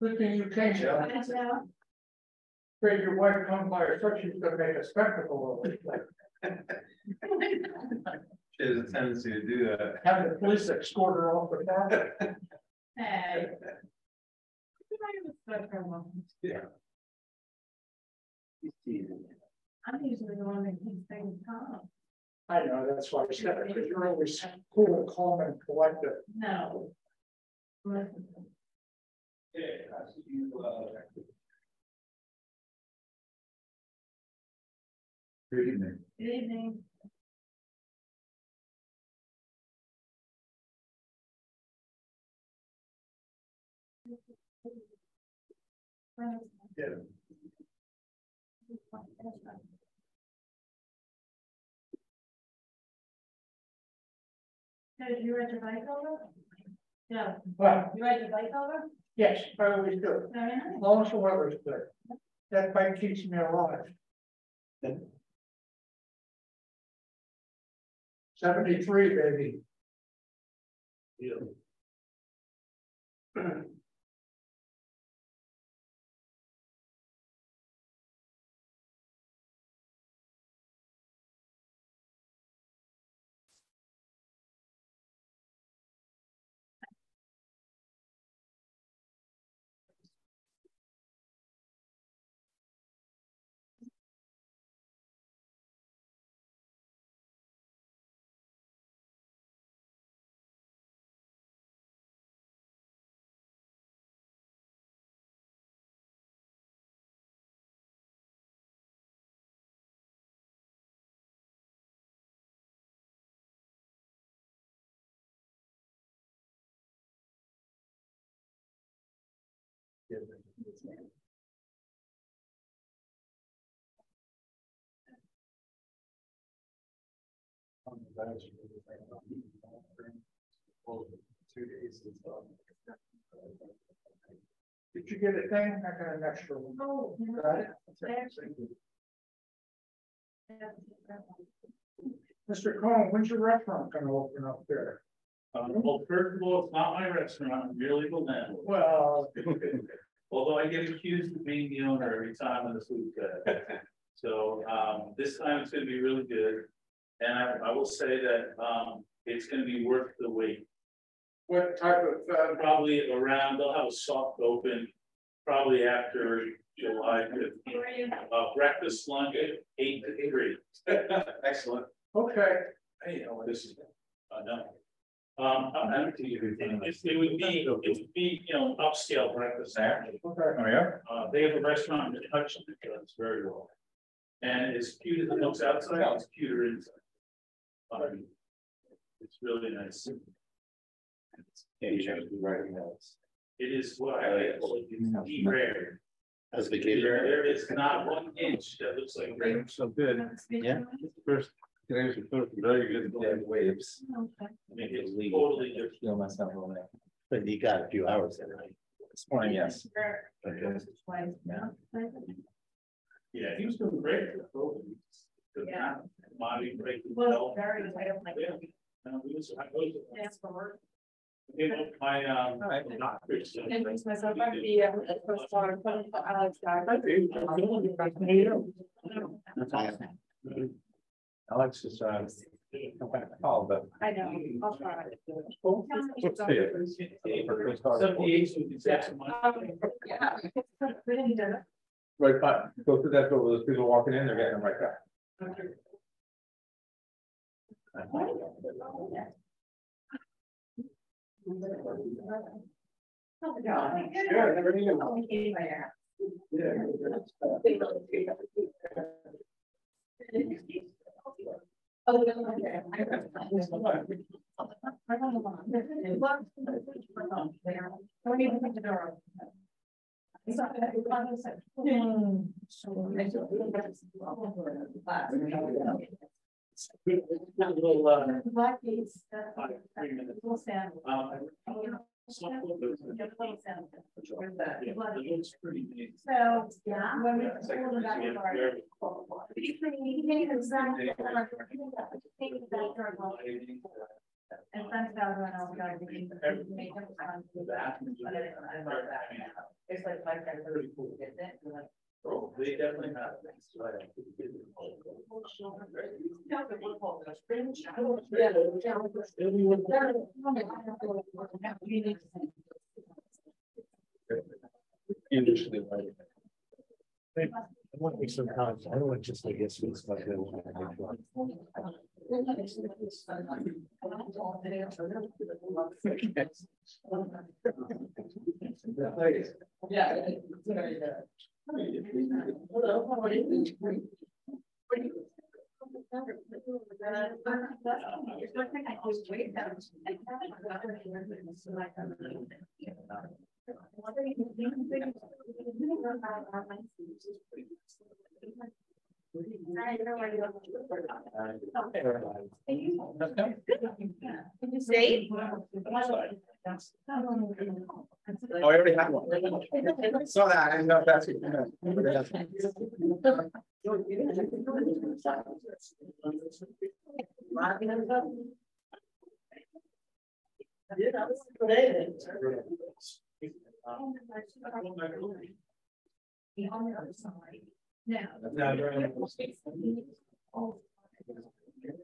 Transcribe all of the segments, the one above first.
Good thing you came here. Afraid your wife comes by herself, she's gonna make a spectacle of it. She has a tendency to do that. Have the police escort her off the car. Hey. Yeah. I'm usually the one that keeps things calm. I know, that's why I said it, because you're always cool, calm, and collected. No. Yeah, I see you, Good evening. Good evening. Yeah. So did you ride your bike over? No. Well, You ride your bike over? yes, I always do, Very nice. as long as the weather's good. That bike keeps me alive. 73, baby. Yeah. Did you get a thing? I got an extra one. Oh, you know, Got it? I actually. Mr. Cohen, when's your restaurant gonna open up there? Well, first of all, it's not my restaurant, I'm merely the landlord. Well, Although I get accused of being the owner every time on the food cut. So, this time it's gonna be really good. And I will say that, it's gonna be worth the wait. what type of, Probably around, they'll have a soft open, probably after July 15th. Where are you? Breakfast, lunch, 8 to 3. Excellent. okay, Hey, this is, no. I'm to you, it would be, you know, upscale breakfast actually. okay. Oh, yeah. They have a restaurant in Hutchinson that does very well. And as cute as it looks outside, it's cuter inside. It's really nice. Yeah, you should be writing notes. It is what I call it, it's rare. As the There is not 1 inch that looks like rain. So good. Yeah. First, today's the first very good day of waves. Okay. I mean, it's totally different. Feel myself on that. But you got a few hours in it. This morning, yes. Okay. Twice. Yeah. Yeah, he was doing great. For the Yeah. Commodity break. Well, very tight of my. Yeah. No, I was Yes, for work. My, Introduce myself, I'm the co-star for Alex Alex is, call, but. I know, I'll try. Yeah. Right, but go through that door, those people walking in, they're getting them right back. Black piece. Little sandwich. So, yeah, when we pulled it back apart. And friends down when I was driving. It's like my friend really cool, isn't it? Oh, they definitely have. Usually, right. I want me sometimes, I don't want just like this. It's like Yeah. Oh, I already have one. Saw that, I didn't know if that's what you On the other side. Now. There. Yes.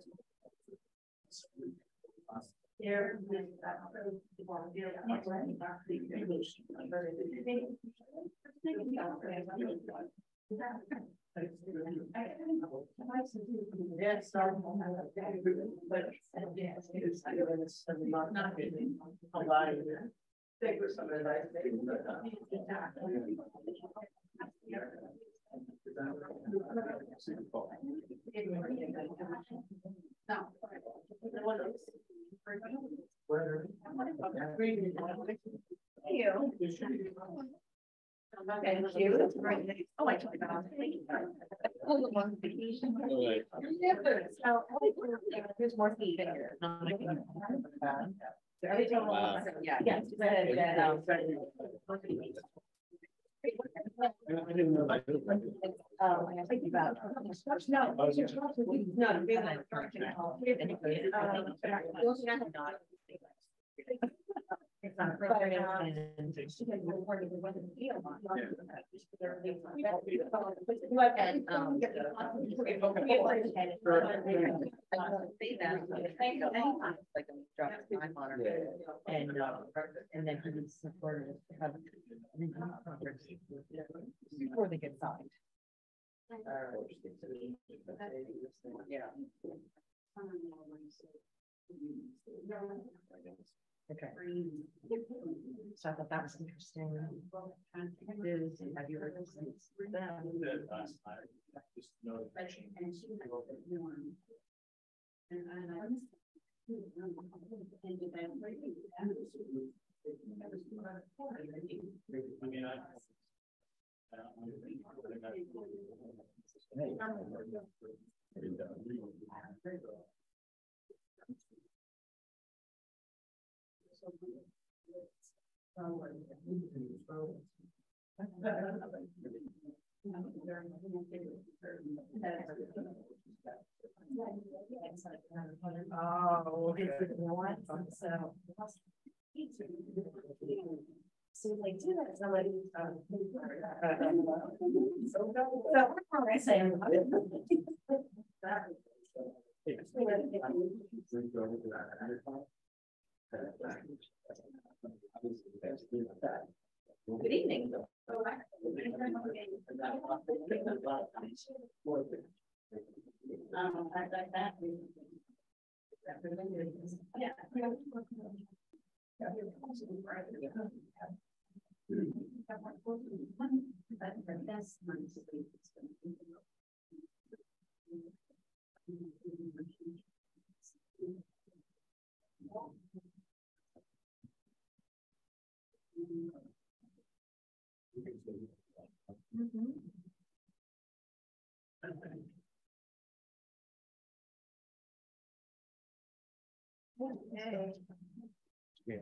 Oh, I took it off. There's more feet in here. Wow. Yeah, yes. I didn't know that. I think about. No. And then he was supportive of before they get signed. Yeah. Okay. So I thought that was interesting. Have you heard this? So like, do that, somebody, so I say. Good evening. Okay. Yeah.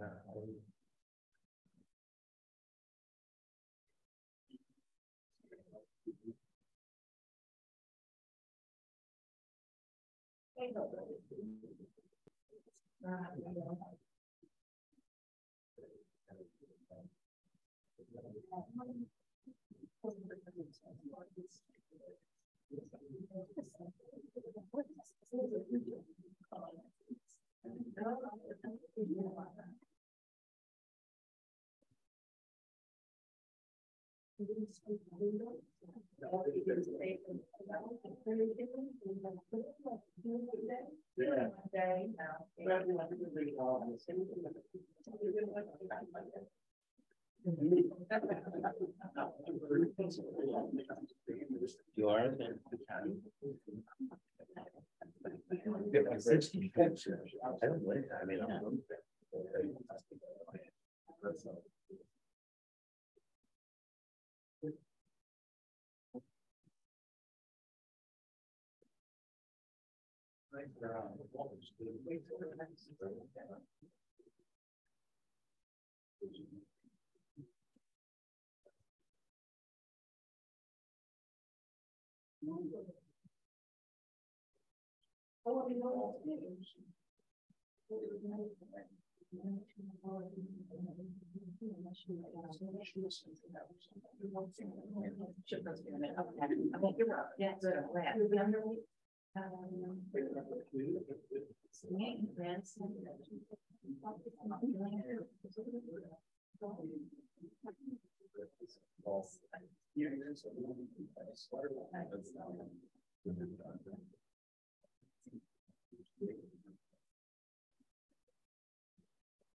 You are there. I don't like that. I mean,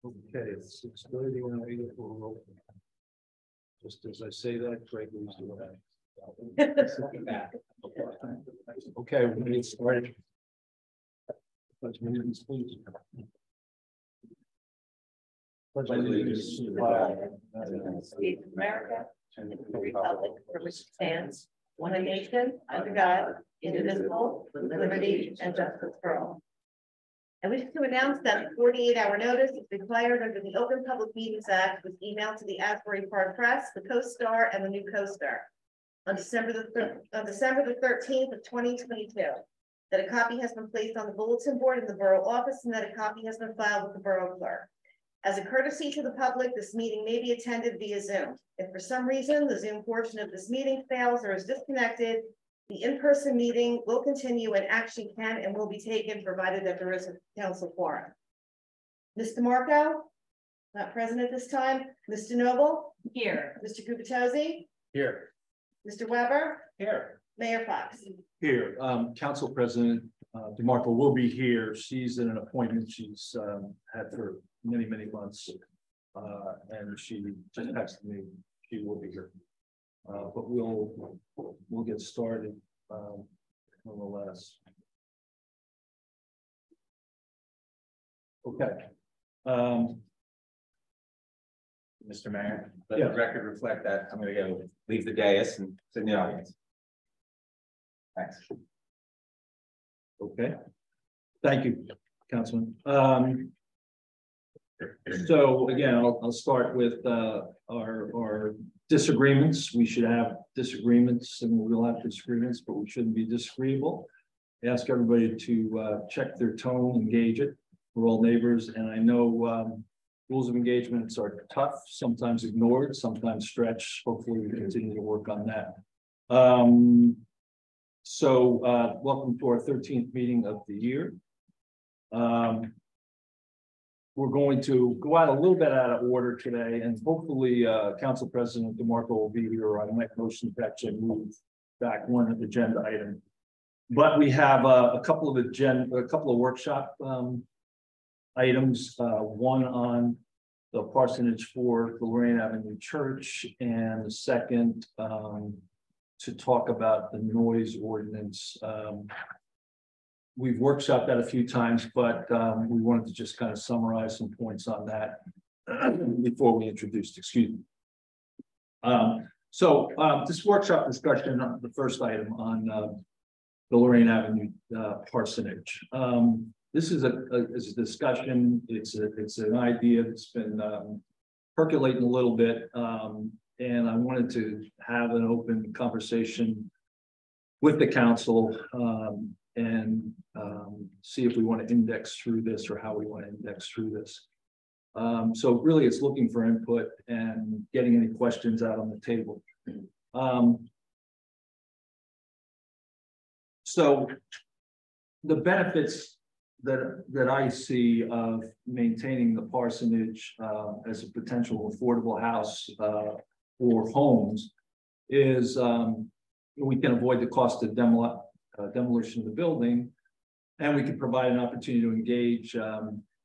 okay, it's 6:30 when I get for just as I say that, Craig moves to okay, we're gonna get started. Pledge allegiance, please. Pledge allegiance to the flag of the United States of America and the republic for which it stands, one nation, under God, indivisible, with liberty and justice for all. I wish to announce that the 48-hour notice is required under the Open Public Meetings Act was emailed to the Asbury Park Press, the Co-Star, and the New Co-Star on December the 13th of 2022. That a copy has been placed on the bulletin board in the borough office and that a copy has been filed with the borough clerk. As a courtesy to the public, this meeting may be attended via Zoom. If for some reason the Zoom portion of this meeting fails or is disconnected, the in-person meeting will continue and action can and will be taken provided that there is a council quorum. Mr. Marco, not present at this time. Mr. Noble? Here. Mr. Gubitozzi? Here. Mr. Weber? Here. Mayor Fox? Here, Council President DeMarco will be here. She's in an appointment she's had for many, many months. And she just texted me, she will be here. But we'll get started nonetheless. Okay. Mr. Mayor, let Yeah. the record reflect that I'm gonna go leave the dais and sit in the audience. Thanks. Okay. Thank you, Councilman. So again, I'll start with our disagreements. We should have disagreements and we'll have disagreements, but we shouldn't be disagreeable. I ask everybody to check their tone, engage it. We're all neighbors, and I know rules of engagements are tough, sometimes ignored, sometimes stretched. Hopefully we continue to work on that. Welcome to our 13th meeting of the year. We're going to go out a little bit out of order today, and hopefully Council President DeMarco will be here, or I might motion to actually move back one agenda item. But we have a couple of workshop items, one on the parsonage for the Lorraine Avenue Church, and the second to talk about the noise ordinance. We've workshopped that a few times, but we wanted to just kind of summarize some points on that before we introduced, excuse me. This workshop discussion, the first item on the Lorraine Avenue parsonage. This is a discussion. It's an idea that's been percolating a little bit, and I wanted to have an open conversation with the council and see if we want to index through this or how we want to index through this. So really, it's looking for input and getting any questions out on the table. So the benefits that I see of maintaining the parsonage as a potential affordable house for homes is we can avoid the cost of demolition of the building, and we can provide an opportunity to engage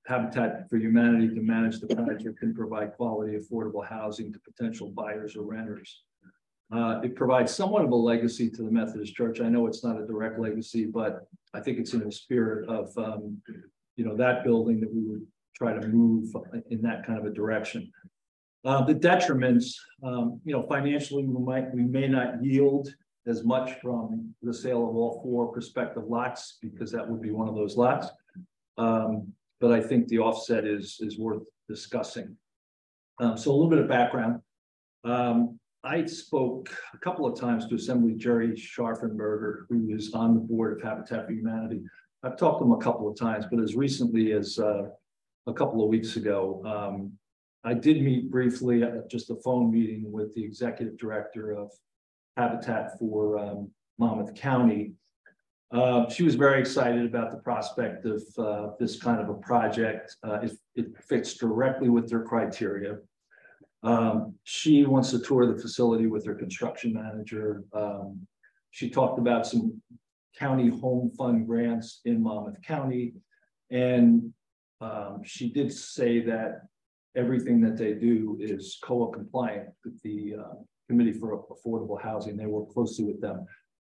Habitat for Humanity to manage the project and provide quality, affordable housing to potential buyers or renters. It provides somewhat of a legacy to the Methodist Church. I know it's not a direct legacy, but I think it's in the spirit of that building that we would try to move in that kind of a direction. The detriments, financially, we may not yield as much from the sale of all 4 prospective lots, because that would be one of those lots. But I think the offset is worth discussing. So a little bit of background. I spoke a couple of times to Assembly Jerry Scharfenberger, who is on the board of Habitat for Humanity. I've talked to him a couple of times, but as recently as a couple of weeks ago, I did meet briefly at just a phone meeting with the executive director of Habitat for Monmouth County. She was very excited about the prospect of this kind of a project. It fits directly with their criteria. She wants to tour the facility with her construction manager. She talked about some county home fund grants in Monmouth County. And she did say that everything that they do is COA compliant with the Committee for Affordable Housing. They work closely with them.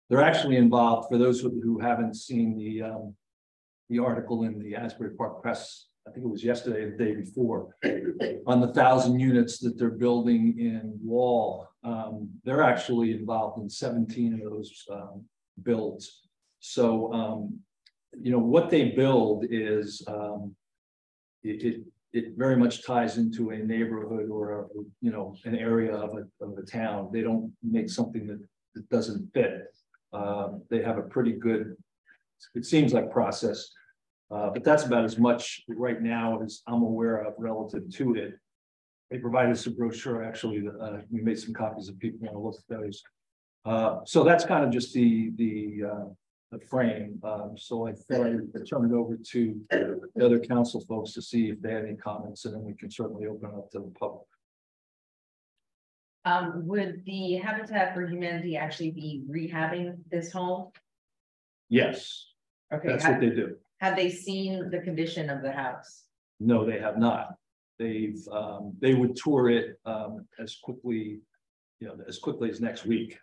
They're actually involved, for those who haven't seen the article in the Asbury Park Press, I think it was yesterday or the day before, on the 1,000 units that they're building in Wall. They're actually involved in 17 of those builds. So, what they build is, it very much ties into a neighborhood or an area of a town. They don't make something that doesn't fit. They have a pretty good, it seems like, process. But that's about as much right now as I'm aware of relative to it. They provided us a brochure, actually. We made some copies if people want to look at those. So that's kind of just the frame. So I thought I'd turn it over to the other council folks to see if they had any comments, and then we can certainly open it up to the public. Would the Habitat for Humanity actually be rehabbing this home? Yes, Okay. that's what they do. Have they seen the condition of the house? No, they have not. They would tour it as quickly as next week.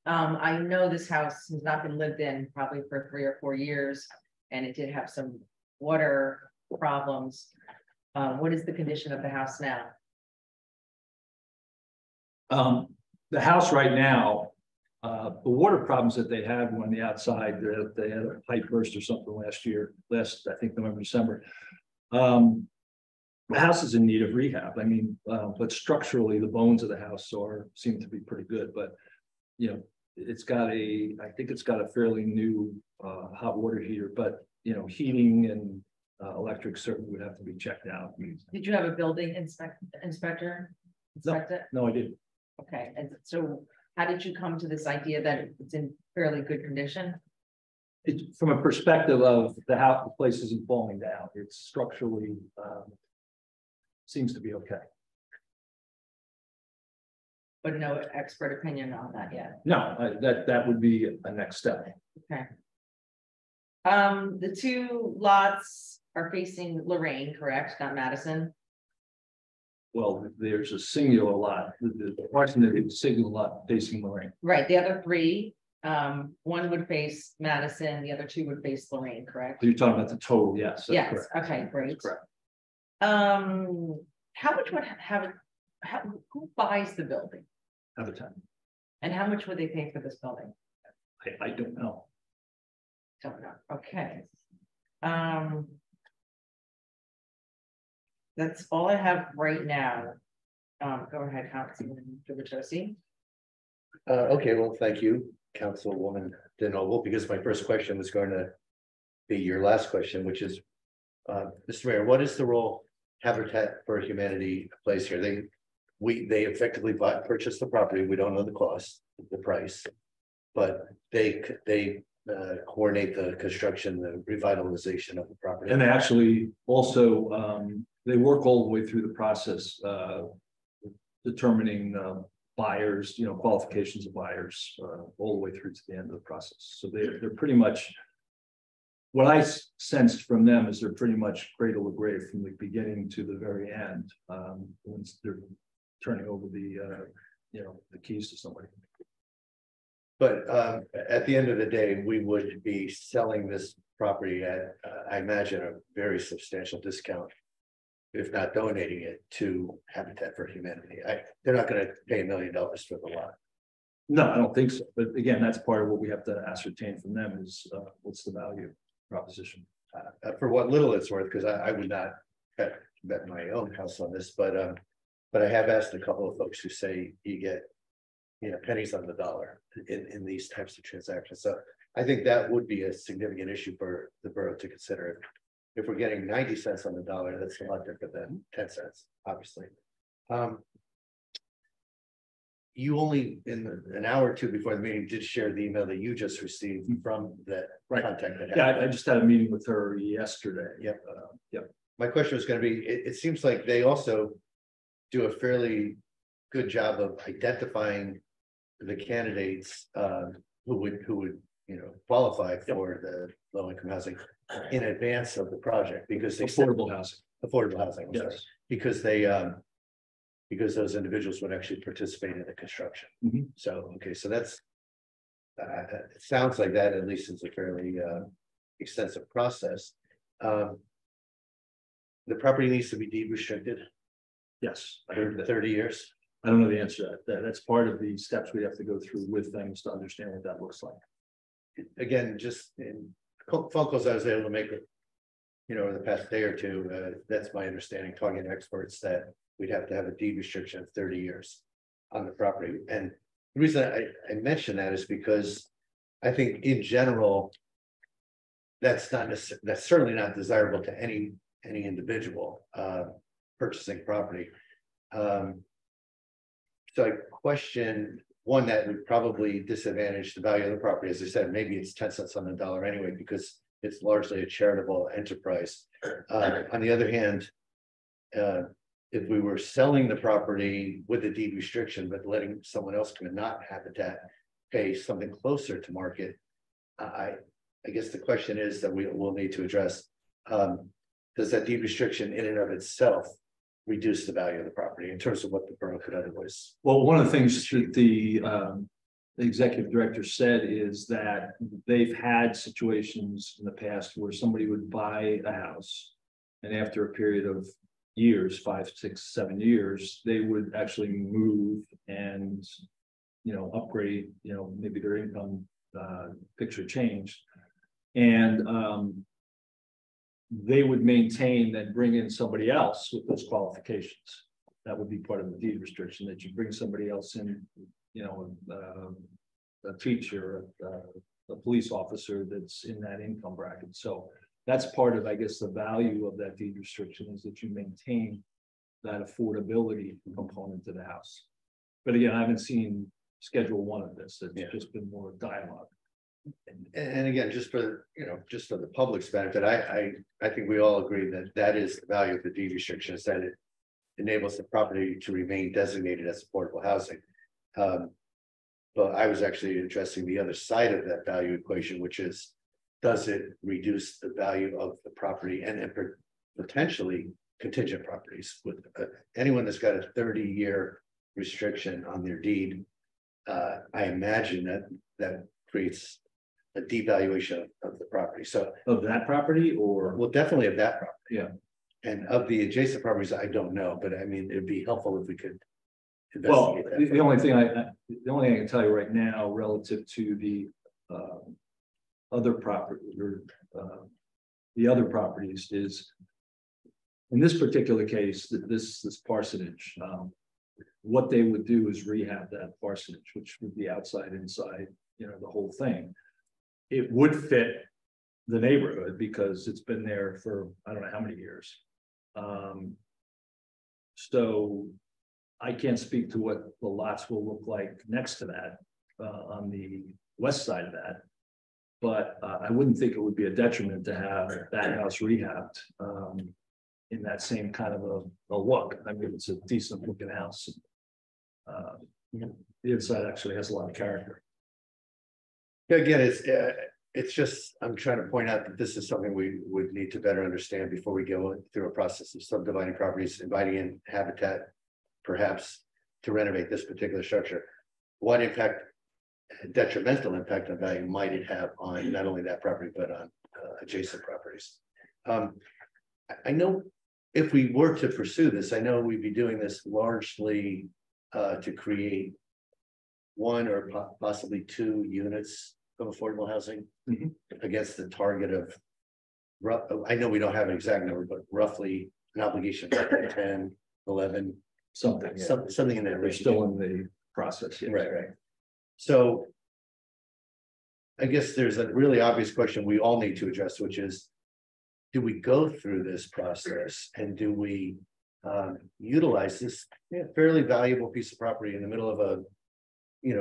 I know this house has not been lived in probably for 3 or 4 years, and it did have some water problems. What is the condition of the house now? The house right now, the water problems that they had on the outside, they had a pipe burst or something last, I think, November, December. The house is in need of rehab. I mean, but structurally, the bones of the house seem to be pretty good. But I think it's got a fairly new hot water heater. But heating and Electric certainly would have to be checked out. Did you have a building inspector? Inspect it? No, I didn't. Okay, and so how did you come to this idea that it's in fairly good condition? It's from a perspective of the house, the place isn't falling down. It's structurally, seems to be okay. But no expert opinion on that yet. No, that would be a next step. Okay. The two lots are facing Lorraine, correct? Not Madison? Well, there's a singular lot, the question that it's singular lot facing Lorraine. Right, the other three, one would face Madison, the other two would face Lorraine, correct? So you're talking about the total, yes. that's Yes, correct. okay, great. That's correct. How much would who buys the building? Habitat. And how much would they pay for this building? I don't know. Don't know, okay. That's all I have right now. Go ahead, Councilman Giovacchiosi. Okay, well, thank you, Councilwoman DeNoble, because my first question was going to be your last question, which is, Mr. Mayor, what is the role Habitat for Humanity plays here? They effectively purchase the property. We don't know the cost, the price, but they coordinate the construction, the revitalization of the property. And they actually also, they work all the way through the process, determining buyers, qualifications of buyers, all the way through to the end of the process. So they're pretty much, what I sensed from them is they're pretty much cradle to grave from the beginning to the very end, once they're turning over the keys to somebody. But at the end of the day, we would be selling this property at, I imagine, a very substantial discount, if not donating it to Habitat for Humanity. They're not going to pay $1 million for the lot. No, I don't think so. But again, that's part of what we have to ascertain from them is what's the value proposition. For what little it's worth, because I would not bet my own house on this, but I have asked a couple of folks who say you get pennies on the dollar in these types of transactions. So I think that would be a significant issue for the borough to consider. If we're getting 90 cents on the dollar, that's a lot different than 10 cents, obviously. You only in an hour or two before the meeting did share the email that you just received from that contact. Yeah, I just had a meeting with her yesterday. Yep. Yep. My question was going to be, it seems like they also do a fairly good job of identifying the candidates who would qualify for the low income housing in advance of the project, because they Affordable housing. affordable housing, I'm Yes. sorry, because those individuals would actually participate in the construction. Mhm. So, okay, so that's it sounds like that at least is a fairly extensive process. The property needs to be deed restricted Yes. I for heard that. 30 years. I don't know the answer to that. That's part of the steps we have to go through with them to understand what that looks like. Again, just in phone calls I was able to make it, over the past day or two, that's my understanding, talking to experts, that we'd have to have a deed restriction of 30 years on the property. And the reason I mention that is because I think in general, that's certainly not desirable to any individual purchasing property. So I question one that would probably disadvantage the value of the property. As I said, maybe it's 10 cents on the dollar anyway, because it's largely a charitable enterprise. On the other hand, if we were selling the property with a deed restriction, but letting someone else come and not Habitat pay something closer to market, I guess the question is that we'll need to address, does that deed restriction in and of itself reduce the value of the property in terms of what the borough could otherwise? Well, one of the things that the executive director said is that they've had situations in the past where somebody would buy a house, and after a period of years, 5, 6, 7 years, they would actually move and upgrade, maybe their income picture changed, and they would maintain and bring in somebody else with those qualifications. That would be part of the deed restriction, that you bring somebody else in, a teacher, a police officer that's in that income bracket. So that's part of, I guess, the value of that deed restriction is that you maintain that affordability component to the house. But again, I haven't seen Schedule 1 of this. It's just been more dialogue. And again, just for, just for the public's benefit, I think we all agree that that is the value of the deed restriction, is that it enables the property to remain designated as affordable housing. But I was actually addressing the other side of that value equation, which is, does it reduce the value of the property and potentially contingent properties with anyone that's got a 30-year restriction on their deed? I imagine that creates a devaluation of the property. So Of that property or? well, definitely of that property. Yeah. And of the adjacent properties, I don't know, but I mean, it'd be helpful if we could. Well, investigate that. the only thing I can tell you right now relative to the other property or the other properties is, in this particular case, this parsonage, what they would do is rehab that parsonage, which would be outside, inside, the whole thing. It would fit the neighborhood because it's been there for I don't know how many years. So I can't speak to what the lots will look like next to that on the west side of that. But I wouldn't think it would be a detriment to have that house rehabbed in that same kind of a look. I mean, it's a decent looking house. The inside actually has a lot of character. Again, it's just, I'm trying to point out that this is something we would need to better understand before we go through a process of subdividing properties, inviting in Habitat, perhaps to renovate this particular structure. What impact, detrimental impact on value might it have on not only that property, but on adjacent properties? I know if we were to pursue this, I know we'd be doing this largely to create one or possibly two units of affordable housing against the target of, I know we don't have an exact number, but roughly an obligation of 10, 11, Something. Yeah. something in that We're range. still in the process. Yes. Right. So I guess there's a really obvious question we all need to address, which is, do we go through this process and do we utilize this fairly valuable piece of property in the middle of a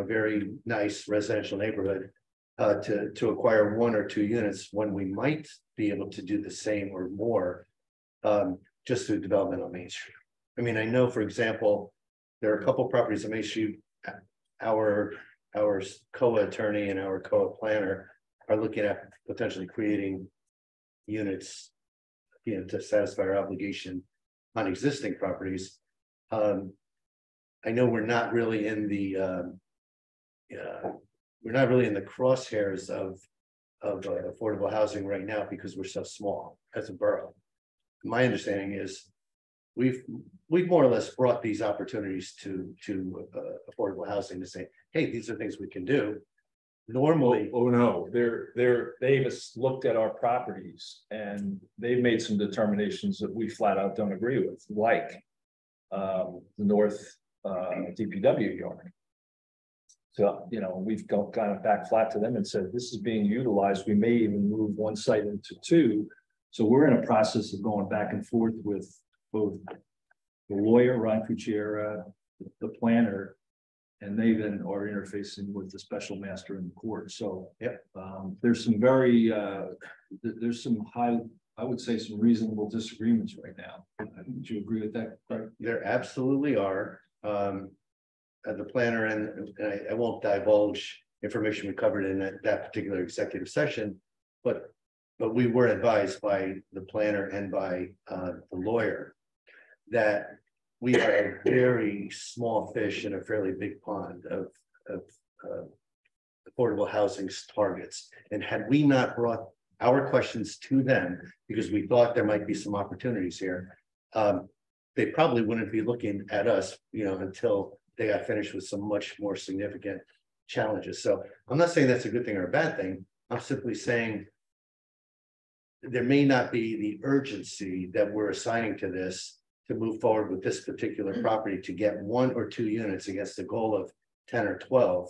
very nice residential neighborhood to acquire one or two units when we might be able to do the same or more just through development on Main Street? I mean, I know, for example, there are a couple properties on Main Street. Our COA attorney and our COA planner are looking at potentially creating units, to satisfy our obligation on existing properties. I know we're not really in the crosshairs of affordable housing right now because we're so small as a borough. My understanding is we've more or less brought these opportunities to affordable housing to say, hey, these are things we can do. Normally, Oh no, they've looked at our properties and they've made some determinations that we flat out don't agree with, like the North DPW yard. So, we've gone kind of back flat to them and said, this is being utilized. We may even move one site into two. So we're in a process of going back and forth with both the lawyer, Ron Cucchiera, the planner, and they then are interfacing with the special master in the court. So there's some there's some high, I would say some reasonable disagreements right now. Would you agree with that, Craig? there absolutely are. The planner, and I won't divulge information we covered in that particular executive session, but we were advised by the planner and by the lawyer that we are a very small fish in a fairly big pond of affordable housing targets. And had we not brought our questions to them because we thought there might be some opportunities here, they probably wouldn't be looking at us, until they got finished with some much more significant challenges. So I'm not saying that's a good thing or a bad thing. I'm simply saying there may not be the urgency that we're assigning to this to move forward with this particular property to get one or two units against a goal of 10 or 12,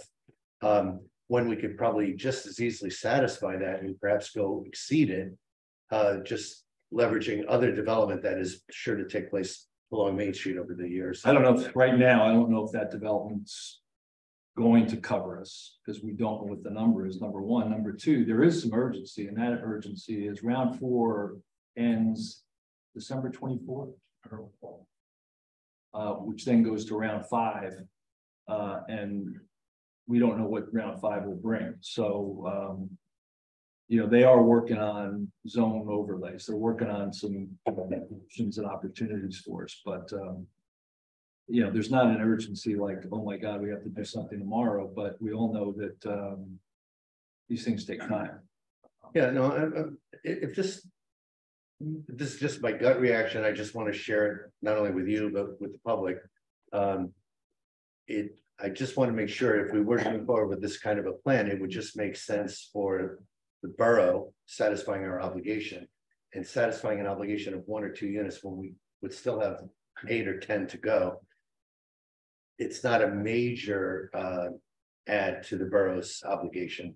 when we could probably just as easily satisfy that and perhaps go exceed it just leveraging other development that is sure to take place along Main Street over the years. I don't know if right now, I don't know if that development's going to cover us, because we don't know what the number is, number one. Number two, there is some urgency, and that urgency is round 4 ends December 24th. Which then goes to round 5. And we don't know what round 5 will bring. So, you know, they are working on zone overlays. They're working on some options and opportunities for us, but you know, there's not an urgency like, oh my God, we have to do something tomorrow, but we all know that these things take time. Yeah, no, if this is just my gut reaction, I just want to share it not only with you, but with the public. I just want to make sure if we were to move forward with this kind of a plan, it would just make sense for the borough satisfying our obligation and satisfying an obligation of 1 or 2 units when we would still have 8 or 10 to go. It's not a major add to the borough's obligation,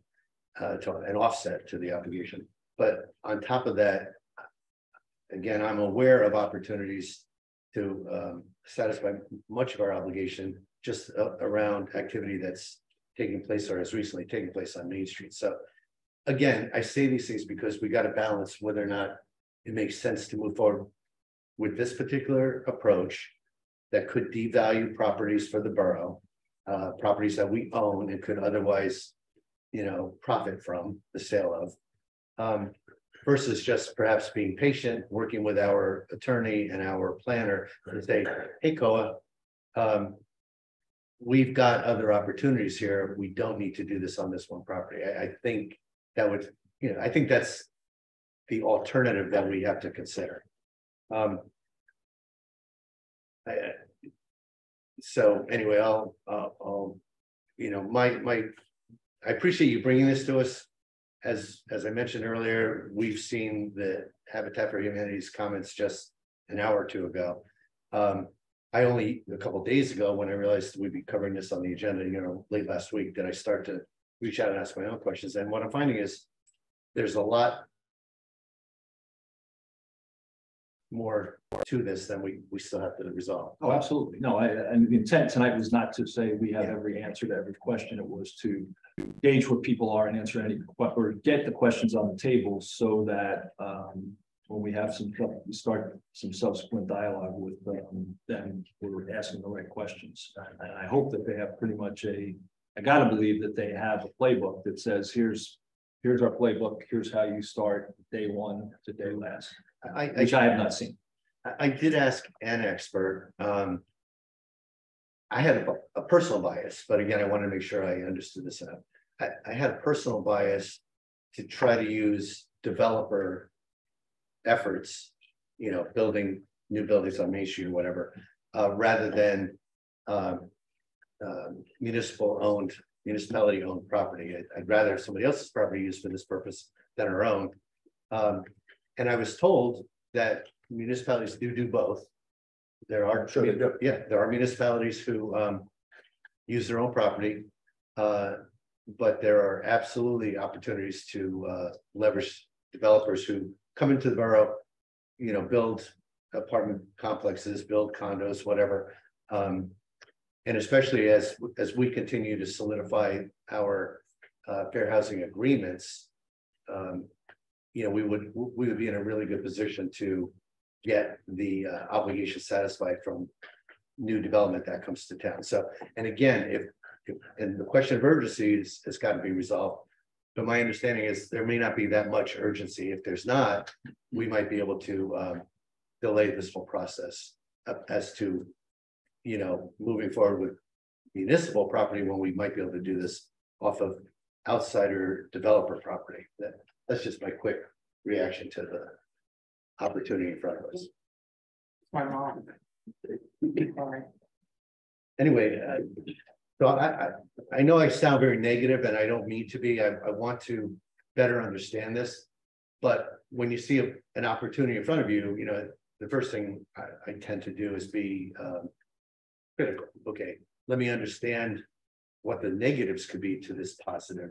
to an offset to the obligation. But on top of that, again, I'm aware of opportunities to satisfy much of our obligation just around activity that's taking place or has recently taken place on Main Street. So again, I say these things because we got to balance whether or not it makes sense to move forward with this particular approach that could devalue properties for the borough, properties that we own and could otherwise, you know, profit from the sale of, versus just perhaps being patient, working with our attorney and our planner to say, hey, Koa, we've got other opportunities here. We don't need to do this on this one property. I think that would, you know, I think that's the alternative that we have to consider. So anyway, I'll, you know, I appreciate you bringing this to us. As I mentioned earlier, we've seen the Habitat for Humanity's comments just an hour or 2 ago. I only a couple of days ago, when I realized we'd be covering this on the agenda, you know, late last week, did I start to reach out and ask my own questions. And what I'm finding is there's a lot more to this than we still have to resolve. Oh, absolutely. No, and the intent tonight was not to say we have every answer to every question. It was to gauge where people are and answer any, or get the questions on the table so that when we have we start some subsequent dialogue with them, we're asking the right questions. And I hope that they have pretty much I gotta believe that they have a playbook that says, here's our playbook, here's how you start day 1 to day last. Which I have not seen. I did ask an expert. I had a personal bias, but again, I want to make sure I understood this out. I had a personal bias to try to use developer efforts, you know, building new buildings on Main Street or whatever, rather than municipality owned property. I'd rather have somebody else's property used for this purpose than our own. And I was told that municipalities do both. There are, there are municipalities who use their own property, but there are absolutely opportunities to leverage developers who come into the borough, you know, build apartment complexes, build condos, whatever. And especially as we continue to solidify our fair housing agreements, you know, we would be in a really good position to get the obligation satisfied from new development that comes to town. So, and again, and the question of urgency has got to be resolved. But my understanding is there may not be that much urgency. If there's not, we might be able to delay this whole process as to, you know, moving forward with municipal property when we might be able to do this off of outsider developer property. That's just my quick reaction to the opportunity in front of us. My mom. Anyway, so I know I sound very negative and I don't mean to be. I want to better understand this. But when you see an opportunity in front of you, you know, the first thing I tend to do is be critical. Okay, let me understand what the negatives could be to this positive.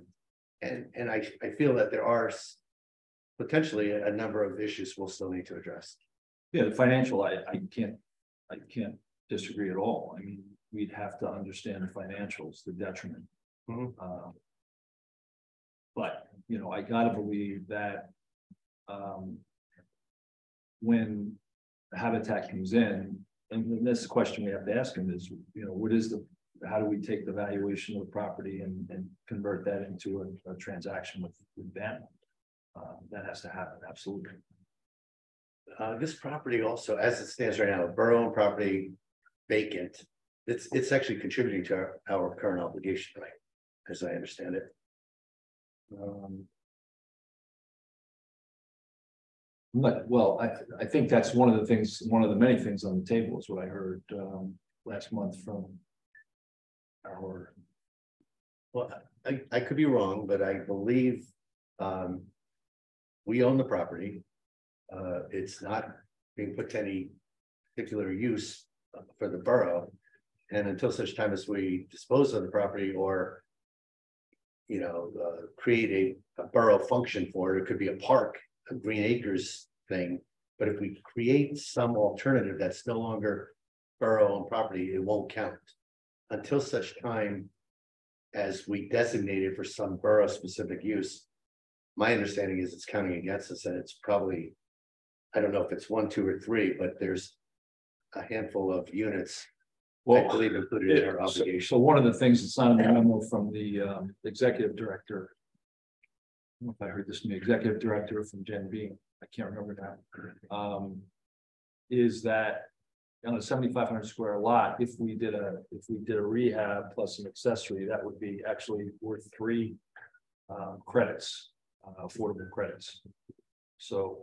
And I feel that there are potentially a number of issues we'll still need to address. Yeah, the financial, I can't disagree at all. I mean, we'd have to understand the financials, the detriment. Mhm. But, you know, I gotta believe that, when Habitat comes in, and this question we have to ask them is, you know, how do we take the valuation of the property and convert that into a transaction with them? That has to happen, absolutely. This property also, as it stands right now, a borough-owned property vacant. It's actually contributing to our current obligation, right? As I understand it. Well, I think that's one of the things, one of the many things on the table is what I heard last month from our. Well, I could be wrong, but I believe we own the property. It's not being put to any particular use for the borough. And until such time as we dispose of the property or, you know, create a borough function for it, it could be a park, a Green Acres thing. But if we create some alternative that's no longer borough-owned property, it won't count until such time as we designate it for some borough-specific use. My understanding is it's counting against us, and it's probably, I don't know if it's 1, 2, or 3, but there's a handful of units. I believe included in our obligation. So one of the things that's not in the memo from the executive director. I don't know if I heard this from the executive director from Gen B, I can't remember now. Is that on a 7,500 square lot, if we did a rehab plus an accessory, that would be actually worth 3 credits, affordable credits. So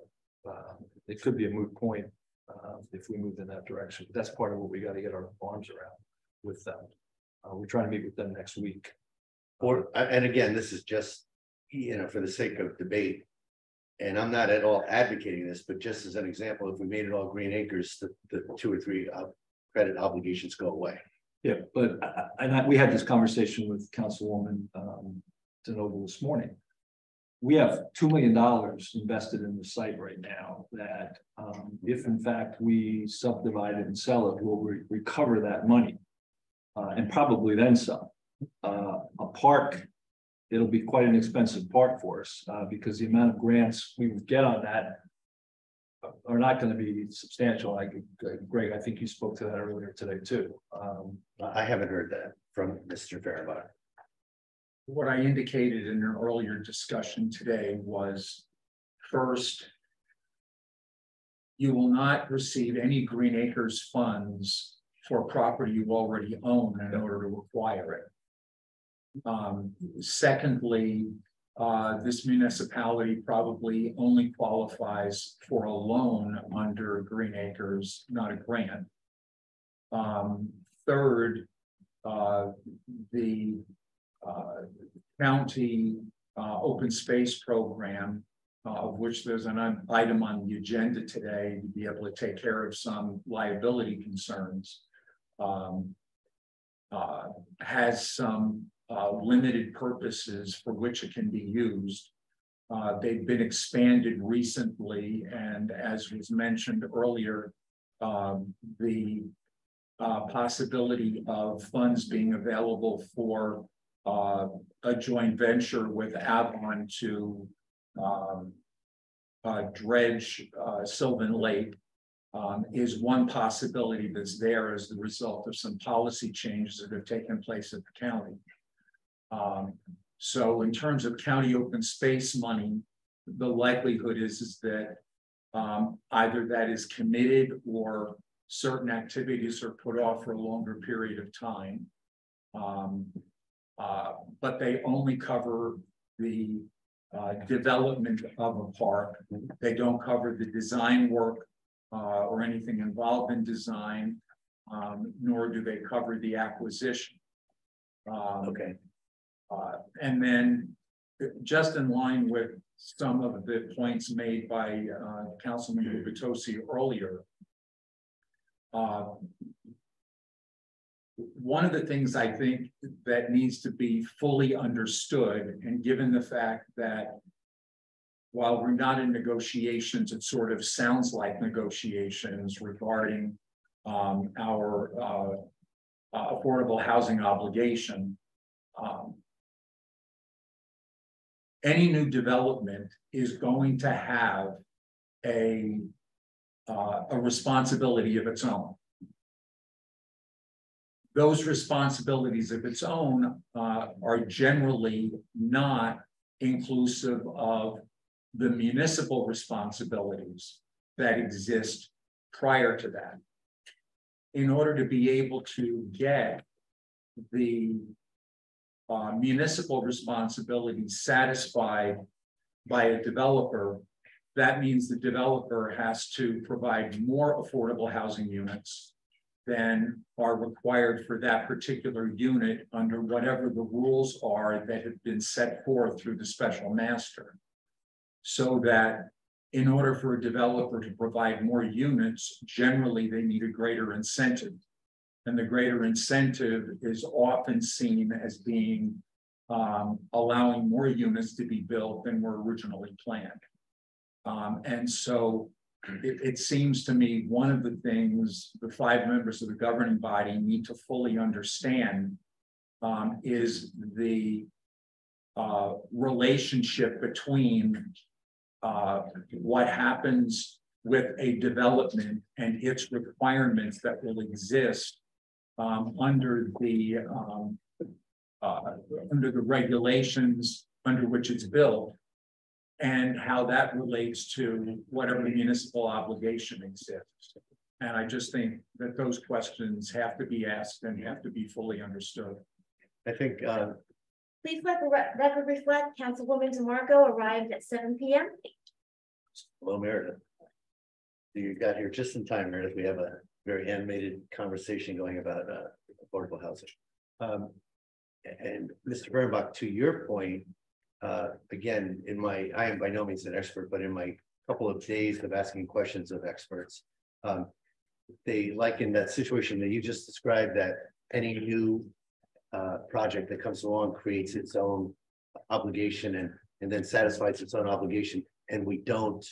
it could be a moot point if we move in that direction. That's part of what we got to get our arms around with them. We're trying to meet with them next week. And again, this is just, you know, for the sake of debate. And I'm not at all advocating this, but just as an example, if we made it all Green Acres, the 2 or 3 credit obligations go away. Yeah, but we had this conversation with Councilwoman DeNoble this morning. We have $2 million invested in the site right now that if in fact we subdivide it and sell it, we'll recover that money and probably then some. A park, it'll be quite an expensive park for us because the amount of grants we would get on that are not going to be substantial. Greg, I think you spoke to that earlier today too. I haven't heard that from Mr. Fehrenbach. What I indicated in an earlier discussion today was, first, you will not receive any Green Acres funds for property you already own in order to acquire it. Secondly, this municipality probably only qualifies for a loan under Green Acres, not a grant. Third, the county open space program, of which there's an item on the agenda today to be able to take care of some liability concerns, has some limited purposes for which it can be used. They've been expanded recently, and as was mentioned earlier, the possibility of funds being available for a joint venture with Avon to dredge Sylvan Lake is one possibility that's there as the result of some policy changes that have taken place at the county. So in terms of county open space money, the likelihood is that either that is committed or certain activities are put off for a longer period of time. But they only cover the development of a park. They don't cover the design work or anything involved in design, nor do they cover the acquisition. Okay. And then just in line with some of the points made by Councilman Gubitosi earlier, one of the things I think that needs to be fully understood, and given the fact that while we're not in negotiations, it sort of sounds like negotiations regarding our affordable housing obligation. Any new development is going to have a responsibility of its own. Those responsibilities of its own are generally not inclusive of the municipal responsibilities that exist prior to that. In order to be able to get the municipal responsibilities satisfied by a developer, that means the developer has to provide more affordable housing units than are required for that particular unit under whatever the rules are that have been set forth through the special master. So that in order for a developer to provide more units, generally they need a greater incentive. And the greater incentive is often seen as being allowing more units to be built than were originally planned. And so it seems to me one of the things the 5 members of the governing body need to fully understand is the relationship between what happens with a development and its requirements that will exist under the regulations under which it's built, and how that relates to whatever municipal obligation exists. And I just think that those questions have to be asked and have to be fully understood. I think Please let the record reflect, Councilwoman DeMarco arrived at 7 p.m. hello, Meredith. You got here just in time, Meredith. We have a very animated conversation going about affordable housing. And Mr. Birnbach, to your point, again, I am by no means an expert, but in my couple of days of asking questions of experts, they liken that situation that you just described, that any new project that comes along creates its own obligation and then satisfies its own obligation, and we don't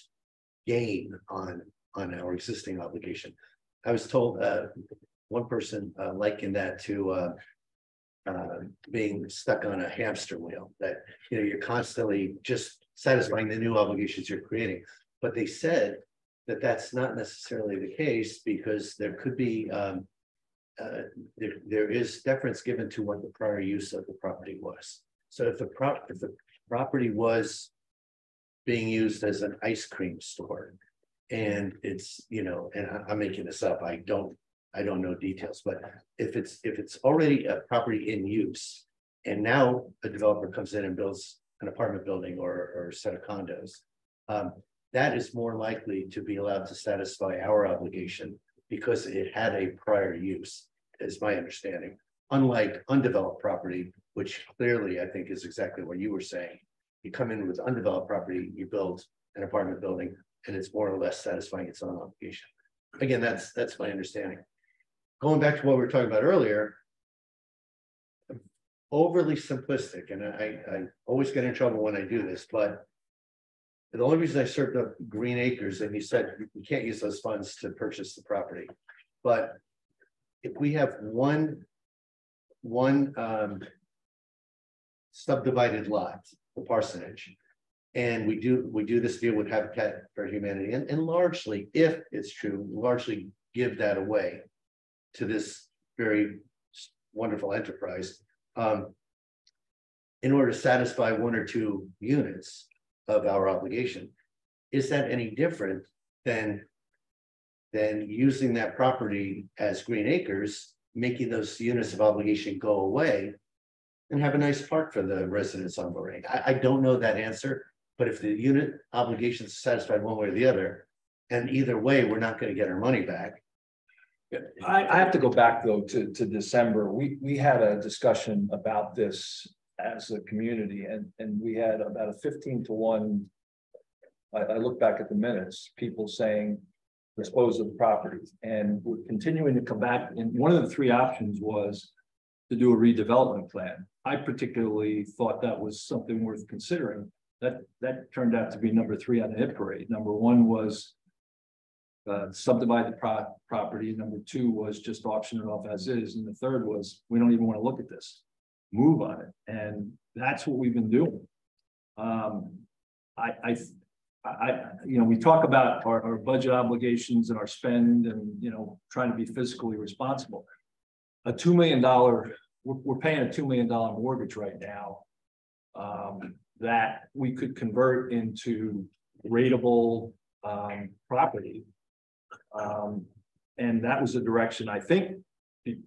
gain on our existing obligation. I was told one person likened that to being stuck on a hamster wheel, that you're constantly just satisfying the new obligations you're creating. But they said that that's not necessarily the case, because there could be there is deference given to what the prior use of the property was. So if the property was being used as an ice cream store, and it's, and I'm making this up, I don't know details, but if it's already a property in use, and now a developer comes in and builds an apartment building or a set of condos, that is more likely to be allowed to satisfy our obligation because it had a prior use, is my understanding. Unlike undeveloped property, which clearly I think is exactly what you were saying. You come in with undeveloped property, you build an apartment building, and it's more or less satisfying its own obligation. Again, that's my understanding. Going back to what we were talking about earlier, overly simplistic, and I always get in trouble when I do this, but the only reason I served up Green Acres, and you said you can't use those funds to purchase the property, but if we have one subdivided lot, the parsonage, and we do this deal with Habitat for Humanity, and largely, if it's true, largely give that away to this very wonderful enterprise, in order to satisfy 1 or 2 units of our obligation. Is that any different than using that property as Green Acres, making those units of obligation go away, and have a nice park for the residents on Lorraine? I don't know that answer, but if the unit obligations are satisfied one way or the other, and either way, we're not going to get our money back. I have to go back though to December. We had a discussion about this as a community, and we had about a 15-to-1. I look back at the minutes, people saying dispose of the property, and we're continuing to come back. And one of the 3 options was to do a redevelopment plan. I particularly thought that was something worth considering, that turned out to be number 3 on the hit parade. Number 1 was subdivide the property. Number 2 was just auction it off as is. And the third was, we don't even want to look at this, move on it. And that's what we've been doing. We talk about our budget obligations and our spend and, trying to be fiscally responsible. A $2 million, we're paying a $2 million mortgage right now. That we could convert into rateable property. And that was the direction, I think,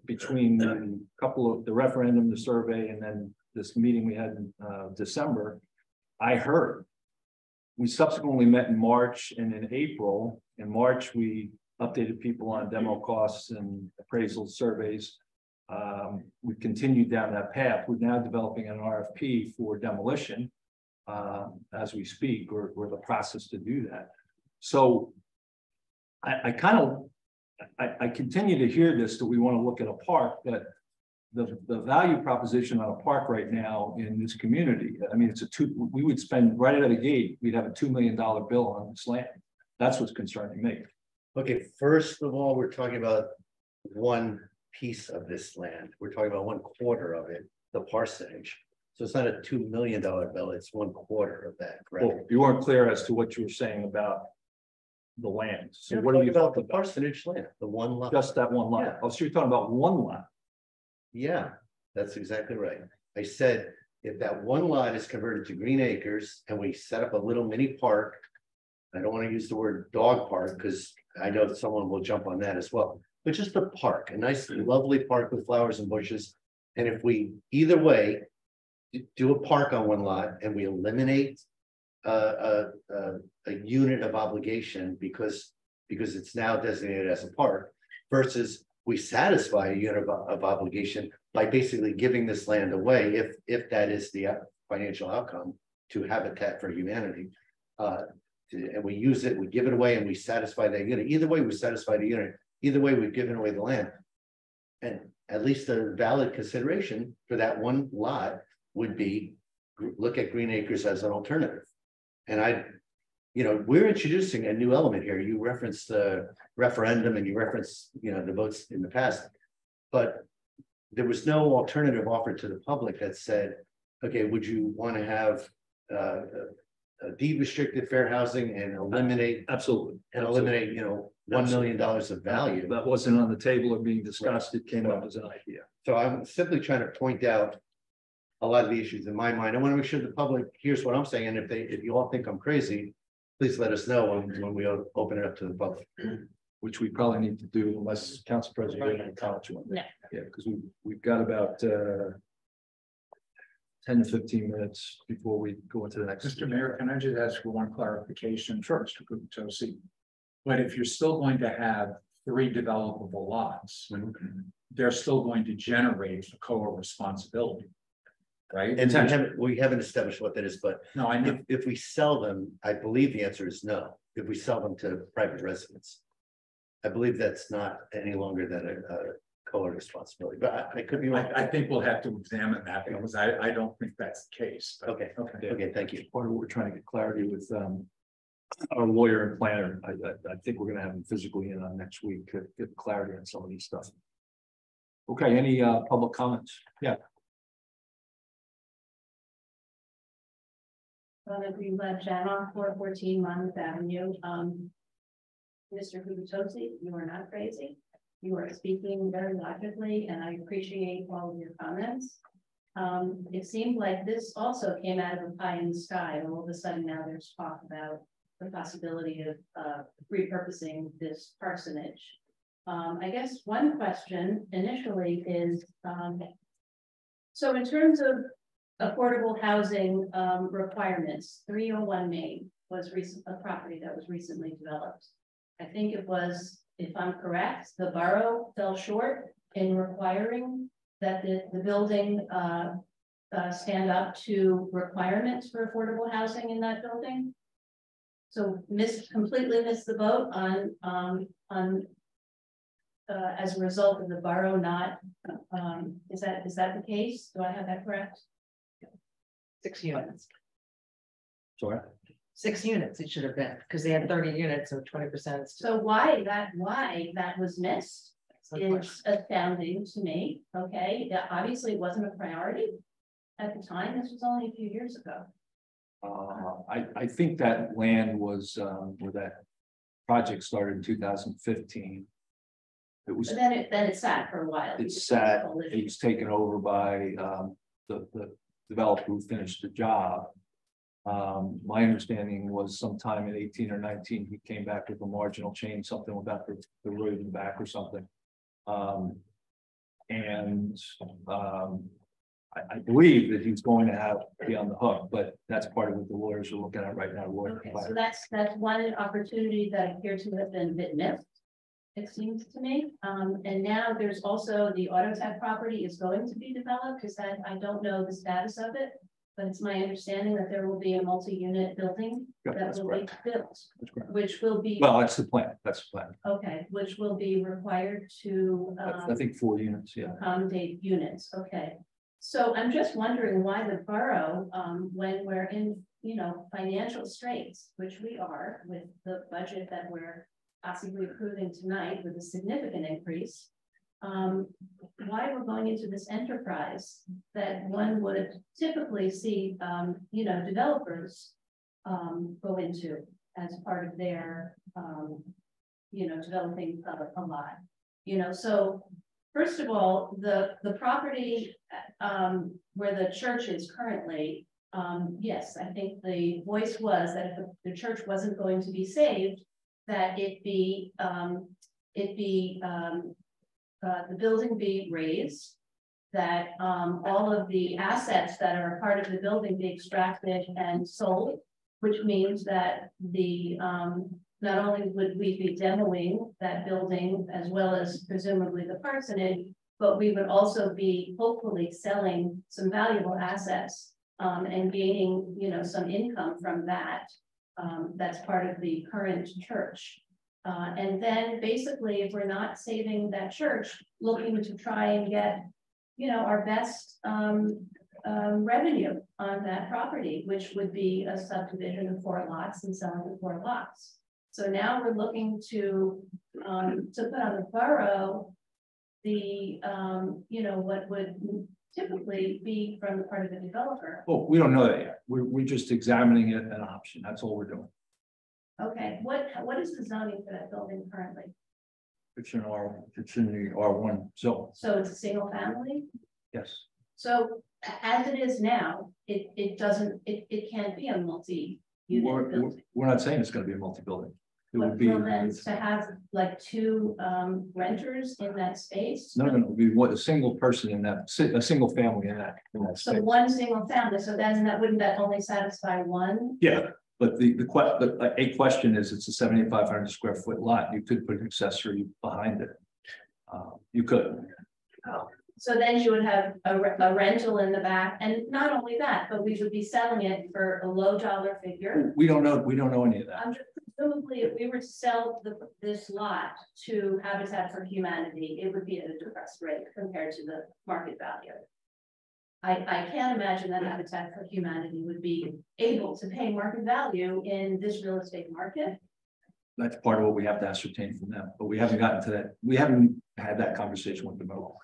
between a couple of the referendum, the survey, and then this meeting we had in December, I heard. We subsequently met in March and in April. In March, we updated people on demo costs and appraisal surveys. We've continued down that path. We're now developing an RFP for demolition as we speak, or the process to do that. So I continue to hear this, that we want to look at a park, but the value proposition on a park right now in this community, I mean, we would spend right out of the gate, we'd have a $2 million bill on this land. That's what's concerning me. Okay, first of all, we're talking about one piece of this land. We're talking about 1/4 of it, the parsonage. So it's not a $2 million bill, it's 1/4 of that, correct? Well, you weren't clear as to what you were saying about the land. So what are you about? talking The about? parsonage land, the one lot. Just that one lot. Yeah. Oh, so you're talking about one lot. Yeah, that's exactly right. I said, if that one lot is converted to green acres and we set up a little mini park, I don't want to use the word dog park because I know that someone will jump on that as well, but just a park, a nice, lovely park with flowers and bushes. And if we either way do a park on one lot and we eliminate a unit of obligation because it's now designated as a park, versus we satisfy a unit of obligation by basically giving this land away, if that is the financial outcome to Habitat for Humanity. And we use it, we give it away, and we satisfy that unit. Either way, we satisfy the unit. Either way, we've given away the land. And at least a valid consideration for that one lot would be look at green acres as an alternative. And we're introducing a new element here. You referenced the referendum and you referenced, the votes in the past, but there was no alternative offered to the public that said, okay, would you want to have a deed restricted fair housing and eliminate Absolutely. $1 million of value? That wasn't on the table or being discussed. It came up as an idea. So I'm simply trying to point out a lot of the issues in my mind. I want to make sure the public hears what I'm saying. And if you all think I'm crazy, please let us know when we open it up to the public. Which we probably need to do unless Council President, you're going to comment on. No. Yeah, because we've got about 10 to 15 minutes before we go into the next. Mr. Mayor, can I just ask for one clarification? Sure, Mr. Gubitosi. But if you're still going to have 3 developable lots, they're still going to generate a co-responsibility, right? And we haven't established what that is, but No, I know. if we sell them, I believe the answer is no. If we sell them to private residents, I believe that's not any longer than a co-responsibility, but I could be wrong. I think we'll have to examine that because I don't think that's the case. But- Okay, thank you. Part of what we're trying to get clarity with our lawyer and planner. I think we're going to have them physically in on next week to get clarity on some of these stuff. Okay, any public comments? Yeah. Well, if we let Jen on 414 Monmouth Avenue, Mr. Gubitosi, you are not crazy. You are speaking very logically, and I appreciate all of your comments. It seemed like this also came out of a pie in the sky. All of a sudden now there's talk about the possibility of repurposing this parsonage. I guess one question initially is, so in terms of affordable housing requirements, 301 Main was a property that was recently developed. I think it was, if I'm correct, the borough fell short in requiring that the building stand up to requirements for affordable housing in that building. So completely missed the boat on as a result of the borough not, is that the case? Do I have that correct? 6 units. Sorry. 6 units it should have been, because they had 30 units, so 20%. So why that was missed Is is astounding to me, okay? That obviously wasn't a priority at the time. This was only a few years ago. I think that land was, where that project started in 2015. It was, But then it sat for a while. it sat, it was taken over by, the developer who finished the job. My understanding was sometime in 18 or 19, he came back with a marginal change, something about the road in the back or something. I believe that he's going to be on the hook, but that's part of what the lawyers are looking at right now. Okay, so that's one opportunity that appeared to have been a bit missed, it seems to me. And now there's also the Autotech property is going to be developed, because I don't know the status of it. But it's my understanding that there will be a multi-unit building that will be built, which will be. Well, that's the plan. That's the plan. Okay, which will be required to. I think 4 units, yeah. Accommodate units, okay. So I'm just wondering why the borough, when we're in, financial straits, which we are with the budget that we're possibly approving tonight with a significant increase. Why we're going into this enterprise that one would typically see, developers go into as part of their, developing a lot. So first of all, the property where the church is currently, yes, I think the voice was that if the church wasn't going to be saved, that the building be raised, that all of the assets that are part of the building be extracted and sold, which means that not only would we be demoing that building as well as presumably the parsonage, but we would also be hopefully selling some valuable assets and gaining, some income from that. That's part of the current church. And then basically, if we're not saving that church, looking to try and get, our best revenue on that property, which would be a subdivision of 4 lots and selling the 4 lots. So now we're looking to put on the borough the, what would typically be from the part of the developer. Well, we don't know that yet. We're just examining it an option. That's all we're doing. Okay, what is the zoning for that building currently? It's in the R1 zone. So it's a single family? Yes. So as it is now, it can't be a multi-unit building. We're not saying it's going to be a multi-building. It would be. Well, then to have like 2 renters in that space? No. It would be a single person in that, a single family in that So space. one single family, so wouldn't that only satisfy one? Yeah, but a question is, it's a 7,500 square foot lot. You could put an accessory behind it. You could. Oh, so then you would have a rental in the back, and not only that, but we would be selling it for a low dollar figure. We don't know any of that. Presumably, if we were to sell this lot to Habitat for Humanity, it would be at a depressed rate compared to the market value. I can't imagine that Habitat for Humanity would be able to pay market value in this real estate market. That's part of what we have to ascertain from them, but we haven't gotten to that. We haven't had that conversation with them at all.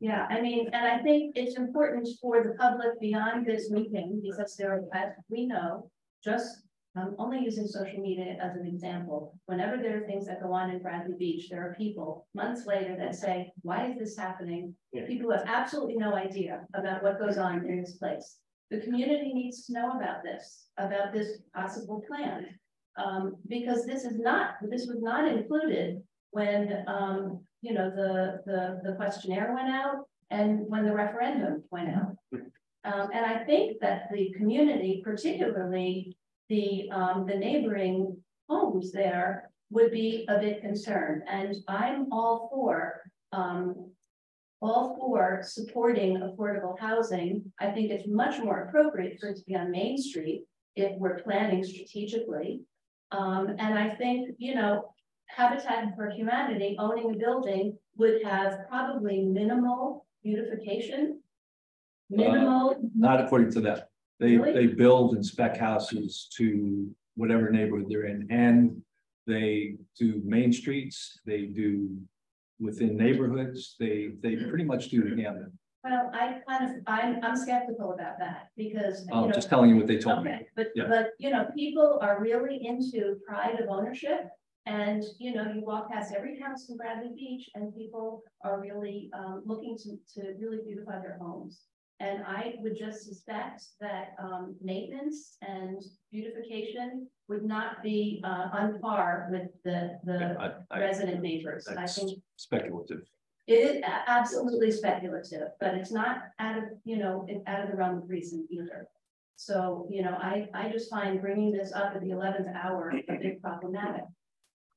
Yeah, I mean, and I think it's important for the public beyond this meeting, because there are, as we know, just I'm only using social media as an example. Whenever there are things that go on in Bradley Beach, there are people months later that say, why is this happening? Yeah. People have absolutely no idea about what goes on in this place. The community needs to know about this possible plan. Because this was not included when the questionnaire went out and when the referendum went out. And I think that the community, particularly the neighboring homes there, would be a bit concerned. And I'm all for supporting affordable housing. I think it's much more appropriate for it to be on Main Street if we're planning strategically. And I think, Habitat for Humanity owning a building would have probably minimal beautification. Minimal. Not according to that. They build and spec houses to whatever neighborhood they're in, and they do main streets, they do within neighborhoods, they pretty much do the gamut. Well, I'm skeptical about that because, you know. Just telling you what they told me. Okay, but, Yeah. but, you know, people are really into pride of ownership. And, you know, you walk past every house in Bradley Beach and people are really looking to really beautify their homes. And I would just suspect that maintenance and beautification would not be on par with the resident neighbors. I That's think speculative. it is absolutely speculative, but it's not out of, you know, out of the realm of reason either. So, you know, I just find bringing this up at the 11th hour a bit problematic.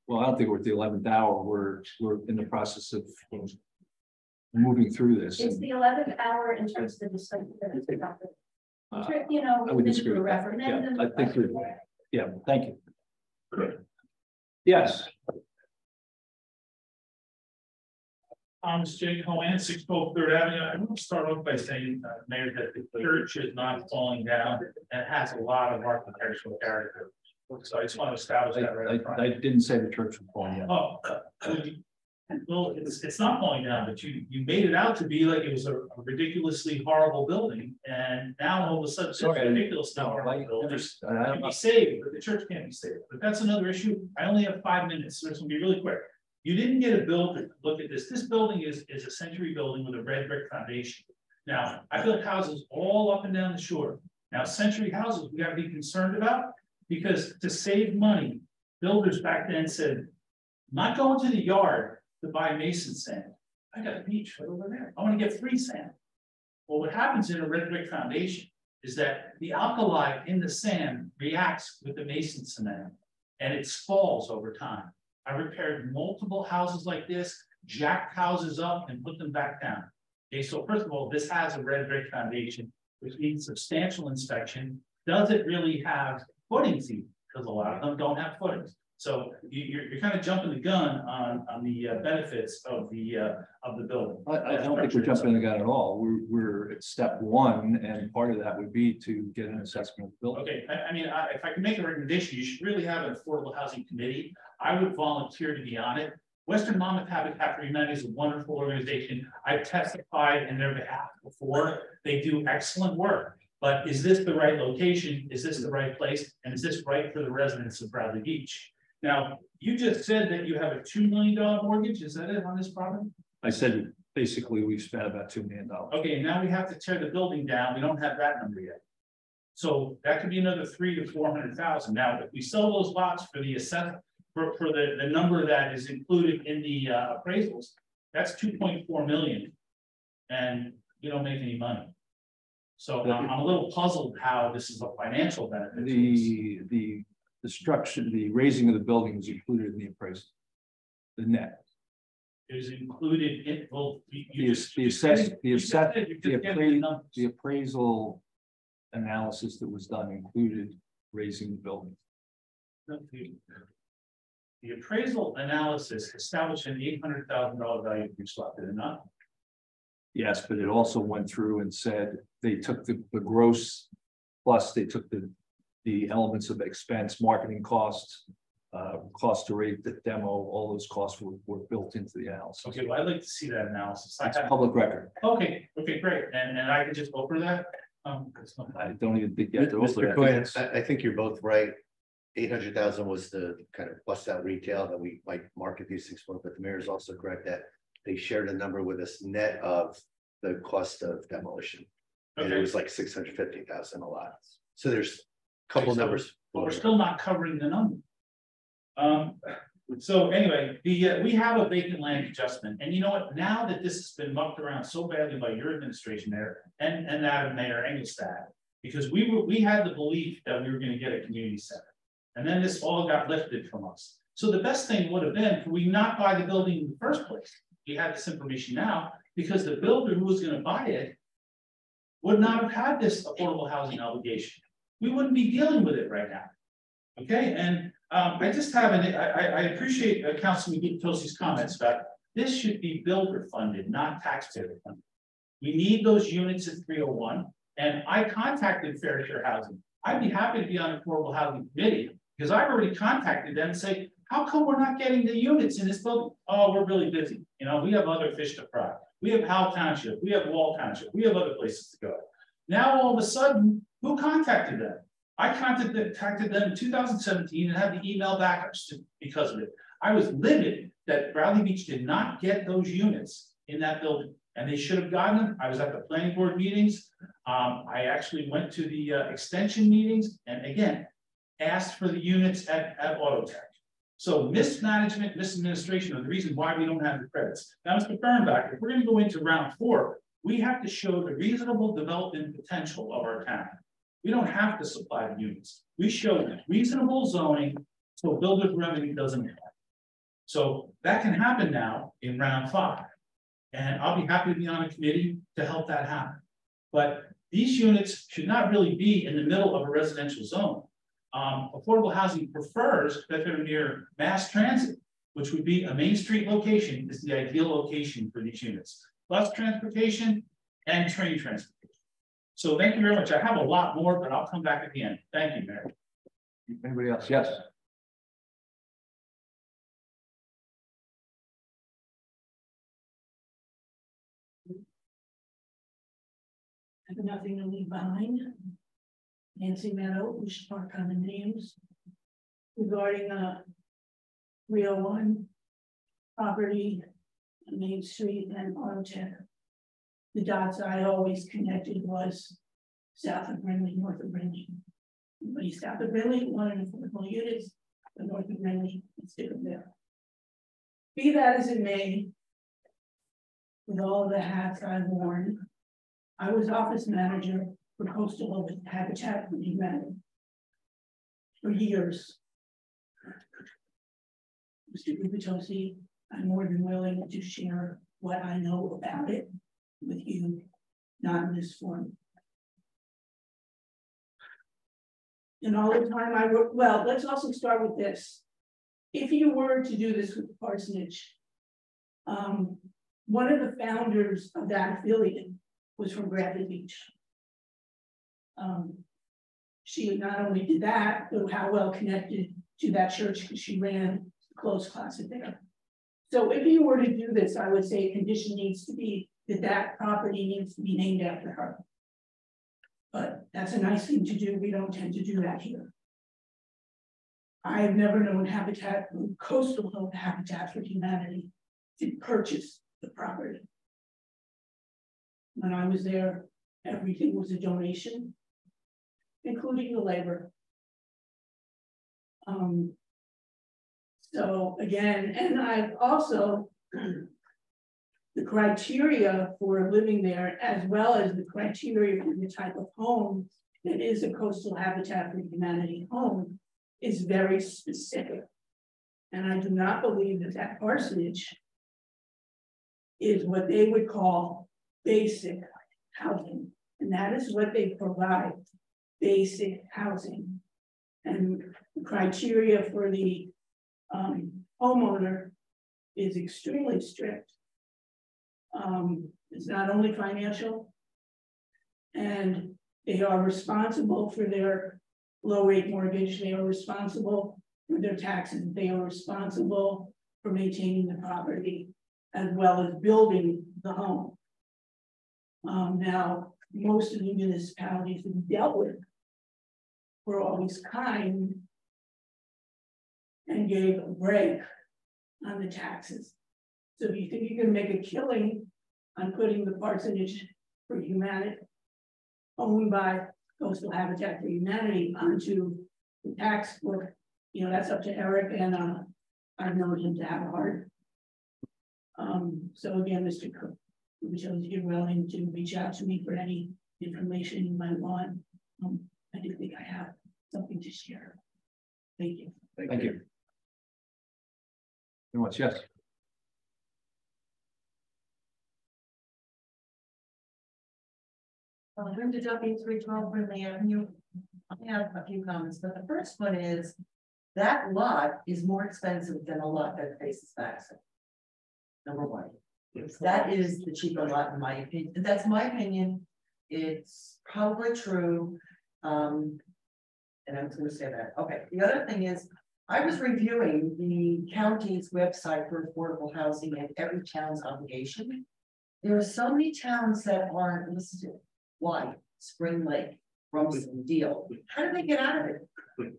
Well, I don't think we're at the 11th hour. We're in the process of moving through this. It's the 11th hour in terms of the discussion. You know, I would disagree with that. referendum. Yeah, I think we're, yeah, thank you. Yes. Thomas J. Cohen, 612 Third Avenue. I want to start off by saying, Mayor, that the church is not falling down and has a lot of architectural character. So I just want to establish that right up front. I didn't say the church was falling down. Oh, well, it's not falling down, but you made it out to be like it was a ridiculously horrible building, and now all of a sudden it's ridiculously horrible building. It can be saved, but the church can't be saved. But that's another issue. I only have 5 minutes, so it's going to be really quick. You didn't get a builder to look at this. This building is a century building with a red brick foundation. Now, I built houses all up and down the shore. Now, century houses we got to be concerned about, because to save money, builders back then said, I'm not going to the yard to buy mason sand. I got a beach right over there. I want to get free sand. Well, what happens in a red brick foundation is that the alkali in the sand reacts with the mason cement and it falls over time. I repaired multiple houses like this, jacked houses up and put them back down. Okay, so first of all, this has a red brick foundation, which needs substantial inspection. Does it really have footings? Because a lot of them don't have footings. So you're kind of jumping the gun on the benefits of the building. I don't think we're jumping the gun at all. We're at step one, and part of that would be to get an assessment of the building. Okay, I mean, if I can make a recommendation, you should really have an affordable housing committee. I would volunteer to be on it. Western Monmouth Habitat for Humanity is a wonderful organization. I've testified in their behalf before. They do excellent work. But is this the right location? Is this the right place? And is this right for the residents of Bradley Beach? Now, you just said that you have a $2 million mortgage. Is that it on this property? I said, basically, we've spent about $2 million. Okay, now we have to tear the building down. We don't have that number yet. So that could be another 300,000 to 400,000. Now, if we sell those lots for the assessment, for the number that is included in the appraisals, that's 2.4 million. And you don't make any money. So I'm a little puzzled how this is a financial benefit. The structure, the raising of the building was included in the appraisal. The net. It was included in, well, the appraisal analysis that was done included raising the building. The appraisal analysis established an $800,000 value per slot, did it not? Yes, but it also went through and said they took the gross, plus they took the elements of expense, marketing costs, cost to rate the demo, all those costs were built into the analysis. Okay, well, I'd like to see that analysis. It's public record. Okay, great. And I can just open that. I don't even think you have to Mr. open Cohen, that. I think you're both right. 800,000 was the kind of bust out retail that we might market these things for, but the mayor is also correct that they shared a number with us net of the cost of demolition. And it was like 650,000 a lot. So there's a couple numbers. But we're still not covering the number. So anyway, we have a vacant land adjustment, and you know what? Now that this has been mucked around so badly by your administration there and that of Mayor Engelstad, because we had the belief that we were going to get a community center, and then this all got lifted from us. So the best thing would have been for we not buy the building in the first place. We have this information now because the builder who was going to buy it would not have had this affordable housing obligation. We wouldn't be dealing with it right now. Okay, and I just have I appreciate Councilman Gutosi's comments about this should be builder funded, not taxpayer funded. We need those units at 301. And I contacted Fair Share Housing. I'd be happy to be on the Affordable Housing Committee, because I've already contacted them and say, how come we're not getting the units in this building? Oh, we're really busy. You know, we have other fish to fry. We have Howell Township, we have Wall Township, we have other places to go. Now, all of a sudden, who contacted them? I contacted them in 2017 and had the email backups because of it. I was livid that Bradley Beach did not get those units in that building, and they should have gotten them. I was at the planning board meetings. I actually went to the extension meetings, and again, asked for the units at Autotech. So mismanagement, misadministration are the reason why we don't have the credits. Now, Mr. Fernback, if we're going to go into round 4, we have to show the reasonable development potential of our town. We don't have to supply the units. We show reasonable zoning so builder's remedy doesn't apply. So that can happen now in round 5. And I'll be happy to be on a committee to help that happen. But these units should not really be in the middle of a residential zone. Affordable housing prefers that they're near mass transit, which would be a Main Street location is the ideal location for these units. Bus transportation and train transportation. So thank you very much. I have a lot more, but I'll come back at the end. Thank you, Mayor. Anybody else? Yes. I have nothing to leave behind. Nancy Meadow, Bush Park condominiums, regarding 301 property on Main Street and Autotech. The dots I always connected was south of Brindley, north of Brindley. Everybody south of Brindley wanted affordable units, but north of Brindley, it's different there. Be that as it may, with all the hats I've worn, I was office manager for Coastal Habitat for Humanity for years. Mr. Gubitosi, I'm more than willing to share what I know about it with you, not in this form. And all the time I work, well, let's also start with this. If you were to do this with the parsonage, one of the founders of that affiliate was from Bradley Beach. She not only did that, but how well connected to that church because she ran the close closet there. So if you were to do this, I would say a condition needs to be that that property needs to be named after her. But that's a nice thing to do. We don't tend to do that here. I have never known Coastal Habitat for Humanity to purchase the property. When I was there, everything was a donation, including the labor. So again, and I've also, the criteria for living there, as well as the criteria for the type of home that is a Coastal Habitat for Humanity home, is very specific. And I do not believe that that parsonage is what they would call basic housing. And that is what they provide, basic housing. And the criteria for the homeowner is extremely strict. It's not only financial, and they are responsible for their low rate mortgage. They are responsible for their taxes. They are responsible for maintaining the property as well as building the home. Now, most of the municipalities we've dealt with were always kind and gave a break on the taxes. So if you think you can make a killing on putting the parsonage for humanity owned by Coastal Habitat for Humanity onto the tax book, you know, that's up to Eric, and I've known him to have a heart. So again, Mr. Cook, you're willing to reach out to me for any information you might want. I do think I have something to share. Thank you. Thank you. Anyone else? Yes. Linda Duffy, 312 Brindley Avenue. I have a few comments, but the first one is that lot is more expensive than a lot that faces Faxon. Number one, that is the cheaper lot in my opinion. That's my opinion. it's probably true. And I was gonna say that, okay, the other thing is, I was reviewing the county's website for affordable housing and every town's obligation. There are so many towns that aren't listed. Why? Spring Lake, Rumson, Deal. How do they get out of it?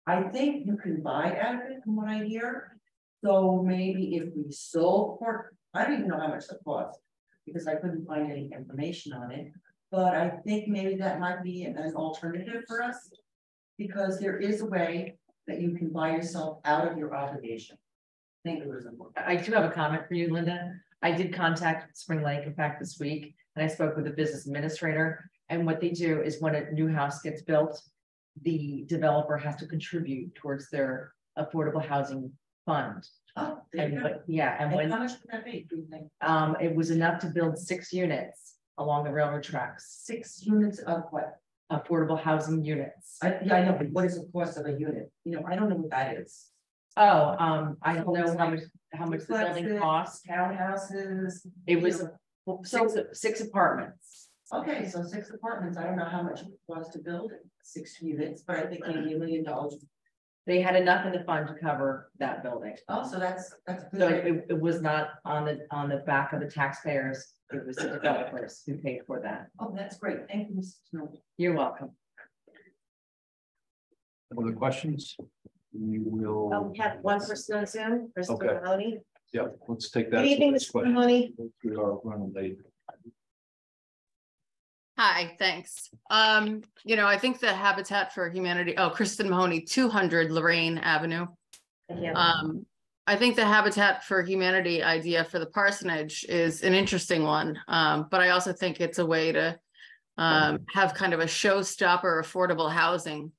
I think you can buy out of it from what I hear. So maybe if we sold port, I don't even know how much that cost because I couldn't find any information on it. But I think maybe that might be an alternative for us because there is a way that you can buy yourself out of your obligation. I think it was important. I do have a comment for you, Linda. I did contact Spring Lake, in fact, this week, and I spoke with the business administrator. And what they do is when a new house gets built, the developer has to contribute towards their affordable housing fund. Oh, there you go. And when How much would that be, do you think? it was enough to build 6 units along the railroad tracks, 6 units of what? affordable housing units. I know, but what is the cost of a unit? You know, I don't know what that is. Oh, I don't know how much the building Duplexes, cost. Townhouses. It was So- six apartments. Okay, so 6 apartments. I don't know how much it was to build it, 6 units, but I think maybe $1 million. They had enough in the fund to cover that building. Oh, so that's good. So it was not on the back of the taxpayers. It was the developers who paid for that. Oh, that's great. Thank you, Mrs. Snow. You're welcome. Other questions? We will. We have one person on Zoom, Kristen Okay. Mahoney. Yeah, let's take that. Good evening, Mr. Mahoney. We are running late. Hi, thanks. I think the Habitat for Humanity, Kristen Mahoney, 200 Lorraine Avenue. Thank you. I think the Habitat for Humanity idea for the parsonage is an interesting one. But I also think it's a way to have kind of a showstopper affordable housing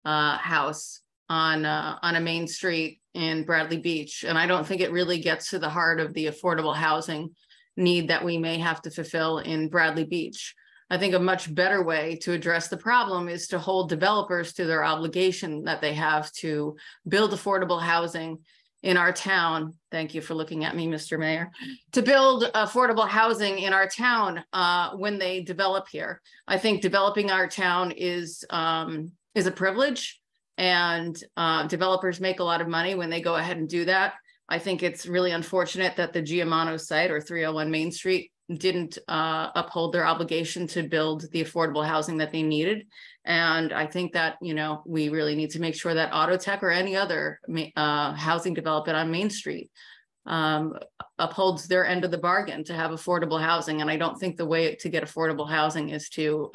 house on a main street in Bradley Beach. And I don't think it really gets to the heart of the affordable housing need that we may have to fulfill in Bradley Beach. I think a much better way to address the problem is to hold developers to their obligation that they have to build affordable housing in our town. Thank you for looking at me, Mr. Mayor. To build affordable housing in our town when they develop here. I think developing our town is a privilege, and developers make a lot of money when they go ahead and do that. I think it's really unfortunate that the Giamano site or 301 Main Street didn't uphold their obligation to build the affordable housing that they needed. And I think that, we really need to make sure that Autotech or any other housing development on Main Street upholds their end of the bargain to have affordable housing. And I don't think the way to get affordable housing is to,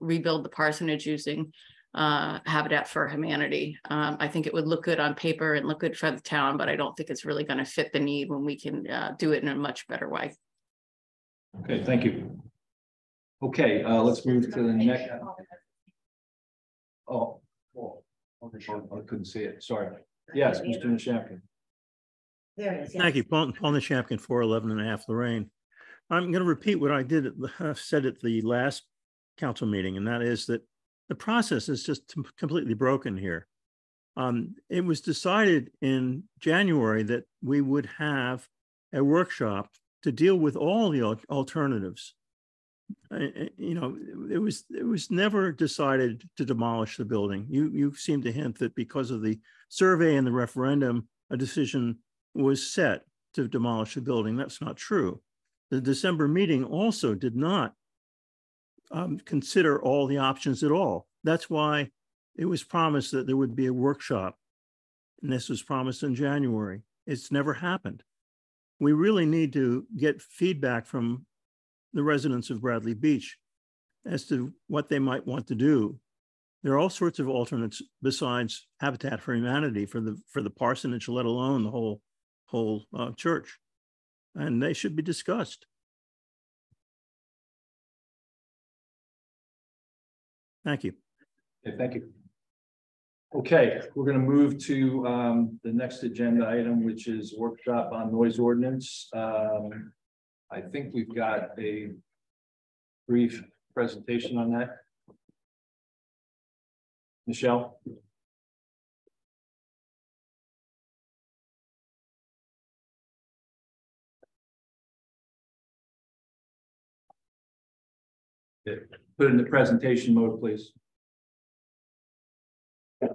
rebuild the parsonage using Habitat for Humanity. I think it would look good on paper and look good for the town, but I don't think it's really going to fit the need when we can do it in a much better way. Okay, thank you. Okay, let's move to the next. Oh, I couldn't see it. Sorry. Yes, Mr. Nishampkin. There it is. Thank you, Paul Nishampkin, 411.5 Lorraine. I'm going to repeat what I said at the last council meeting, and that is that the process is just completely broken here. It was decided in January that we would have a workshop to deal with all the alternatives. It was never decided to demolish the building. You seem to hint that because of the survey and the referendum, a decision was set to demolish the building. That's not true. The December meeting also did not consider all the options at all. That's why it was promised that there would be a workshop, and this was promised in January. It's never happened. We really need to get feedback from the residents of Bradley Beach as to what they might want to do. There are all sorts of alternates besides Habitat for Humanity for the parsonage, let alone the whole church, and they should be discussed. Thank you. Okay, thank you. Okay, we're going to move to the next agenda item, which is workshop on noise ordinance. I think we've got a brief presentation on that. Michelle? Put it in the presentation mode, please. I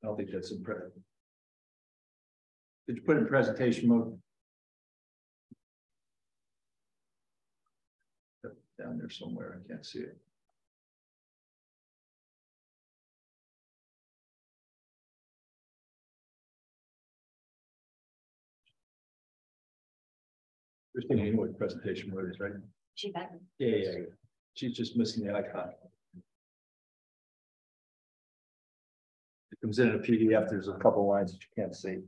don't think that's in pre. Did you put it in presentation mode? Down there somewhere, I can't see it. Christina, you know what presentation mode is, right? She back. Yeah. She's just missing the icon. It comes in a PDF. There's a couple lines that you can't see.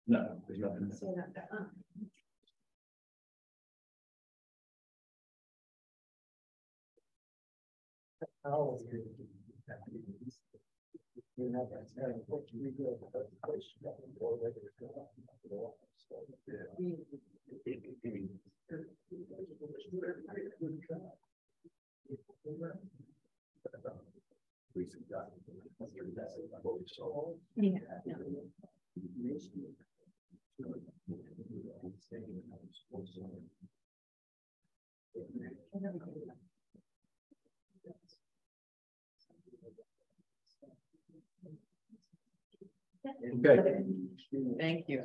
No, there's nothing. Okay. Thank you.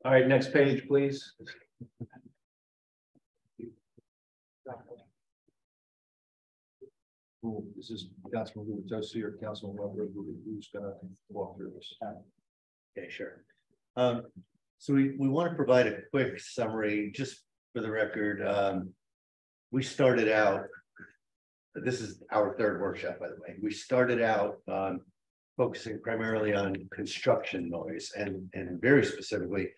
All right, next page, please. This is Councilman Gubitosi or Councilman Weber, who's gonna walk through this. Okay, sure. So we want to provide a quick summary, just for the record. We started out, this is our third workshop, by the way. We started out focusing primarily on construction noise and very specifically,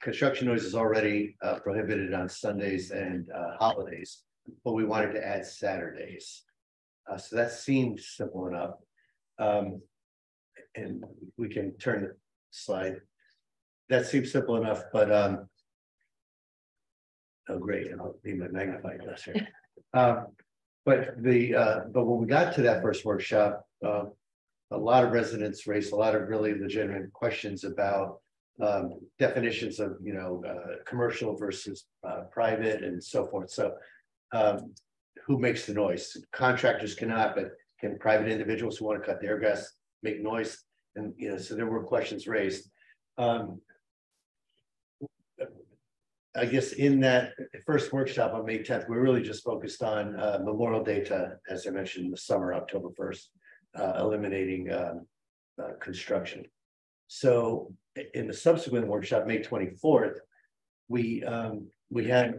construction noise is already prohibited on Sundays and holidays, but we wanted to add Saturdays. So that seemed simple enough. And we can turn the slide. That seems simple enough, but oh great, and I'll need my magnifying glass here. But when we got to that first workshop, a lot of residents raised a lot of really legitimate questions about definitions of commercial versus private and so forth. So who makes the noise? Contractors cannot, but can private individuals who want to cut their grass make noise? And so there were questions raised. I guess in that first workshop on May 10th, we're really just focused on Memorial Day to, as I mentioned, in the summer, October 1st, eliminating construction. So in the subsequent workshop, May 24th, we had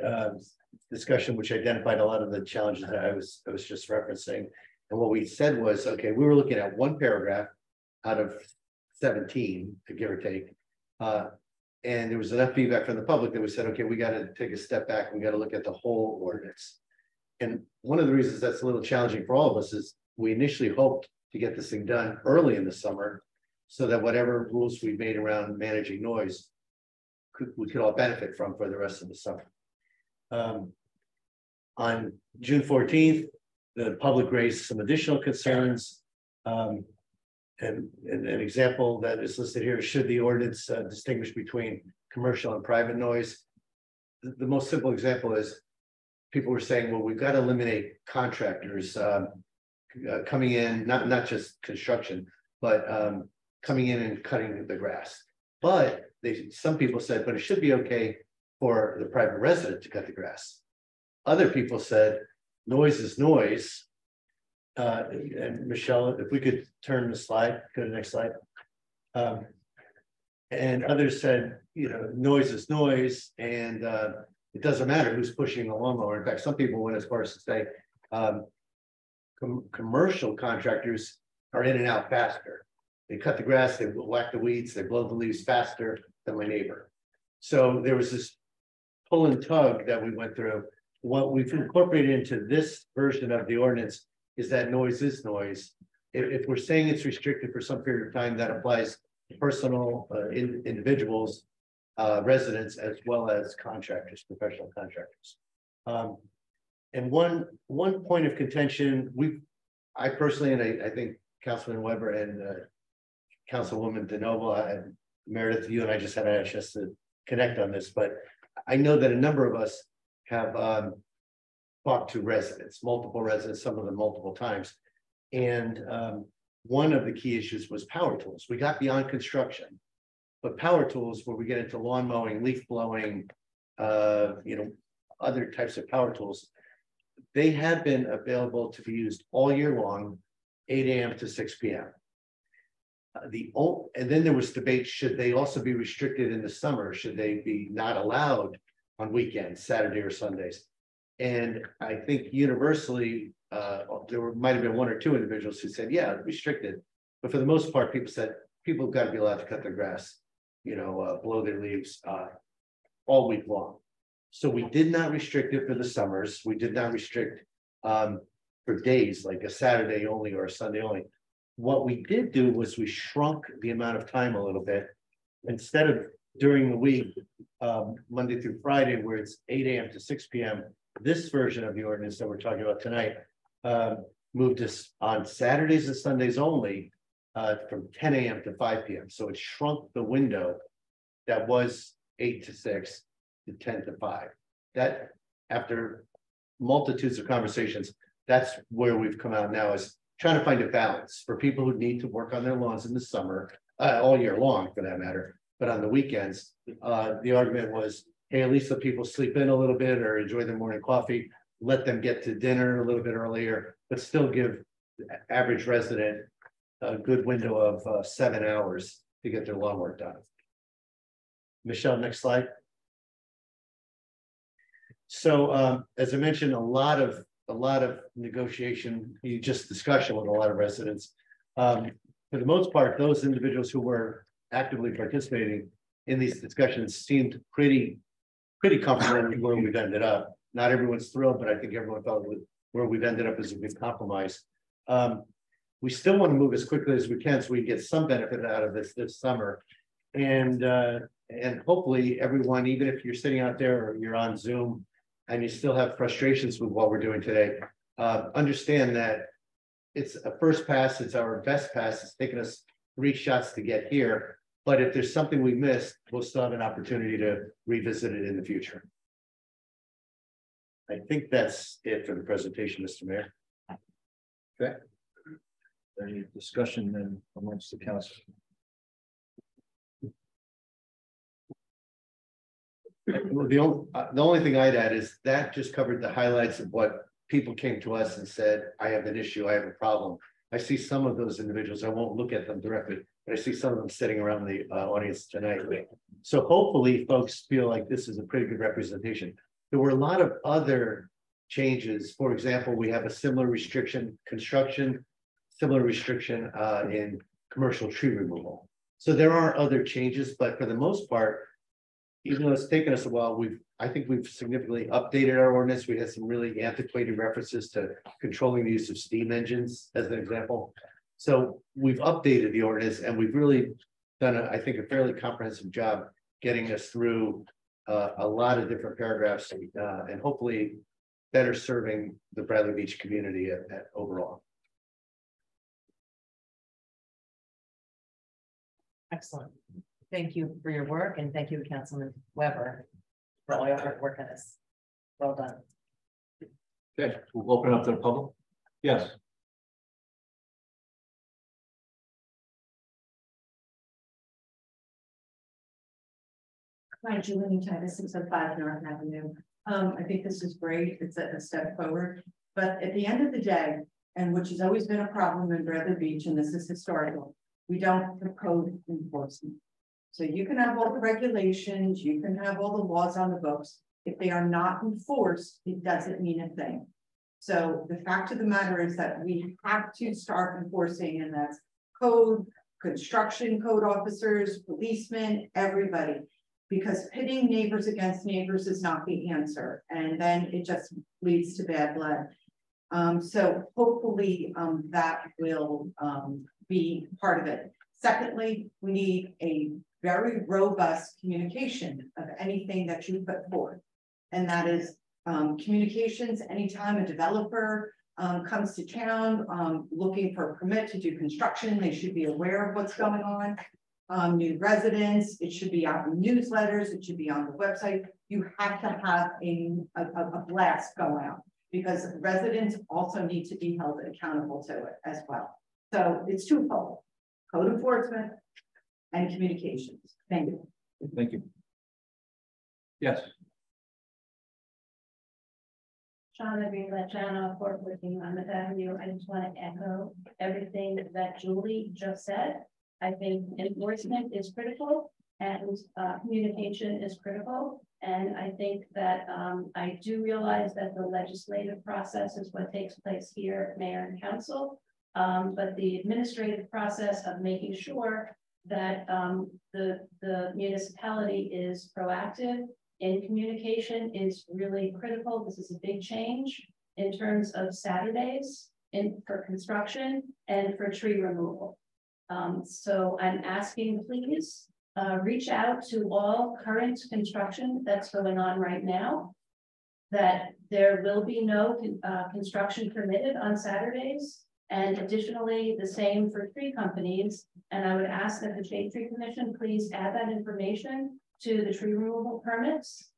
discussion which identified a lot of the challenges that I was just referencing. And what we said was, okay, we were looking at one paragraph out of 17, to give or take. And there was enough feedback from the public that we said, okay, we got to take a step back. We got to look at the whole ordinance. And one of the reasons that's a little challenging for all of us is we initially hoped to get this thing done early in the summer so that whatever rules we made around managing noise we could all benefit from for the rest of the summer. On June 14th, the public raised some additional concerns. And an example that is listed here, should the ordinance distinguish between commercial and private noise? The most simple example is people were saying, well, we've got to eliminate contractors coming in, not just construction, but coming in and cutting the grass. But some people said, but it should be okay for the private resident to cut the grass. Other people said, noise is noise. And Michelle, if we could turn the slide, go to the next slide. And others said, noise is noise, and it doesn't matter who's pushing the lawnmower. In fact, some people went as far as to say commercial contractors are in and out faster. They cut the grass, they whack the weeds, they blow the leaves faster than my neighbor. So there was this pull and tug that we went through. What we've incorporated into this version of the ordinance is that noise is noise. If we're saying it's restricted for some period of time, that applies to personal individuals, residents, as well as contractors, professional contractors. And one point of contention, I personally, and I think Councilman Weber and Councilwoman DeNovo and Meredith, you and I just had a chance to connect on this, but I know that a number of us have talked to residents, multiple residents, some of them multiple times. And one of the key issues was power tools. We got beyond construction, but power tools, where we get into lawn mowing, leaf blowing, other types of power tools, they have been available to be used all year long, 8 a.m. to 6 p.m. And then there was debate, should they also be restricted in the summer? Should they be not allowed on weekends, Saturday or Sundays? And I think universally, there might have been one or two individuals who said, yeah, restricted. But for the most part, people said, people have got to be allowed to cut their grass, blow their leaves all week long. So we did not restrict it for the summers. We did not restrict for days, like a Saturday only or a Sunday only. What we did do was we shrunk the amount of time a little bit. Instead of during the week, Monday through Friday, where it's 8 a.m. to 6 p.m., this version of the ordinance that we're talking about tonight moved us on Saturdays and Sundays only from 10 a.m. to 5 p.m. So it shrunk the window that was 8 to 6 to 10 to 5. That, after multitudes of conversations, that's where we've come out now, is trying to find a balance for people who need to work on their lawns in the summer, all year long for that matter, but on the weekends. The argument was, hey, at least the people sleep in a little bit or enjoy their morning coffee, let them get to dinner a little bit earlier, but still give the average resident a good window of 7 hours to get their lawn work done. Michelle, next slide. So as I mentioned, a lot of negotiation, just discussion with a lot of residents. For the most part, those individuals who were actively participating in these discussions seemed pretty comfortable with where we've ended up. Not everyone's thrilled, but I think everyone felt where we've ended up is a good compromise. We still want to move as quickly as we can so we get some benefit out of this summer. And hopefully everyone, even if you're sitting out there or you're on Zoom and you still have frustrations with what we're doing today, understand that it's a first pass, it's our best pass. It's taken us 3 shots to get here. But if there's something we missed, we'll still have an opportunity to revisit it in the future. I think that's it for the presentation, Mr. Mayor. Okay. Any discussion then amongst the council? The only thing I'd add is that just covered the highlights of what people came to us and said, I have an issue, I have a problem. I see some of those individuals, I won't look at them directly, but I see some of them sitting around the audience tonight. So hopefully folks feel like this is a pretty good representation. There were a lot of other changes. For example, we have a similar restriction, construction, similar restriction in commercial tree removal. So there are other changes, but for the most part, even though it's taken us a while, I think we've significantly updated our ordinance. We had some really antiquated references to controlling the use of steam engines, as an example. So we've updated the ordinance, and we've really done, I think, a fairly comprehensive job getting us through a lot of different paragraphs, and hopefully better serving the Bradley Beach community overall. Excellent. Thank you for your work, and thank you, Councilman Weber, for all your hard work on this. Well done. Okay, we'll open up to the public. Yes. Hi, Julie Titus, 605 North Avenue. I think this is great. It's a step forward. But at the end of the day, and which has always been a problem in Bradley Beach, and this is historical, we don't have code enforcement. So you can have all the regulations, you can have all the laws on the books. If they are not enforced, it doesn't mean a thing. So the fact of the matter is that we have to start enforcing, and that's code, construction code officers, policemen, everybody. Because pitting neighbors against neighbors is not the answer. And then it just leads to bad blood. So hopefully that will be part of it. Secondly, we need a very robust communication of anything that you put forth. And that is communications. Anytime a developer comes to town looking for a permit to do construction, they should be aware of what's going on. New residents, it should be out in newsletters, it should be on the website. You have to have a blast go out, because residents also need to be held accountable to it as well. So it's twofold: code enforcement and communications. Thank you. Thank you. Yes. Shauna Green-Lachano, 414 Monmouth Avenue. I just want to echo everything that Julie just said. I think enforcement is critical, and communication is critical. And I think that I do realize that the legislative process is what takes place here, mayor and council. But the administrative process of making sure that the municipality is proactive in communication is really critical. This is a big change in terms of Saturdays for construction and for tree removal. So I'm asking, please reach out to all current construction that's going on right now, that there will be no construction permitted on Saturdays. And additionally, the same for tree companies. And I would ask that the Shade Tree Commission please add that information to the tree removal permits.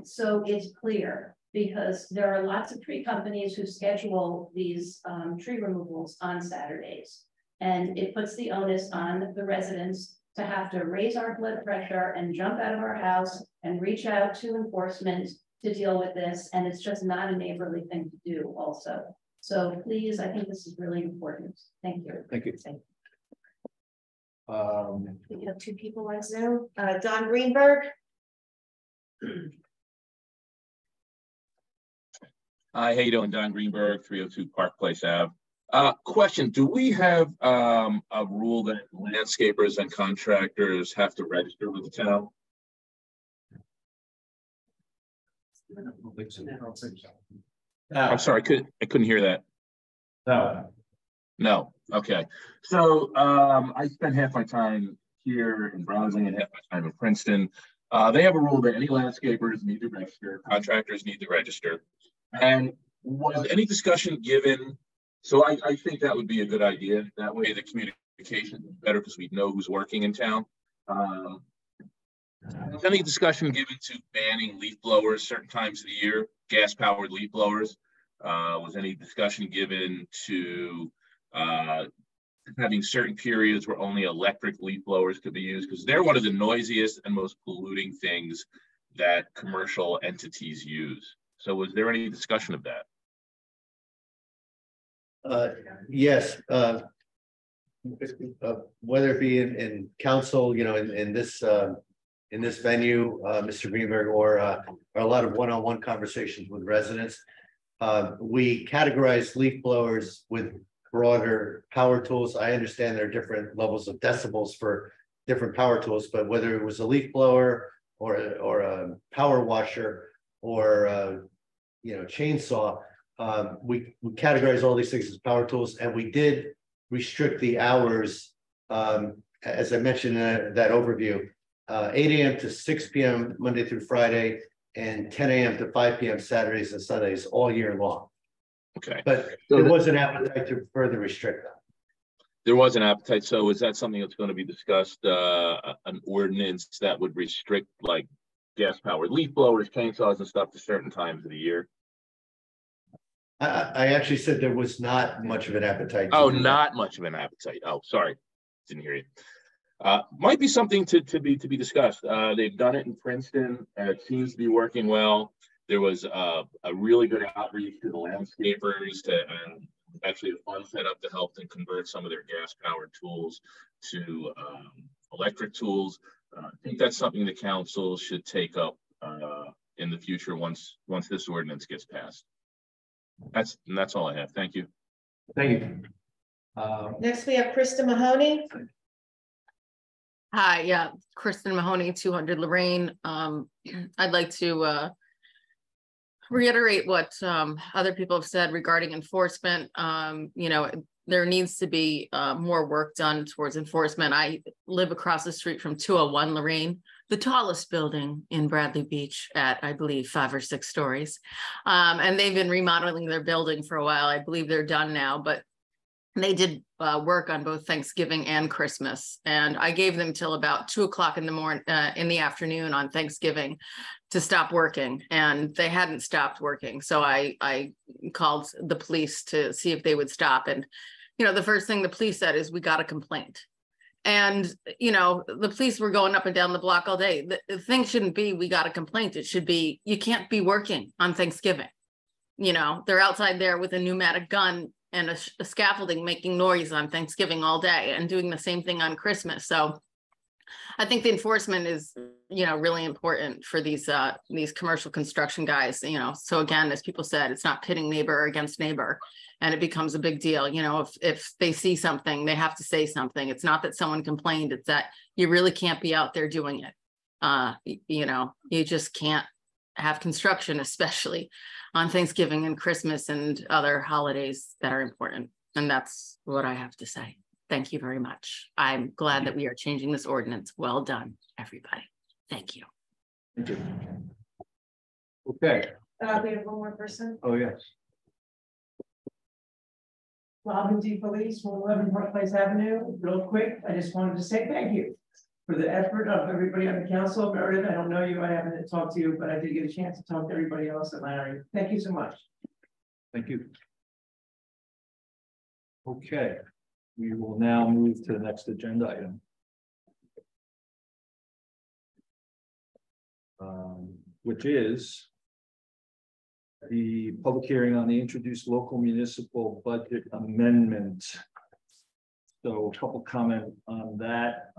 So it's clear, because there are lots of tree companies who schedule these tree removals on Saturdays. And it puts the onus on the residents to have to raise our blood pressure and jump out of our house and reach out to enforcement to deal with this. And it's just not a neighborly thing to do also. So please, I think this is really important. Thank you. Thank you. We have two people on Zoom. Don Greenberg. Hi, how you doing? Don Greenberg, 302 Park Place Ave. Question, do we have a rule that landscapers and contractors have to register with the town? I'm sorry, I couldn't hear that. No. Okay. So I spent half my time here in browsing and half my time in Princeton. They have a rule that any landscapers need to register, contractors need to register. And was any discussion given? So I think that would be a good idea. That way the communication is better because we know who's working in town. Was any discussion given to banning leaf blowers certain times of the year, gas-powered leaf blowers? Was any discussion given to having certain periods where only electric leaf blowers could be used? Because they're one of the noisiest and most polluting things that commercial entities use. So was there any discussion of that? Yes. Whether it be in council, you know, in this venue, Mr. Greenberg, or a lot of one-on-one conversations with residents, we categorize leaf blowers with broader power tools. I understand there are different levels of decibels for different power tools, but whether it was a leaf blower or a power washer or you know, chainsaw, we categorize all these things as power tools, and we did restrict the hours, as I mentioned in that overview, 8 a.m. to 6 p.m. Monday through Friday, and 10 a.m. to 5 p.m. Saturdays and Sundays all year long. Okay. But there was an appetite to further restrict that. There was an appetite. So is that something that's going to be discussed, an ordinance that would restrict like gas-powered leaf blowers, chainsaws and stuff to certain times of the year? I actually said there was not much of an appetite. Oh, not much of an appetite. Oh, sorry. Didn't hear you. Might be something to be discussed. They've done it in Princeton, and it seems to be working well. There was a really good outreach to the landscapers and actually a fund set up to help them convert some of their gas-powered tools to electric tools. I think that's something the council should take up in the future once this ordinance gets passed. That's all I have. Thank you. Thank you. Next, we have Krista Mahoney. Hi, yeah, Kristen Mahoney, 200 Lorraine. I'd like to reiterate what other people have said regarding enforcement. You know, there needs to be more work done towards enforcement. I live across the street from 201 Lorraine, the tallest building in Bradley Beach at, I believe, 5 or 6 stories. And they've been remodeling their building for a while. I believe they're done now, but they did work on both Thanksgiving and Christmas. And I gave them till about 2 o'clock in the afternoon on Thanksgiving to stop working, and they hadn't stopped working. So I called the police to see if they would stop. And, you know, the first thing the police said is, we got a complaint. And, you know, the police were going up and down the block all day. The thing shouldn't be, we got a complaint. It should be, you can't be working on Thanksgiving. You know, they're outside there with a pneumatic gun and a scaffolding making noise on Thanksgiving all day and doing the same thing on Christmas. So I think the enforcement is, you know, really important for these commercial construction guys, you know. So again, as people said, it's not pitting neighbor against neighbor, and it becomes a big deal. You know, if they see something, they have to say something. It's not that someone complained, it's that you really can't be out there doing it. You know, you just can't have construction, especially on Thanksgiving and Christmas and other holidays that are important. And that's what I have to say. Thank you very much. I'm glad that we are changing this ordinance. Well done, everybody. Thank you. Thank you. Okay. We have one more person. Oh, yes. Robin D. Police, 111 Park Place Avenue. Real quick, I just wanted to say thank you for the effort of everybody on the council. Meredith, I don't know you, I haven't talked to you, but I did get a chance to talk to everybody else at Larry. Thank you so much. Thank you. Okay, we will now move to the next agenda item. Which is the public hearing on the introduced local municipal budget amendment. So a couple comment on that.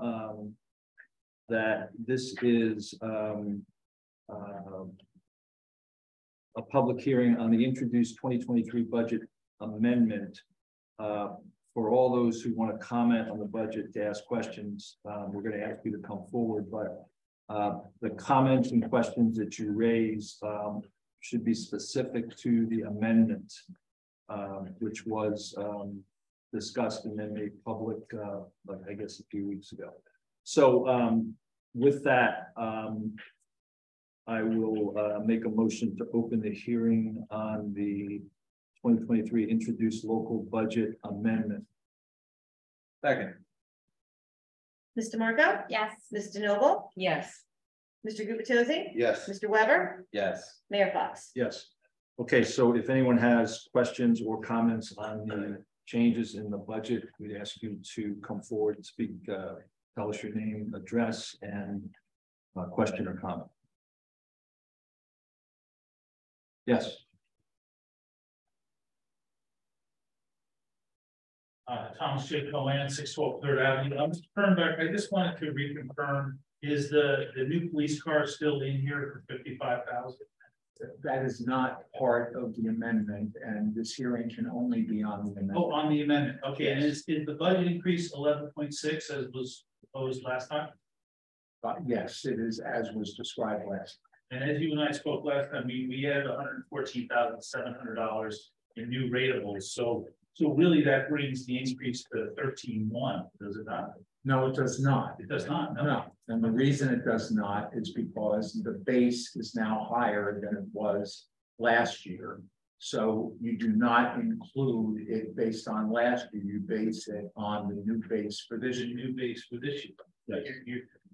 That this is a public hearing on the introduced 2023 budget amendment. For all those who want to comment on the budget, to ask questions, we're going to ask you to come forward, but the comments and questions that you raise should be specific to the amendment, which was discussed and then made public, like I guess a few weeks ago. So with that, I will make a motion to open the hearing on the 2023 introduced local budget amendment. Second. Mr. Marco? Yes. Ms. DeNoble? Yes. Mr. Gubatose? Yes. Mr. Weber? Yes. Mayor Fox? Yes. Okay, so if anyone has questions or comments on the changes in the budget, we'd ask you to come forward and speak. Tell us your name, address, and question or comment. Yes. Thomas J. Cohen, 612 3rd Avenue. Mr. Fernbeck, I just wanted to reconfirm, is the new police car still in here for $55,000? That is not part of the amendment, and this hearing can only be on the amendment. Oh, on the amendment. Okay, Yes. and is the budget increase 11.6 as was proposed last time? Yes, it is as was described last. And as you and I spoke last time, we added $114,700 in new ratables. So really that brings the increase to 13.1, does it not? No, it does not. It does not. No, and the reason it does not is because the base is now higher than it was last year. So you do not include it based on last year, you base it on the new base for this year. New base for this year. Like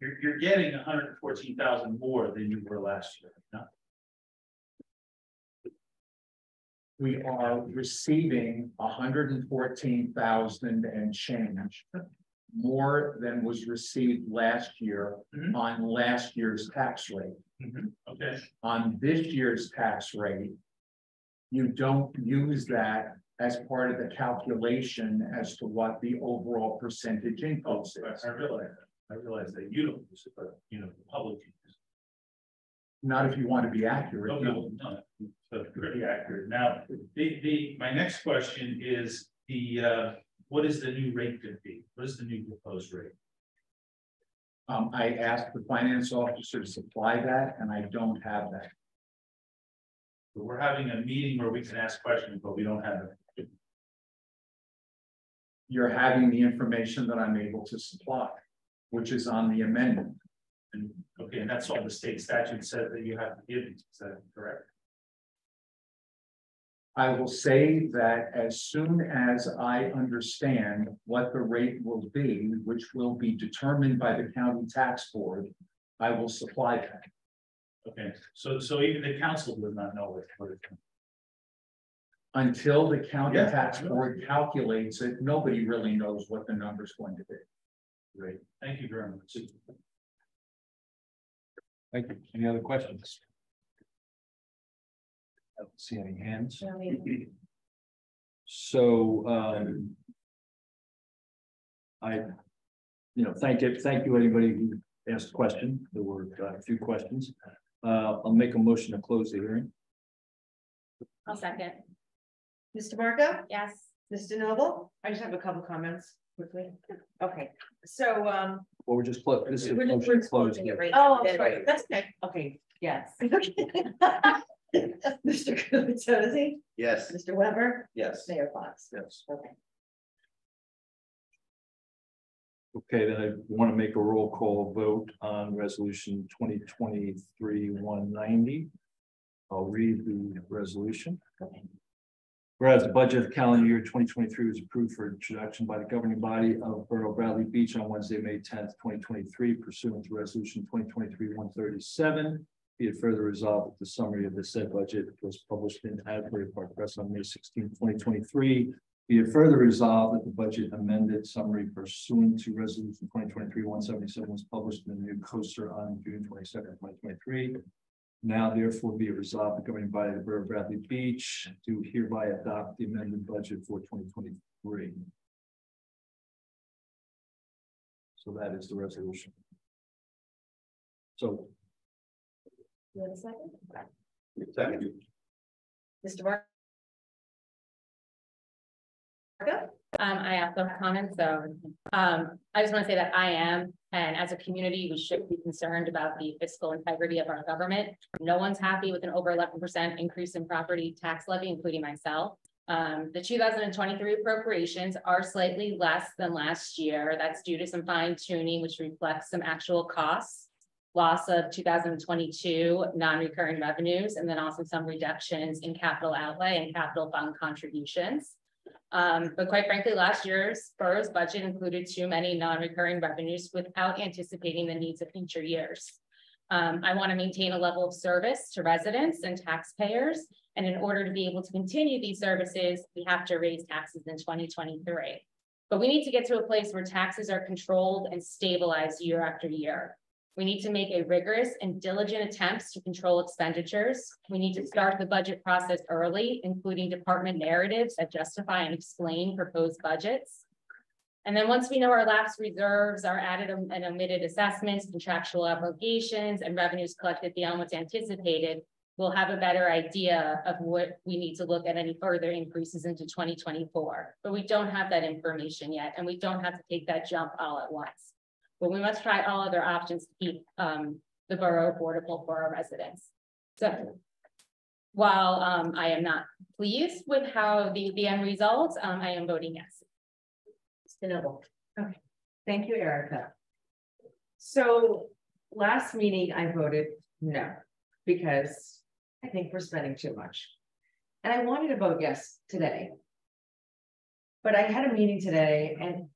you're getting 114,000 more than you were last year. No? We are receiving 114,000 and change more than was received last year on last year's tax rate. Okay, On this year's tax rate, you don't use that as part of the calculation as to what the overall percentage increase is. I realize that you don't use it, but you know, the public uses Not if you want to be accurate. it. No, so pretty accurate. Now, my next question is what is the new rate going to be? What is the new proposed rate? I asked the finance officer to supply that, and I don't have that. So we're having a meeting where we can ask questions, but we don't have it. You're having the information that I'm able to supply, which is on the amendment. And okay, and that's all the state statute said that you have to give. Is that correct? I will say that as soon as I understand what the rate will be, which will be determined by the county tax board, I will supply that. Okay, so even the council does not know what it's. Until the county Yeah. tax board calculates it, nobody really knows what the number's going to be. Great, thank you very much. Thank you. Any other questions? I don't see any hands. So, thank you, anybody who asked a question. There were a few questions. I'll make a motion to close the hearing. I'll second. Mr. Marco? Yes. Mr. Noble? I just have a couple comments quickly. Okay, so, Well, we're just close. This is a We're motion to close. closing it right oh, now. I'm sorry, that's okay. Okay, yes. Mr. Gubatose? Yes. Mr. Weber? Yes. Mayor Fox? Yes. Okay. Okay, then I want to make a roll call vote on resolution 2023-190. I'll read the resolution. Whereas the budget of calendar year 2023 was approved for introduction by the governing body of Borough Bradley Beach on Wednesday, May 10th, 2023, pursuant to resolution 2023-137. Be it further resolved that the summary of the said budget was published in Asbury Park Press on May 16th, 2023. Be it further resolved that the budget amended summary pursuant to resolution 2023-177 was published in the new coaster on June 22nd, 2023. Now therefore be it resolved, the governing body of the Borough of Bradley Beach do hereby adopt the amended budget for 2023. So that is the resolution. So. You have a second? Second. Mr. Marco? I also have comments, so I just want to say that I am, and as a community, we should be concerned about the fiscal integrity of our government. No one's happy with an over 11% increase in property tax levy, including myself. The 2023 appropriations are slightly less than last year. That's due to some fine tuning, which reflects some actual costs, loss of 2022 non-recurring revenues, and then also some reductions in capital outlay and capital fund contributions. But quite frankly, last year's borough's budget included too many non-recurring revenues without anticipating the needs of future years. I want to maintain a level of service to residents and taxpayers. And in order to be able to continue these services, we have to raise taxes in 2023. But we need to get to a place where taxes are controlled and stabilized year after year. We need to make a rigorous and diligent attempts to control expenditures. We need to start the budget process early, including department narratives that justify and explain proposed budgets. And then once we know our lapsed reserves, our added and omitted assessments, contractual obligations, and revenues collected beyond what's anticipated, we'll have a better idea of what we need to look at any further increases into 2024. But we don't have that information yet, and we don't have to take that jump all at once. But we must try all other options to keep the borough affordable for our residents. So while I am not pleased with how the end result, I am voting yes. Mr. Noble? Okay, thank you, Erica. So last meeting I voted no, because I think we're spending too much. And I wanted to vote yes today. But I had a meeting today, and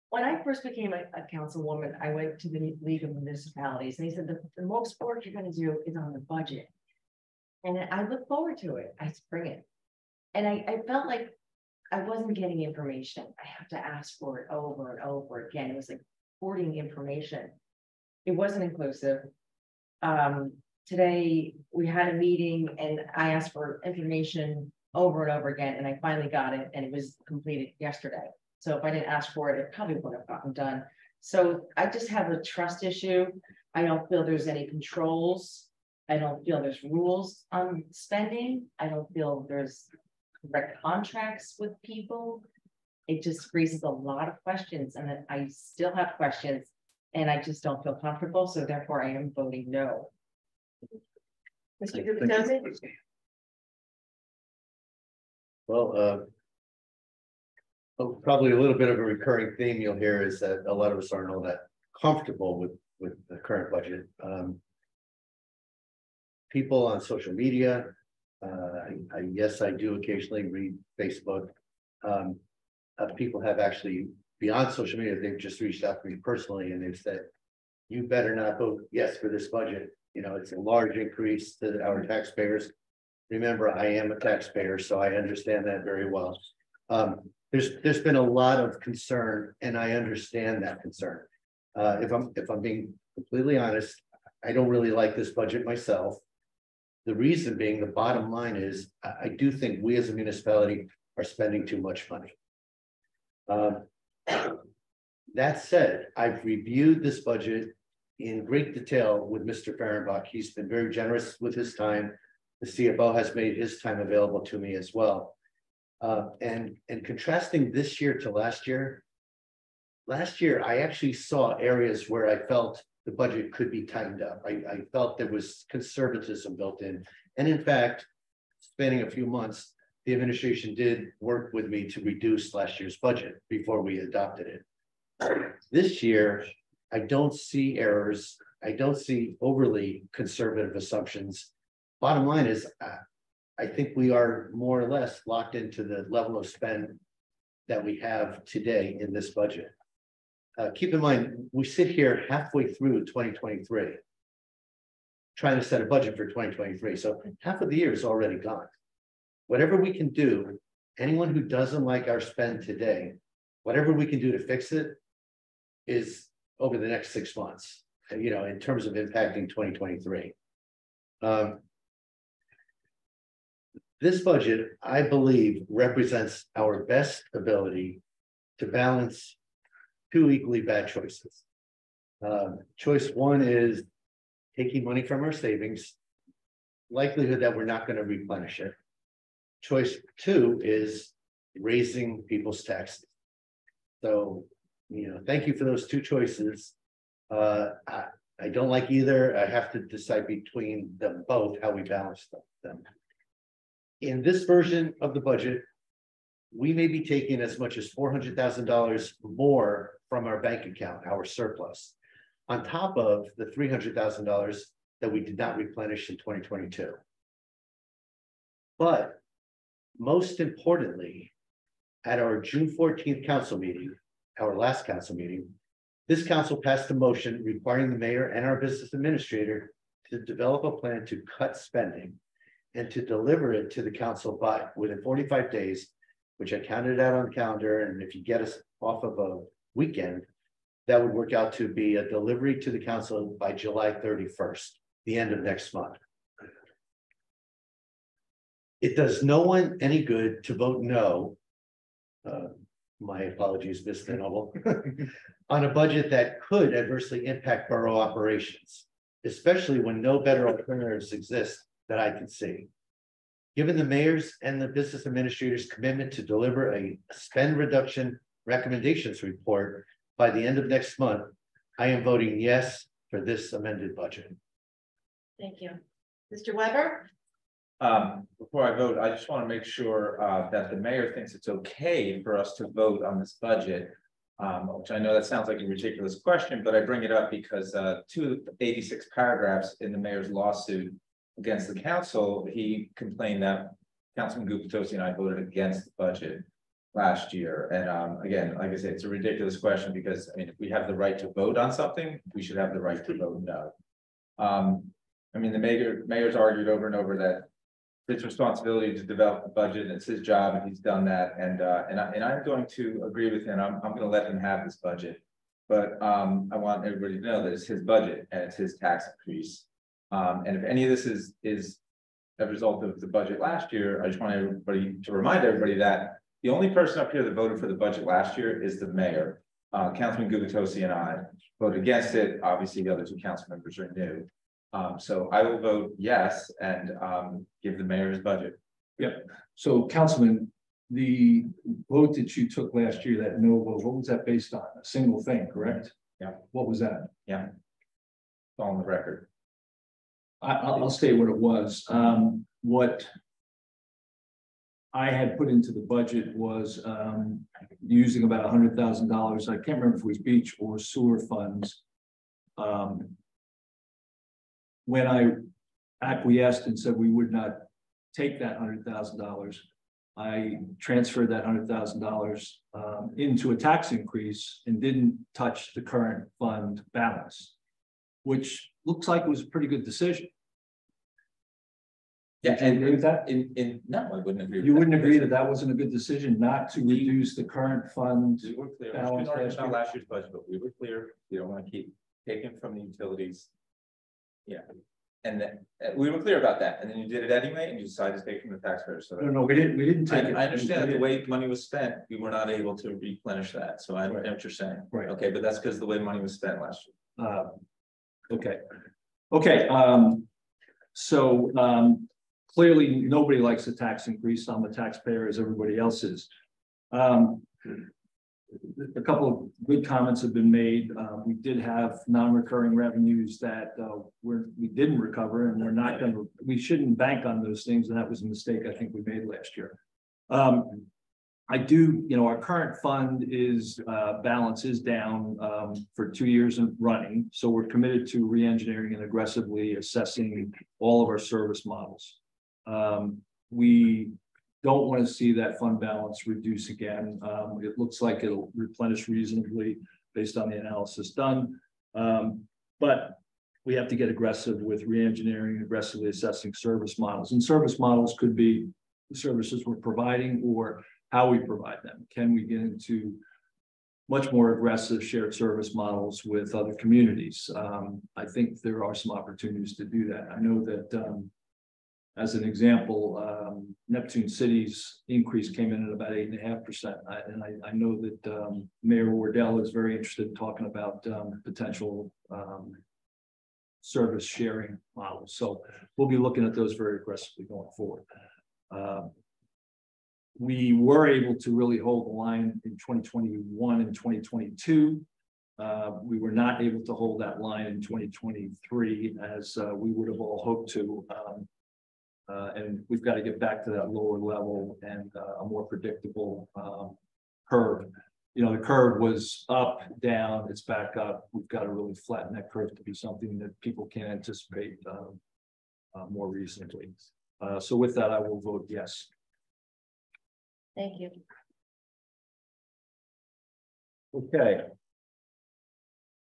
when I first became a councilwoman, I went to the League of Municipalities, and they said the most work you're going to do is on the budget. And I look forward to it. I spring it. And I felt like I wasn't getting information. I have to ask for it over and over again. It was like hoarding information. It wasn't inclusive. Today we had a meeting and I asked for information over and over again, and I finally got it, and it was completed yesterday. So if I didn't ask for it, it probably wouldn't have gotten done. So I just have a trust issue. I don't feel there's any controls. I don't feel there's rules on spending. I don't feel there's correct contracts with people. It just raises a lot of questions, and then I still have questions, and I just don't feel comfortable. So therefore I am voting no. Mr. Gupta. Well, probably a little bit of a recurring theme you'll hear is that a lot of us aren't all that comfortable with the current budget. People on social media, yes, I do occasionally read Facebook. People have actually, beyond social media, they've just reached out to me personally and they've said, you better not vote yes for this budget. You know, it's a large increase to our taxpayers. Remember, I am a taxpayer, so I understand that very well. There's been a lot of concern, and I understand that concern. If I'm being completely honest, I don't really like this budget myself. The reason being, the bottom line is, I do think we as a municipality are spending too much money. That said, I've reviewed this budget in great detail with Mr. Fehrenbach. He's been very generous with his time. The CFO has made his time available to me as well. And contrasting this year to last year I actually saw areas where I felt the budget could be tightened up. I felt there was conservatism built in. And in fact, spanning a few months, the administration did work with me to reduce last year's budget before we adopted it. This year, I don't see errors. I don't see overly conservative assumptions. Bottom line is, I think we are more or less locked into the level of spend that we have today in this budget. Keep in mind, we sit here halfway through 2023, trying to set a budget for 2023. So half of the year is already gone. Whatever we can do, anyone who doesn't like our spend today, whatever we can do to fix it is over the next 6 months, you know, in terms of impacting 2023. This budget, I believe, represents our best ability to balance two equally bad choices. Choice one is taking money from our savings, likelihood that we're not going to replenish it. Choice two is raising people's taxes. So, you know, thank you for those two choices. I don't like either. I have to decide between them both, how we balance them. In this version of the budget, we may be taking as much as $400,000 more from our bank account, our surplus, on top of the $300,000 that we did not replenish in 2022. But most importantly, at our June 14th council meeting, our last council meeting, this council passed a motion requiring the mayor and our business administrator to develop a plan to cut spending and to deliver it to the council within 45 days, which I counted out on the calendar. And if you get us off of a weekend, that would work out to be a delivery to the council by July 31st, the end of next month. It does no one any good to vote no. My apologies, Mr. Noble, on a budget that could adversely impact borough operations, especially when no better alternatives exist that I can see. Given the mayor's and the business administrator's commitment to deliver a spend reduction recommendations report by the end of next month, I am voting yes for this amended budget. Thank you. Mr. Weber? Before I vote, I just want to make sure that the mayor thinks it's okay for us to vote on this budget, which I know that sounds like a ridiculous question, but I bring it up because 286 paragraphs in the mayor's lawsuit against the council, he complained that Councilman Gupta and I voted against the budget last year. And again, like I said, it's a ridiculous question because I mean, if we have the right to vote on something, we should have the right to vote no. I mean, the mayor's argued over and over that his responsibility to develop the budget, and it's his job, and he's done that, and I'm going to agree with him, I'm gonna let him have this budget. But I want everybody to know that it's his budget and it's his tax increase. And if any of this is a result of the budget last year, I just want everybody to remind everybody that the only person up here that voted for the budget last year is the mayor. Councilman Gubitosi and I voted against it. Obviously, the other two council members are new. So I will vote yes and give the mayor his budget. Yep. So Councilman, the vote that you took last year, that no vote, what was that based on? A single thing, correct? Yeah. What was that? Yeah. It's all on the record. I'll state what it was. What I had put into the budget was using about $100,000. I can't remember if it was beach or sewer funds. When I acquiesced and said we would not take that $100,000, I transferred that $100,000 into a tax increase and didn't touch the current fund balance, which looks like it was a pretty good decision. Yeah, and agree with that? No, I wouldn't agree. You wouldn't agree that that wasn't a good decision not to reduce the current fund We were clear. balance Not last year's budget, but we were clear. We don't want to keep taking from the utilities. Yeah, and then we were clear about that, and then you did it anyway, and you decided to take from the taxpayers. So No, we didn't take it. I understand the way money was spent, we were not able to replenish that. So I understand what you're saying. Right. Okay, but that's because the way money was spent last year. Okay. Clearly, nobody likes a tax increase. I'm a taxpayer as everybody else is. A couple of good comments have been made. We did have non-recurring revenues that we didn't recover, and we're not going to. We shouldn't bank on those things, and that was a mistake I think we made last year. I do, our current fund is balance is down for 2 years running, so we're committed to re-engineering and aggressively assessing all of our service models. We don't want to see that fund balance reduce again. It looks like it'll replenish reasonably based on the analysis done. But we have to get aggressive with re-engineering, aggressively assessing service models. And service models could be the services we're providing or how we provide them. Can we get into much more aggressive shared service models with other communities? I think there are some opportunities to do that. I know that as an example, Neptune City's increase came in at about 8.5%. And I know that Mayor Wardell is very interested in talking about potential service sharing models. So we'll be looking at those very aggressively going forward. We were able to really hold the line in 2021 and 2022. We were not able to hold that line in 2023 as we would have all hoped to. And we've got to get back to that lower level and a more predictable curve. The curve was up, down, it's back up. We've got to really flatten that curve to be something that people can anticipate more reasonably. So with that, I will vote yes. Thank you. Okay.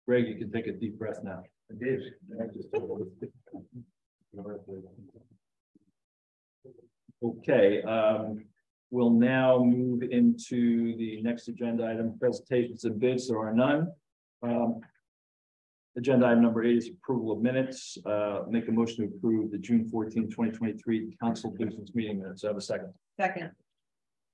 Greg, you can take a deep breath now. I did. Okay, we'll now move into the next agenda item, presentations and bids. There are none. Agenda item number 8 is approval of minutes. Make a motion to approve the June 14, 2023 council business meeting minutes. I have a second. Second.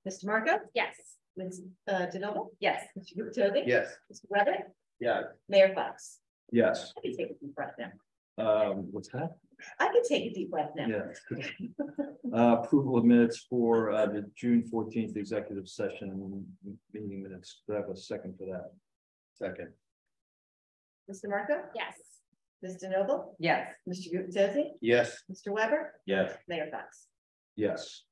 Mr. Marco? Yes. Ms. DeNoble? Yes. Mr. Gupta? Yes. Mr. Weber? Yeah. Mayor Fox? Yes. I can take a deep breath now. What's that? I can take a deep breath now. Yeah. Approval of minutes for the June 14th executive session meeting minutes. Do I have a second for that? Second. Mr. Marco? Yes. Ms. DeNoble? Yes. Mr. Gupta? Yes. Mr. Weber? Yes. Mayor Fox? Yes.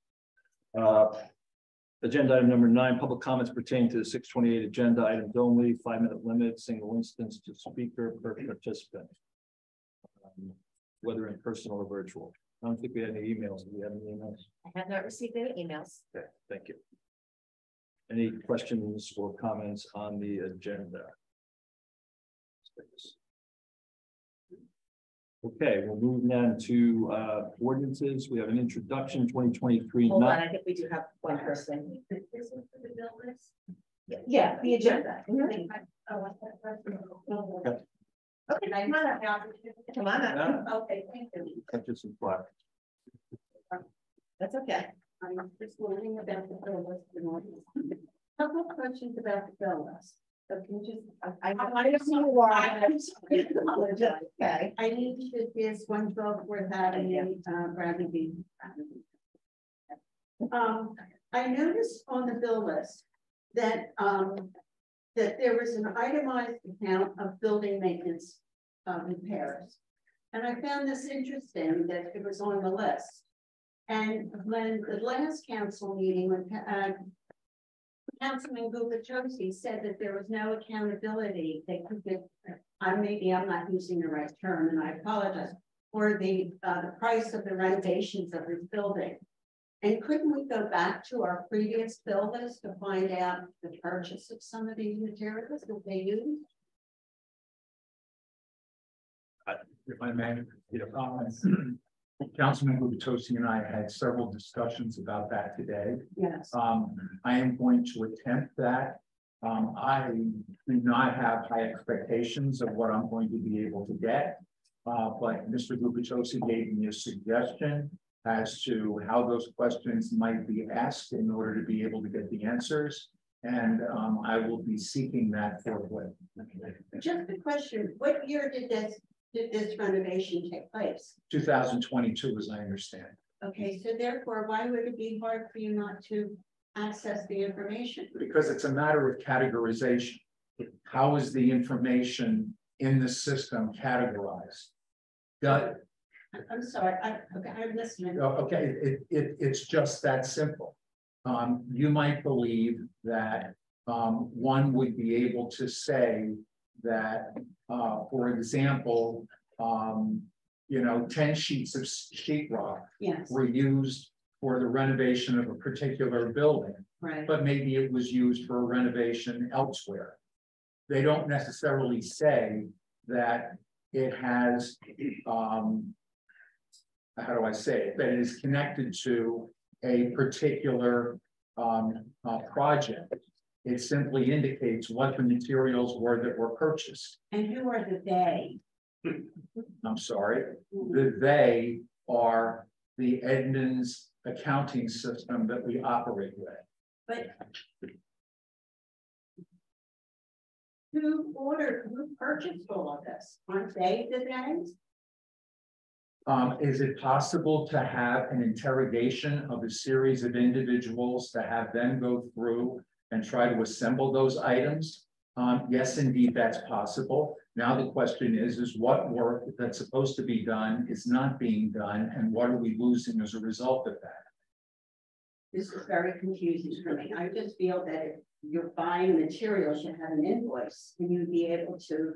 Agenda item number 9, public comments pertaining to the 628 agenda items only, 5-minute limit, single instance to speaker per participant. Whether in person or virtual. I don't think we had any emails. Do we have any emails? I have not received any emails. Okay, thank you. Any questions or comments on the agenda? Okay, we'll move then to ordinances. We have an introduction, 2023. Hold on, I think we do have one person. Yeah, the agenda. Okay, come on up. Okay, thank you. Catches some flack. That's okay. I'm just learning about the bill list. Couple of questions about the bill list. So can you just, I don't know why. Okay. I need to this 112 Avenue, Bradley Beach. I noticed on the bill list that that there was an itemized account of building maintenance repairs. And I found this interesting that it was on the list. And when the last council meeting, when Councilman Gubachowski said that there was no accountability, they could get, maybe I'm not using the right term and I apologize, for the price of the renovations of this building. And couldn't we go back to our previous bill list to find out the purchase of some of these materials that they used? If I may, Councilman Gubachowski and I had several discussions about that today. Yes. I am going to attempt that. I do not have high expectations of what I'm going to be able to get. But Mr. Gubachowski gave me a suggestion as to how those questions might be asked in order to be able to get the answers. And I will be seeking that forthwith. Just a question, what year did this renovation take place? 2022, as I understand. Okay, so therefore, why would it be hard for you not to access the information? Because it's a matter of categorization. How is the information in the system categorized? I'm sorry, I'm listening. Okay, it's just that simple. You might believe that one would be able to say that, for example, 10 sheets of sheetrock were used for the renovation of a particular building, right? But maybe it was used for a renovation elsewhere. They don't necessarily say that it has, how do I say it, that it is connected to a particular project. It simply indicates what the materials were that were purchased. And who are the they? I'm sorry, they are the Edmunds accounting system that we operate with. But who purchased all of this? Aren't they the they? Is it possible to have an interrogation of a series of individuals to have them go through and try to assemble those items? Yes, indeed, that's possible. Now the question is what work that's supposed to be done is not being done, and what are we losing as a result of that? This is very confusing for me. I just feel that if you're buying materials, you have an invoice, and you'd be able to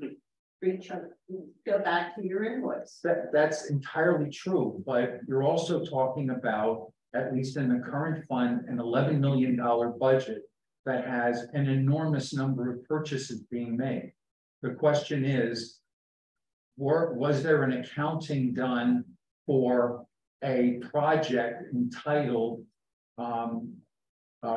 go back to your invoice. That's entirely true, but you're also talking about, at least in the current fund, an $11 million budget that has an enormous number of purchases being made. The question is, was there an accounting done for a project entitled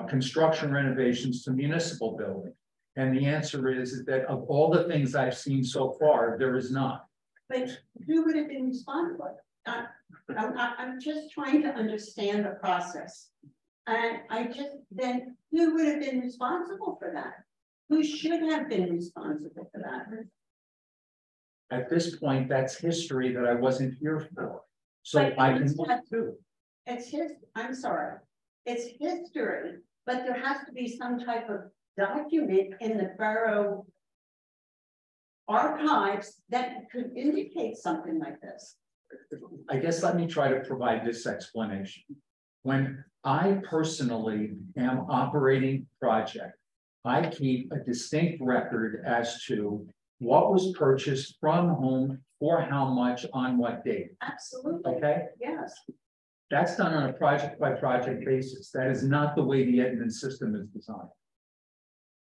construction renovations to municipal building? And the answer is that of all the things I've seen so far, there is not. But who would have been responsible? I'm just trying to understand the process. And then who would have been responsible for that? Who should have been responsible for that? At this point, that's history that I wasn't here for. So but I can look too. I'm sorry. It's history, but there has to be some type of document in the borough archives that could indicate something like this. I guess let me try to provide this explanation. When I personally am operating a project, I keep a distinct record as to what was purchased from whom, for how much, on what date. Absolutely. Okay? Yes. That's done on a project by project basis. That is not the way the Edmunds system is designed.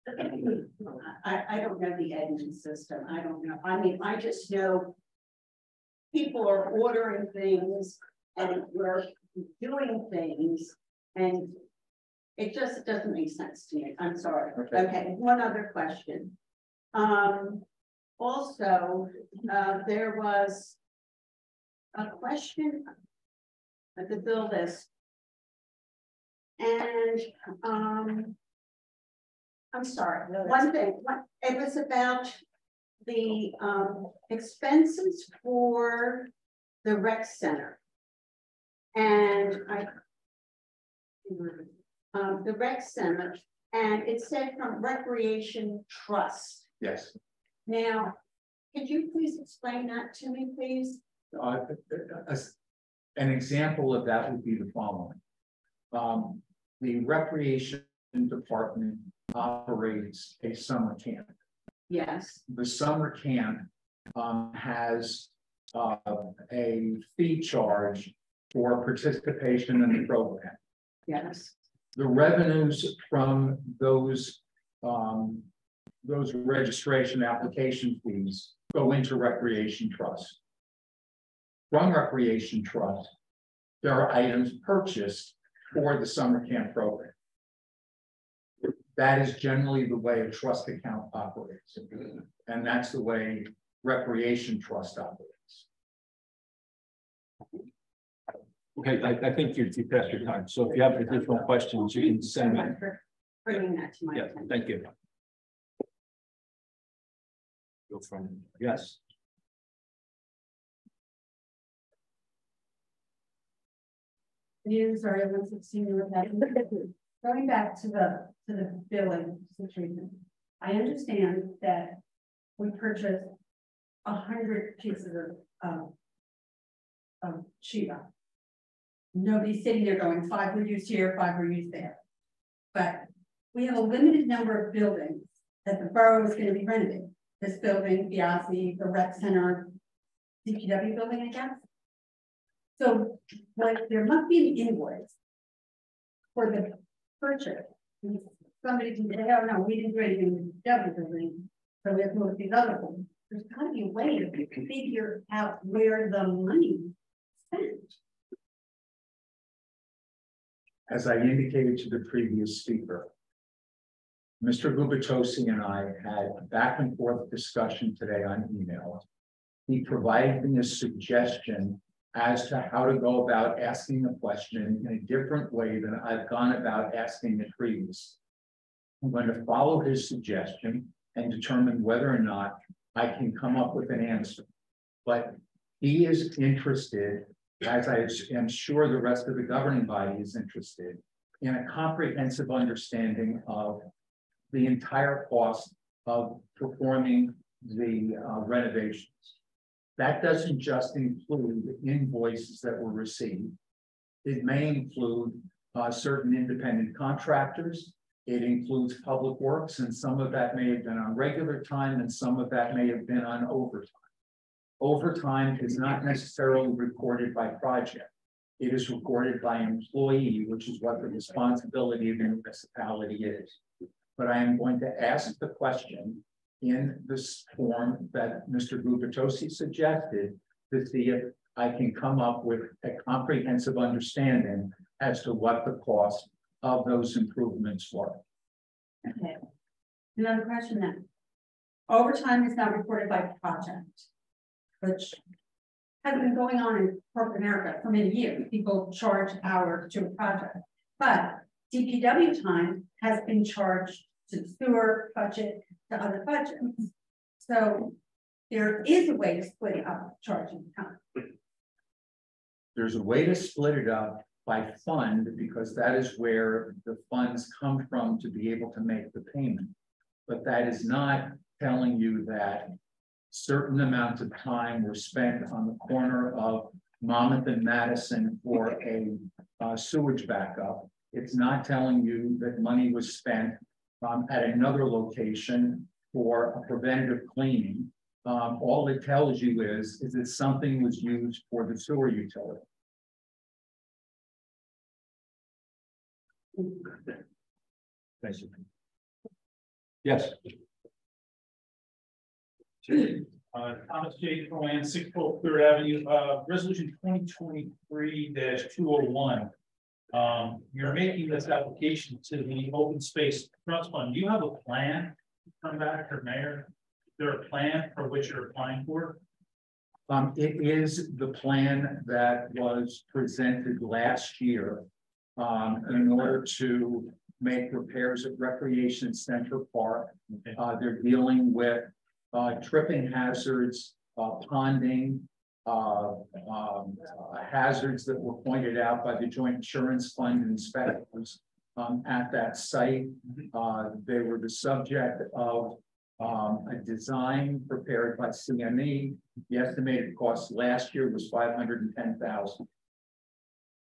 I don't know the Edmunds system. I don't know. I mean, I just know people are ordering things and we're doing things, and it just doesn't make sense to me. I'm sorry. Okay, one other question. Also, there was a question at the bill list. And I'm sorry, one thing, it was about the expenses for the rec center. And the rec center, and it said from Recreation Trust. Yes. Now, could you please explain that to me, please? An example of that would be the following. The recreation department operates a summer camp. Yes. The summer camp has a fee charge for participation in the program. Yes. The revenues from those registration application fees go into Recreation Trust. From Recreation Trust, there are items purchased for the summer camp program. That is generally the way a trust account operates. And that's the way Recreation Trust operates. Okay, I think you passed your time. So if you have additional questions, you can send me. For bringing that to my Yeah, attention. thank you. Go from, yes. News or everyone's seen with that. Going back to the billing situation, I understand that we purchased 100 pieces of Shiva. Nobody's sitting there going 5 were used here, 5 were used there. But we have a limited number of buildings that the borough is going to be renovating. This building, the rec center, DPW building, I guess. So like there must be an invoice for the purchase. Somebody can say, oh no, we didn't do anything with the DPW building, so we have to look at these other things. There's got to be a way to figure out where the money is spent. As I indicated to the previous speaker, Mr. Gubitosi and I had a back and forth discussion today on email. He provided me a suggestion as to how to go about asking a question in a different way than I've gone about asking it previously. I'm going to follow his suggestion and determine whether or not I can come up with an answer. But he is interested, as I am sure the rest of the governing body is interested, in a comprehensive understanding of the entire cost of performing the renovations. That doesn't just include the invoices that were received. It may include certain independent contractors. It includes public works, and some of that may have been on regular time and some of that may have been on overtime. Overtime is not necessarily recorded by project. It is recorded by employee, which is what the responsibility of the municipality is. But I am going to ask the question in this form that Mr. Gubitosi suggested to see if I can come up with a comprehensive understanding as to what the cost of those improvements were. Okay. Another question then. Overtime is not reported by project, which has been going on in corporate America for many years. People charge hours to a project, but DPW time has been charged to the sewer budget, to other budgets. So there is a way to split up charging time. There's a way to split it up by fund because that is where the funds come from to be able to make the payment. But that is not telling you that certain amounts of time were spent on the corner of Monmouth and Madison for a sewage backup. It's not telling you that money was spent at another location for a preventative cleaning. All it tells you is that something was used for the sewer utility. Thank you. Yes. Thomas J. Cohen, 612 Third Avenue, resolution 2023-201. You're making this application to the Open Space Trust Fund. Do you have a plan to come back for mayor? Is there a plan for which you're applying for? It is the plan that was presented last year in order to make repairs at Recreation Center Park. They're dealing with tripping hazards, ponding, hazards that were pointed out by the Joint Insurance Fund inspectors at that site. They were the subject of a design prepared by CME. The estimated cost last year was $510,000.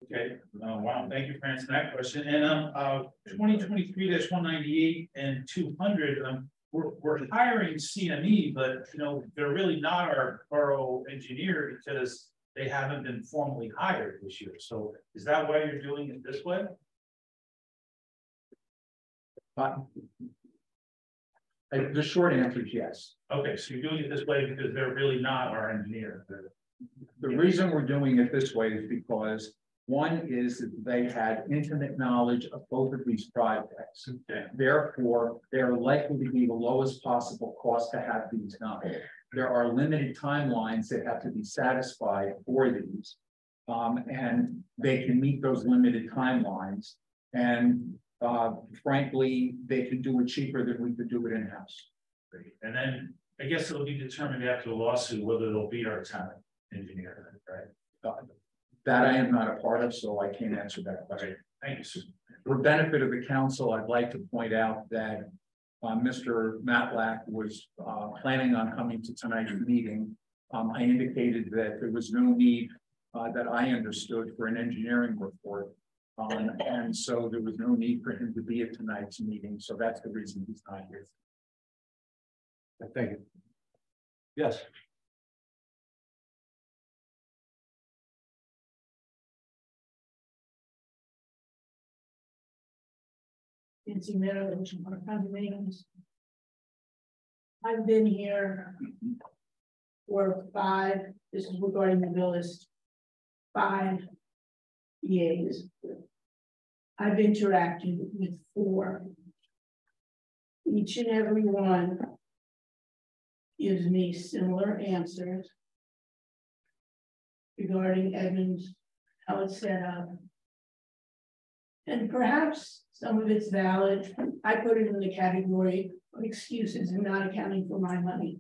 Okay, wow, thank you for answering that question. And 2023-198 and 200, we're hiring CME, but they're really not our borough engineer because they haven't been formally hired this year. So is that why you're doing it this way? The short answer is yes. Okay, so you're doing it this way because they're really not our engineer. The reason we're doing it this way is because one is that they had intimate knowledge of both of these projects. Okay. Therefore, they're likely to be the lowest possible cost to have these done. There are limited timelines that have to be satisfied for these. And they can meet those limited timelines. And frankly, they can do it cheaper than we could do it in-house. Great. And then I guess it'll be determined after the lawsuit whether they'll be our town engineer, right? That I am not a part of, so I can't answer that question. Thank you, sir. For benefit of the council, I'd like to point out that Mr. Matlack was planning on coming to tonight's meeting. I indicated that there was no need that I understood for an engineering report. And so there was no need for him to be at tonight's meeting. So that's the reason he's not here. Thank you. Yes. Nancy Meadows, our condominiums. I've been here for this is regarding the Villas, 5 years. I've interacted with 4. Each and every one gives me similar answers regarding Evans, how it's set up. And perhaps some of it's valid. I put it in the category of excuses and not accounting for my money.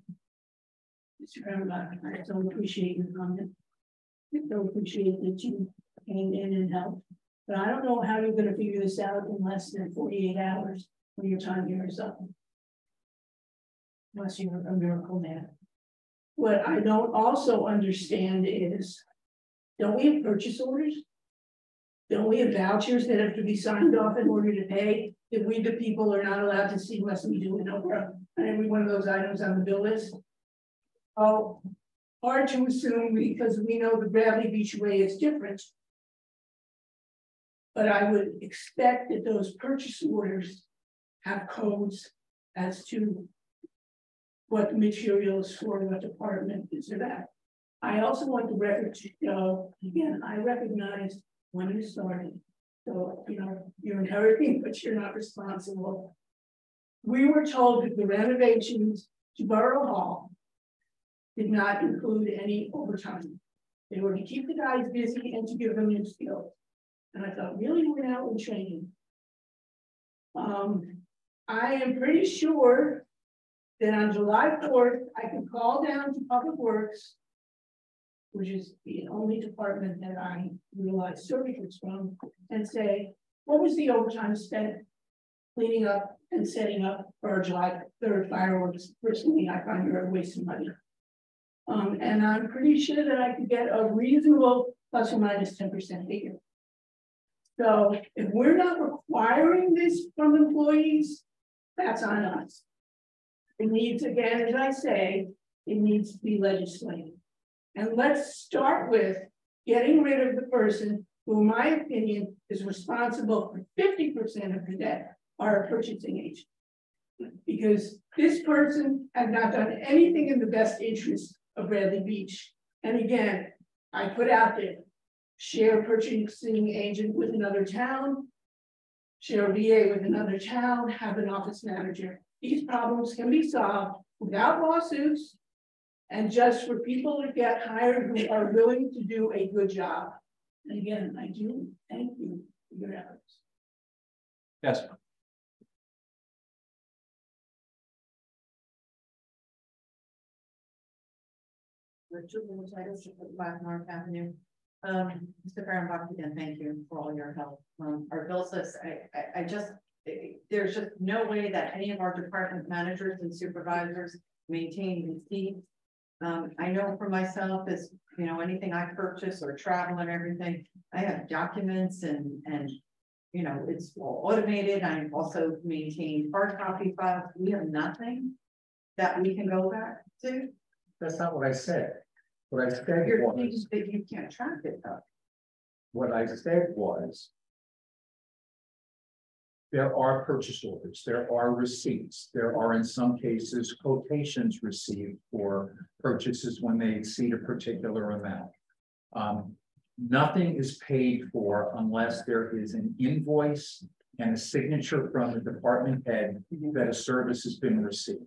Mr. Graham, I don't appreciate your comment. I don't appreciate that you came in and helped. But I don't know how you're going to figure this out in less than 48 hours when your time here is up. Unless you're a miracle man. What I don't also understand is, don't we have purchase orders? Don't we have vouchers that have to be signed off in order to pay? That we, the people, are not allowed to see unless we do an Oprah on every one of those items on the bill list? Oh, hard to assume because we know the Bradley Beach way is different. But I would expect that those purchase orders have codes as to what materials for what department is or that. I also want the record to show, again, I recognize when you started. So, you're inheriting, but you're not responsible. We were told that the renovations to Borough Hall did not include any overtime. They were to keep the guys busy and to give them new skills. And I thought, really went out and training. I am pretty sure that on July 4th, I could call down to Public Works, which is the only department that I realize services from, and say, what was the overtime spent cleaning up and setting up for our July 3rd fireworks? Personally, I find you're a waste of money. And I'm pretty sure that I could get a reasonable plus or minus 10% figure. So if we're not requiring this from employees, that's on us. It needs, again, as I say, it needs to be legislated. And let's start with getting rid of the person who, in my opinion, is responsible for 50% of the debt, our purchasing agent. Because this person has not done anything in the best interest of Bradley Beach. And again, I put out there, share purchasing agent with another town, share a VA with another town, have an office manager. These problems can be solved without lawsuits and just for people to get hired who are willing to do a good job. And again, I do thank you for your efforts. Yes. Richard Lewis, 5 North Avenue. Mr. Fehrenbach, again, thank you for all your help. Our bills list, I just, there's just no way that any of our department managers and supervisors maintain receipts. I know for myself, as you know, anything I purchase or travel and everything, I have documents and you know, it's all automated. I also maintain hard copy files. We have nothing that we can go back to. That's not what I said. What I said You're was, that you can't track it though. what I said was, there are purchase orders, there are receipts, there are in some cases quotations received for purchases when they exceed a particular amount. Nothing is paid for unless there is an invoice and a signature from the department head that a service has been received.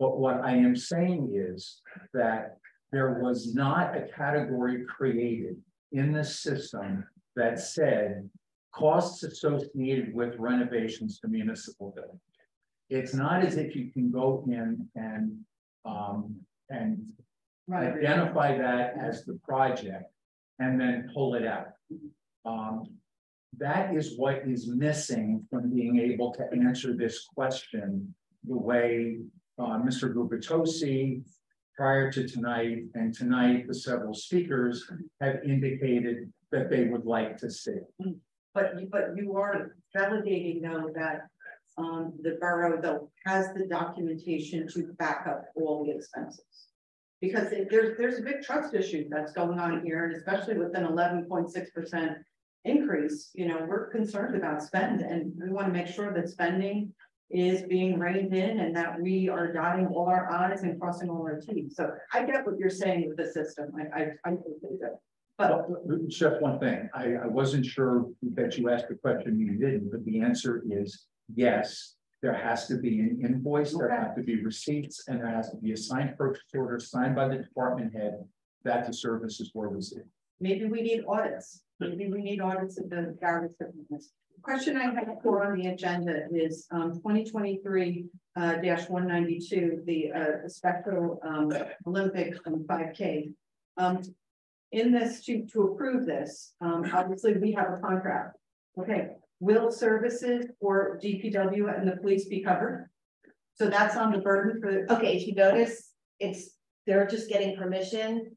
But what I am saying is that there was not a category created in the system that said costs associated with renovations to municipal buildings. It's not as if you can go in and identify that as the project and then pull it out. That is what is missing from being able to answer this question the way Mr. Gubitosi prior to tonight and tonight the several speakers have indicated that they would like to see. But you are validating though that the borough though has the documentation to back up all the expenses. Because there's a big trust issue that's going on here, and especially with an 11.6% increase, you know, we're concerned about spend, and we want to make sure that spending is being reined in and that we are dotting all our I's and crossing all our T's. So I get what you're saying with the system. I totally do. But just one thing, I wasn't sure that you asked the question, you didn't, but the answer is yes. There has to be an invoice, there have to be receipts, and there has to be a signed purchase order signed by the department head that the services were received. maybe we need audits. Maybe we need audits of the various departments. Question I have for on the agenda is 2023-192, the Spectral Olympic 5K. In this to approve this, obviously we have a contract. Okay, will services for DPW and the police be covered? So that's on the burden for. Okay, if you notice, they're just getting permission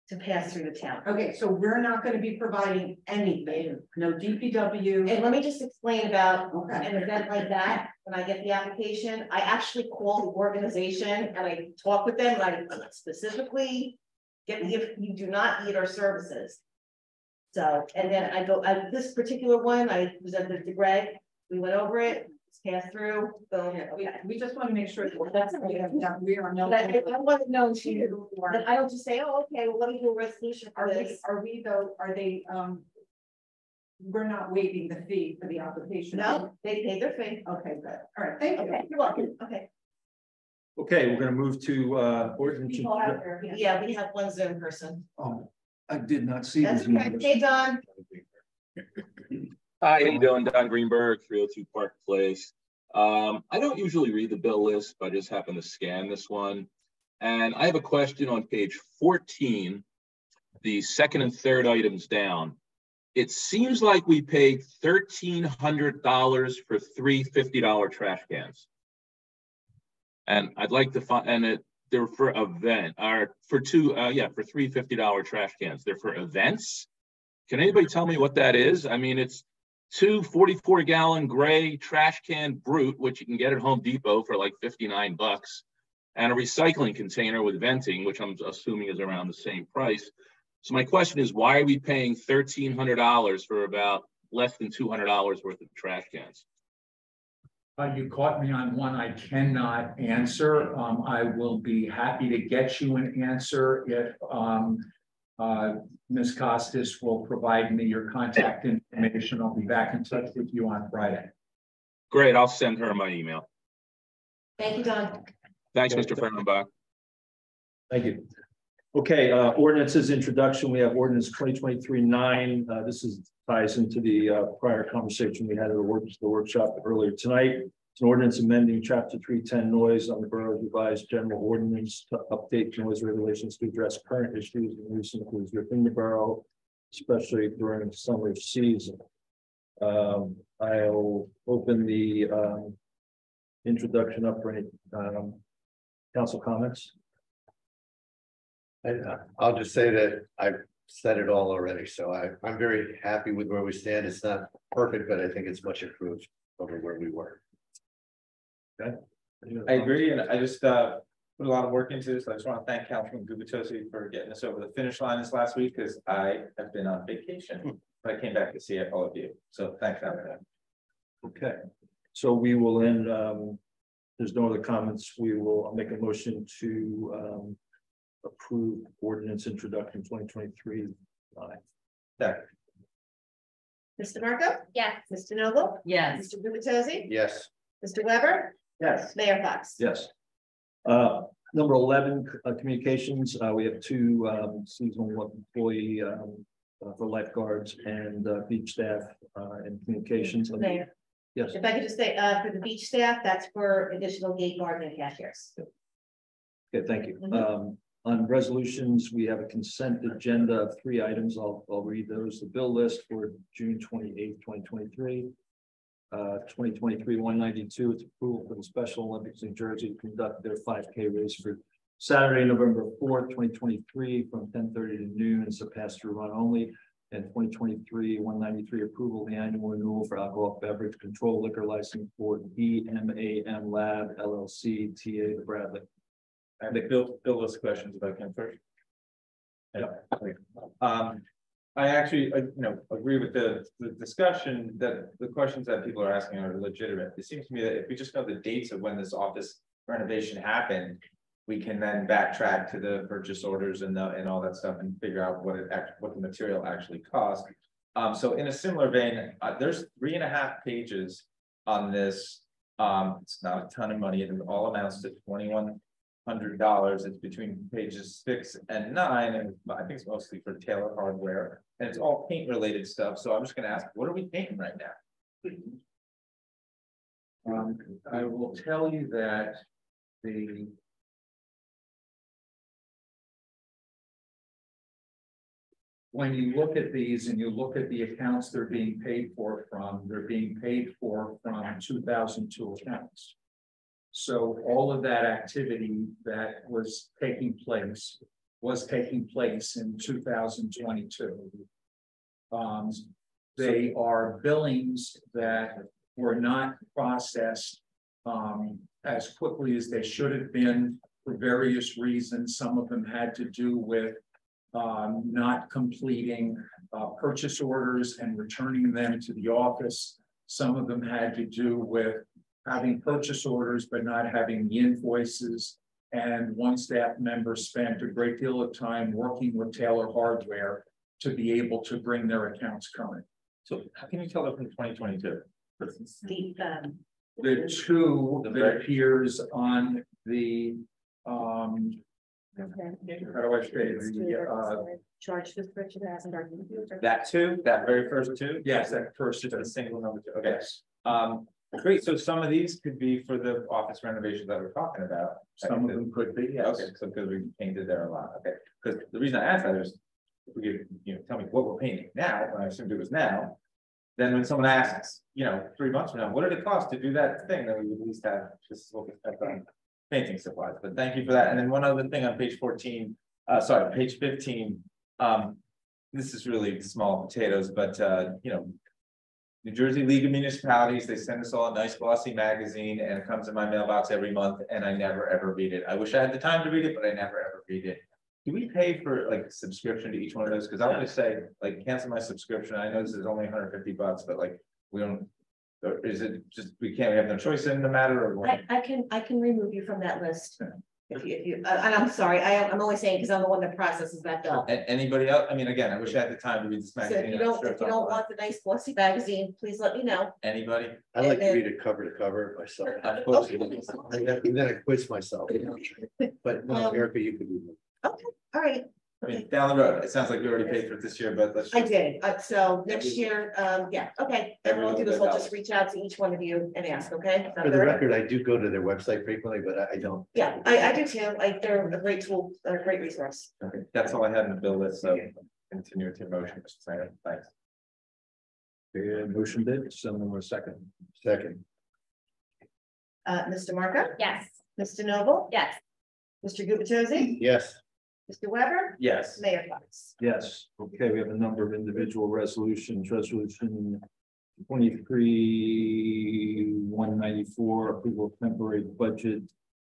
to pass through the town. Okay, so we're not going to be providing anything, no DPW. And let me just explain about an event like that. When I get the application, I actually call the organization and I talk with them, and I specifically if you do not need our services. So, and then I go, this particular one, I presented to Greg, we went over it, it's passed through, so. Yeah, we just want to make sure that's we are no. I want to know too, that I don't just say, oh, okay, well, let me do a resolution for this. Are we though, are they, we're not waiving the fee for the application? No, they pay their fee. Okay, good, all right, thank you. Okay, you're welcome, okay. Okay, we're gonna move to ordinance. Yeah, we have one Zoom person. I did not see. That's okay, hey, Don. Hi, how you doing? Don Greenberg, 302 Park Place. I don't usually read the bill list, but I just happened to scan this one. And I have a question on page 14, the second and third items down. It seems like we paid $1,300 for 3 $50 trash cans. And I'd like to find, and they're for event, or for two, for 3 $50 trash cans. They're for events. Can anybody tell me what that is? I mean, it's 2 44-gallon gray trash can Brute, which you can get at Home Depot for like 59 bucks, and a recycling container with venting, which I'm assuming is around the same price. So my question is, why are we paying $1,300 for about less than $200 worth of trash cans? You caught me on one I cannot answer. I will be happy to get you an answer if Ms. Costas will provide me your contact information. I'll be back in touch with you on Friday. Great, I'll send her my email. Thank you, Don. Thanks, Mr. Fehrenbach. Thank you. Okay, ordinances introduction. We have ordinance 2023-9. This ties into the prior conversation we had at the workshop earlier tonight. It's an ordinance amending chapter 310 noise on the borough's revised general ordinance to update noise regulations to address current issues and recent issues within the borough, especially during the summer season. I'll open the introduction up for any council comments. And I'll just say that I've said it all already, so I'm very happy with where we stand. It's not perfect, but I think it's much improved over where we were. Okay. I agree, and I just put a lot of work into this. I just want to thank Councilman Gubitosi for getting us over the finish line this last week, because I have been on vacation. But I came back to see all of you, so thanks for that. Okay, so we will end. There's no other comments. We will make a motion to approve ordinance introduction 2023. Mr. Marco? Yes. Mr. Noble? Yes. Mr. Gubitosi? Yes. Mr. Weber? Yes. Mayor Fox? Yes. Number 11, communications. We have two seasonal employee for lifeguards and beach staff and communications. Mayor. Yes. If I could just say, for the beach staff, that's for additional gate guard and cashiers. Okay, thank you. On resolutions, we have a consent agenda of 3 items. I'll read those. The bill list for June 28th, 2023. 2023-192, it's approval for the Special Olympics New Jersey to conduct their 5K race for Saturday, November 4th, 2023 from 10:30 to noon. It's a pass-through run only. And 2023-193 approval of the annual renewal for alcohol beverage control liquor license for EMAM Lab LLC TA Bradley. I think Bill list questions if I can first. Yeah. I actually, agree with the discussion that the questions that people are asking are legitimate. It seems to me that if we just know the dates of when this office renovation happened, we can then backtrack to the purchase orders and all that stuff and figure out what the material actually cost. So in a similar vein, there's 3.5 pages on this. It's not a ton of money. It all amounts to $2,100. It's between pages 6 and 9, and I think it's mostly for Taylor Hardware, and it's all paint related stuff. So I'm just going to ask, what are we painting right now? I will tell you that when you look at these and you look at the accounts they're being paid for from, they're being paid for from 2002 accounts. So all of that activity that was taking place in 2022. They are billings that were not processed as quickly as they should have been for various reasons. Some of them had to do with not completing purchase orders and returning them to the office. Some of them had to do with having purchase orders but not having the invoices. And one staff member spent a great deal of time working with Taylor Hardware to be able to bring their accounts current. So how can you tell it from 2022? The two that appears on the how do I say the charge this purchase as an argument. That two, that very first two? Yes, that first just a single number two. Okay. Great. So some of these could be for the office renovation that we're talking about. Some of them could be, yes. Okay, so because we painted there a lot. Okay. Because the reason I asked that is if we could, tell me what we're painting now, and I assumed it was now. Then when someone asks, 3 months from now, what did it cost to do that thing? Then we would at least have just look at painting supplies. But thank you for that. And then one other thing on page 14, page 15. This is really small potatoes, but New Jersey League of Municipalities, they send us all a nice glossy magazine and it comes in my mailbox every month and I never ever read it. I wish I had the time to read it, but I never ever read it. Do we pay for like subscription to each one of those? Because I want to say, like, cancel my subscription. I know this is only $150, but like we don't Or is it just, we have no choice in the matter, or what? I can remove you from that list. If you, and I'm sorry, I'm only saying because I'm the one that processes that bill. Anybody else? I mean, again, I wish I had the time to read this So magazine. if you I'm don't, sure if it's you don't online. want the nice glossy magazine, please let me know. Anybody? I like to And read it cover to cover myself. Of course. And then I quiz myself. But no, Erica, you could do that. Okay, all right. I mean, down the road, it sounds like we already paid for it this year, but let's. I did, so next year, yeah, okay, and we'll do this, I'll just reach out to each one of you and ask, okay? For the record, I do go to their website frequently, but I don't. Yeah, I do too, like, they're a great tool, they're a great resource. Okay, that's all I had in the bill list, so continue with your motion, Mr. Snyder. Thanks. Motion did, someone was second. Second. Mr. Marco? Yes. Mr. Noble? Yes. Mr. Gubatose? Yes. Mr. Weber? Yes. Mayor Fox? Yes, okay, we have a number of individual resolutions, resolution 23-194, approval of temporary budget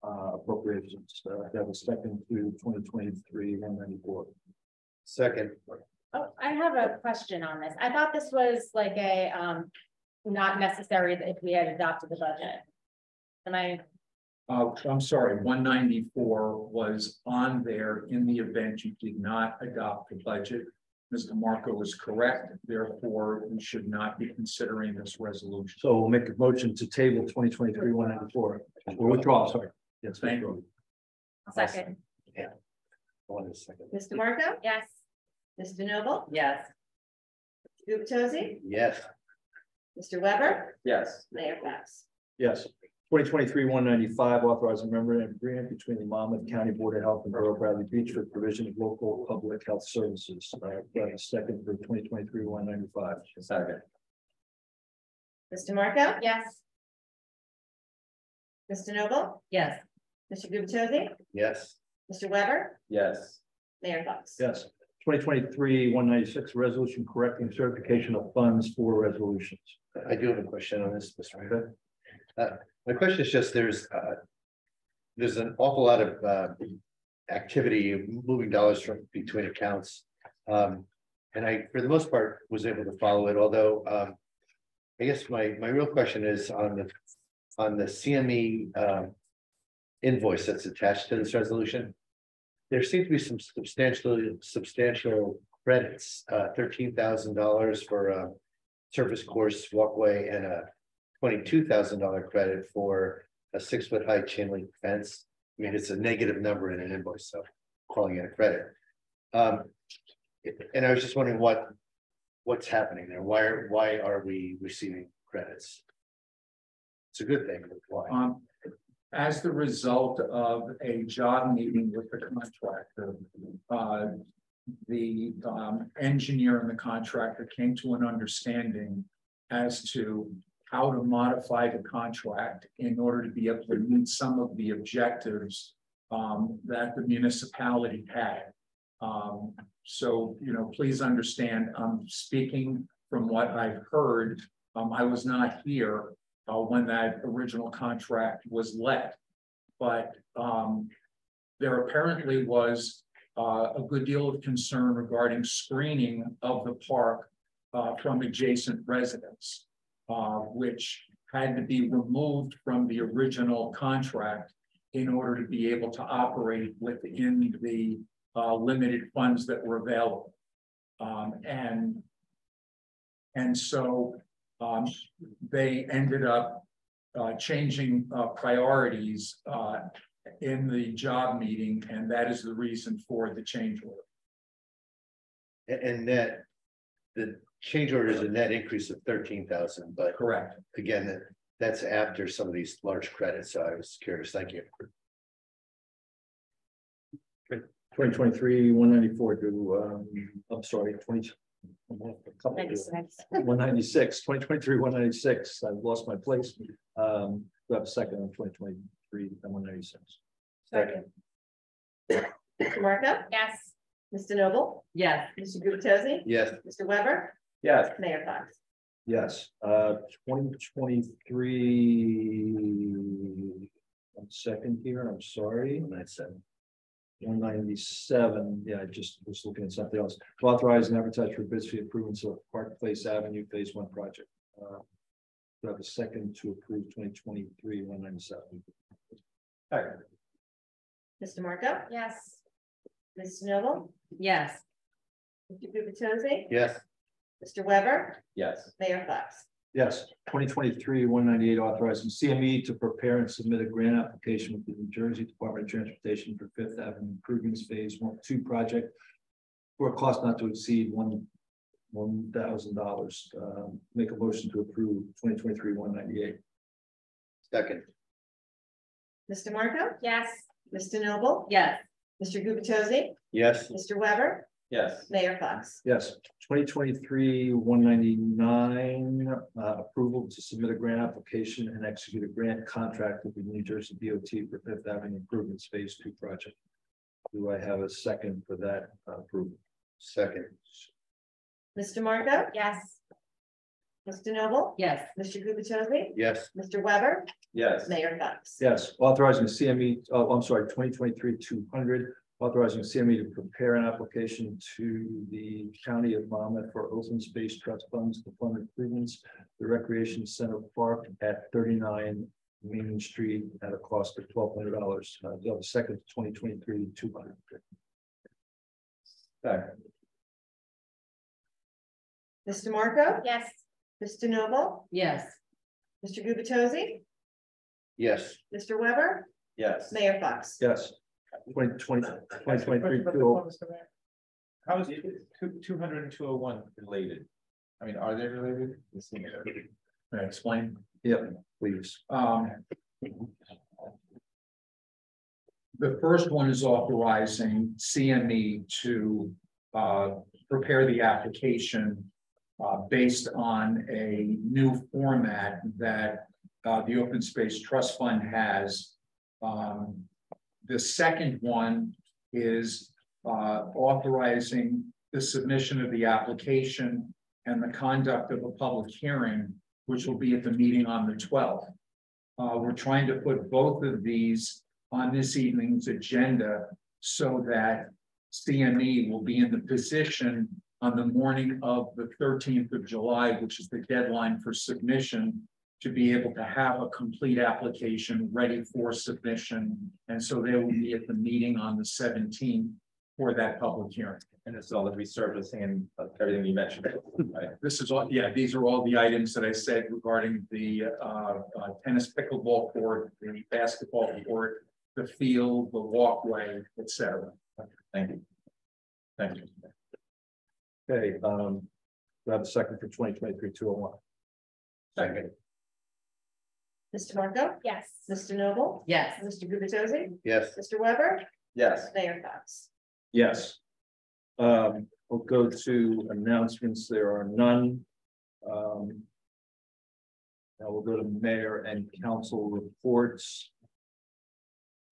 appropriations. That was second to 2023-194. Second. Oh, I have a question on this. I thought this was like a, not necessary if we had adopted the budget. Am I? I'm sorry, 194 was on there in the event you did not adopt the budget. Mr. Marco is correct, therefore we should not be considering this resolution. So we'll make a motion to table 2023-194, or withdraw, sorry. Yes, Thank you. Second. Yeah. One second. Mr. Marco? Yes. Mr. Noble? Yes. Gubatose? Yes. Mr. Weber? Yes. Mayor Fox? Yes. 2023-195, authorizing memorandum agreement between the Monmouth County Board of Health and Borough of Bradley Beach for provision of local public health services. Second for 2023-195. Second. Mr. Marco? Yes. Mr. Noble? Yes. Mr. Gubatose? Yes. Mr. Weber? Yes. Mayor Fox? Yes. 2023-196, resolution correcting certification of funds for resolutions. I do have a question on this, Mr. Mayor. My question is just there's an awful lot of activity moving dollars from between accounts. And I, for the most part, was able to follow it, although I guess my real question is on the CME invoice that's attached to this resolution. There seems to be some substantial credits, $13,000 for a surface course walkway and a $22,000 credit for a 6-foot high chain link fence. I mean, it's a negative number in an invoice, so calling it a credit. And I was just wondering what's happening there. Why are we receiving credits? It's a good thing, but why? As the result of a job meeting with the contractor, the engineer and the contractor came to an understanding as to how to modify the contract in order to be able to meet some of the objectives that the municipality had. So, you know, please understand, I'm speaking from what I've heard. I was not here when that original contract was let, but there apparently was a good deal of concern regarding screening of the park from adjacent residents, which had to be removed from the original contract in order to be able to operate within the limited funds that were available. And so they ended up changing priorities in the job meeting, and that is the reason for the change order. And that the change order is a net increase of 13,000, but correct. Again, that's after some of these large credits. So I was curious. Thank you. 2023-194 to I'm sorry, 196, 2023-196. I've lost my place. Do I have a second on 2023 and 196? Second. Mr. Marco? Yes. Mr. Noble? Yes. Mr. Gubatose? Yes. Mr. Weber? Yes. Mayor Fox? Yes. 2023. One second here. I'm sorry. 197. Yeah, I just was looking at something else. To authorize and advertise for bids for the improvements of Park Place Avenue Phase 1 project. Do I have a second to approve 2023-197? Mr. Marco? Yes. Ms. Noble? Yes. Mr. Gubatose? Yes. Mr. Weber? Yes. Mayor Fox? Yes, 2023-198 authorizing CME to prepare and submit a grant application with the New Jersey Department of Transportation for Fifth Avenue Improvements Phase 1-2 project for a cost not to exceed $1,000. Make a motion to approve 2023-198. Second. Mr. Marco? Yes. Mr. Noble? Yes. Mr. Gubatose? Yes. Mr. Weber? Yes. Mayor Fox? Yes, 2023-199 approval to submit a grant application and execute a grant contract with the New Jersey DOT for Fifth Avenue Improvements Phase 2 project. Do I have a second for that approval? Second. Mr. Marco? Yes. Mr. Noble? Yes. Mr. Gubatose? Yes. Mr. Weber? Yes. Mayor Fox? Yes, authorizing CME, I'm sorry, 2023-200, authorizing CME to prepare an application to the County of Monmouth for open space trust funds to fund improvements, the Recreation Center Park at 39 Main Street at a cost of $1,200. Do you have a second, 2023-200? Second. Mr. Marco? Yes. Mr. Noble? Yes. Mr. Gubatose? Yes. Mr. Weber? Yes. Mayor Fox? Yes. 2023-200. How is it 200 and 201 related? I mean, are they related? Can I explain? Yep, please. The first one is authorizing CME to prepare the application based on a new format that the Open Space Trust Fund has. The second one is authorizing the submission of the application and the conduct of a public hearing, which will be at the meeting on the 12th. We're trying to put both of these on this evening's agenda so that CME will be in the position on the morning of the 13th of July, which is the deadline for submission, to be able to have a complete application ready for submission. And so they will be at the meeting on the 17th for that public hearing. And it's all the resurfacing and everything you mentioned. Right? This is all, yeah, these are all the items that I said regarding the tennis pickleball court, the basketball court, the field, the walkway, etc. Thank you. Thank you. Okay, do I have a second for 2023-201? Second. Mr. Marco? Yes. Mr. Noble? Yes. Mr. Gubatose? Yes. Mr. Weber? Yes. Mayor Fox? Yes. We'll go to announcements. There are none. Now we'll go to mayor and council reports.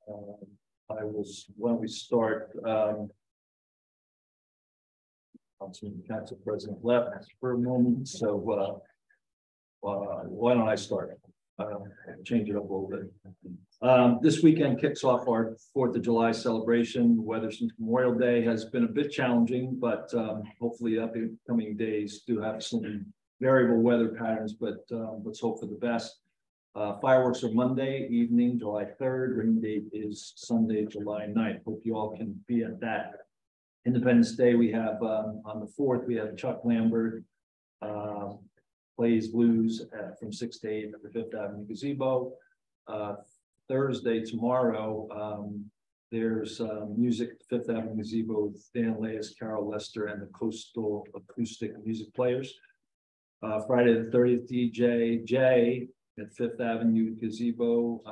Why don't we start? Council President left for a moment, so why don't I start? Change it up a little bit. This weekend kicks off our 4th of July celebration. Weather since Memorial Day has been a bit challenging, but hopefully upcoming days do have some variable weather patterns, but let's hope for the best. Fireworks are Monday evening, July 3rd. Rain date is Sunday, July 9th. Hope you all can be at that. Independence Day, we have on the 4th, we have Chuck Lambert plays blues from 6 to 8 at the Fifth Avenue Gazebo. Thursday, tomorrow, there's music at the Fifth Avenue Gazebo with Dan Leas, Carol Lester, and the Coastal Acoustic Music Players. Friday the 30th, DJ J at Fifth Avenue Gazebo.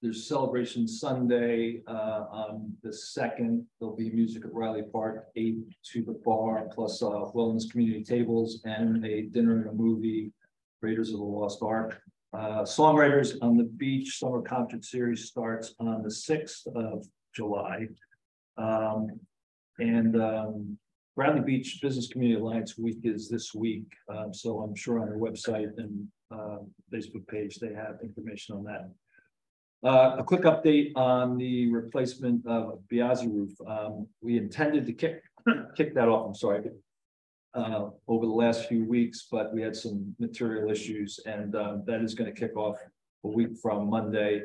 There's celebration Sunday on the 2nd. There'll be music at Riley Park, 8 to the bar, plus wellness community tables and a dinner and a movie, Raiders of the Lost Ark. Songwriters on the Beach Summer Concert Series starts on the 6th of July. Bradley Beach Business Community Alliance Week is this week. So I'm sure on their website and Facebook page, they have information on that. A quick update on the replacement of Biazzi roof. We intended to kick that off. I'm sorry. over the last few weeks, but we had some material issues, and that is going to kick off a week from Monday.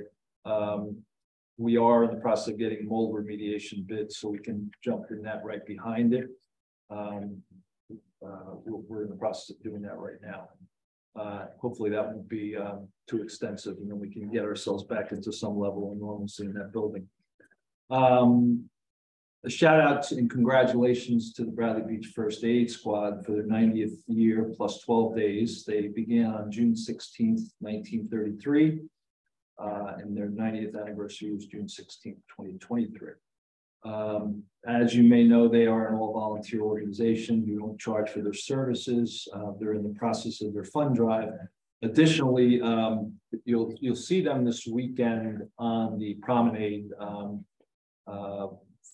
We are in the process of getting mold remediation bids, so we can jump in that right behind it. We're in the process of doing that right now. Hopefully that won't be too extensive, and then we can get ourselves back into some level of normalcy in that building. A shout out and congratulations to the Bradley Beach First Aid Squad for their 90th year plus 12 days. They began on June 16th, 1933, and their 90th anniversary was June 16th, 2023. As you may know, they are an all-volunteer organization. You don't charge for their services. They're in the process of their fund drive. Additionally, you'll see them this weekend on the promenade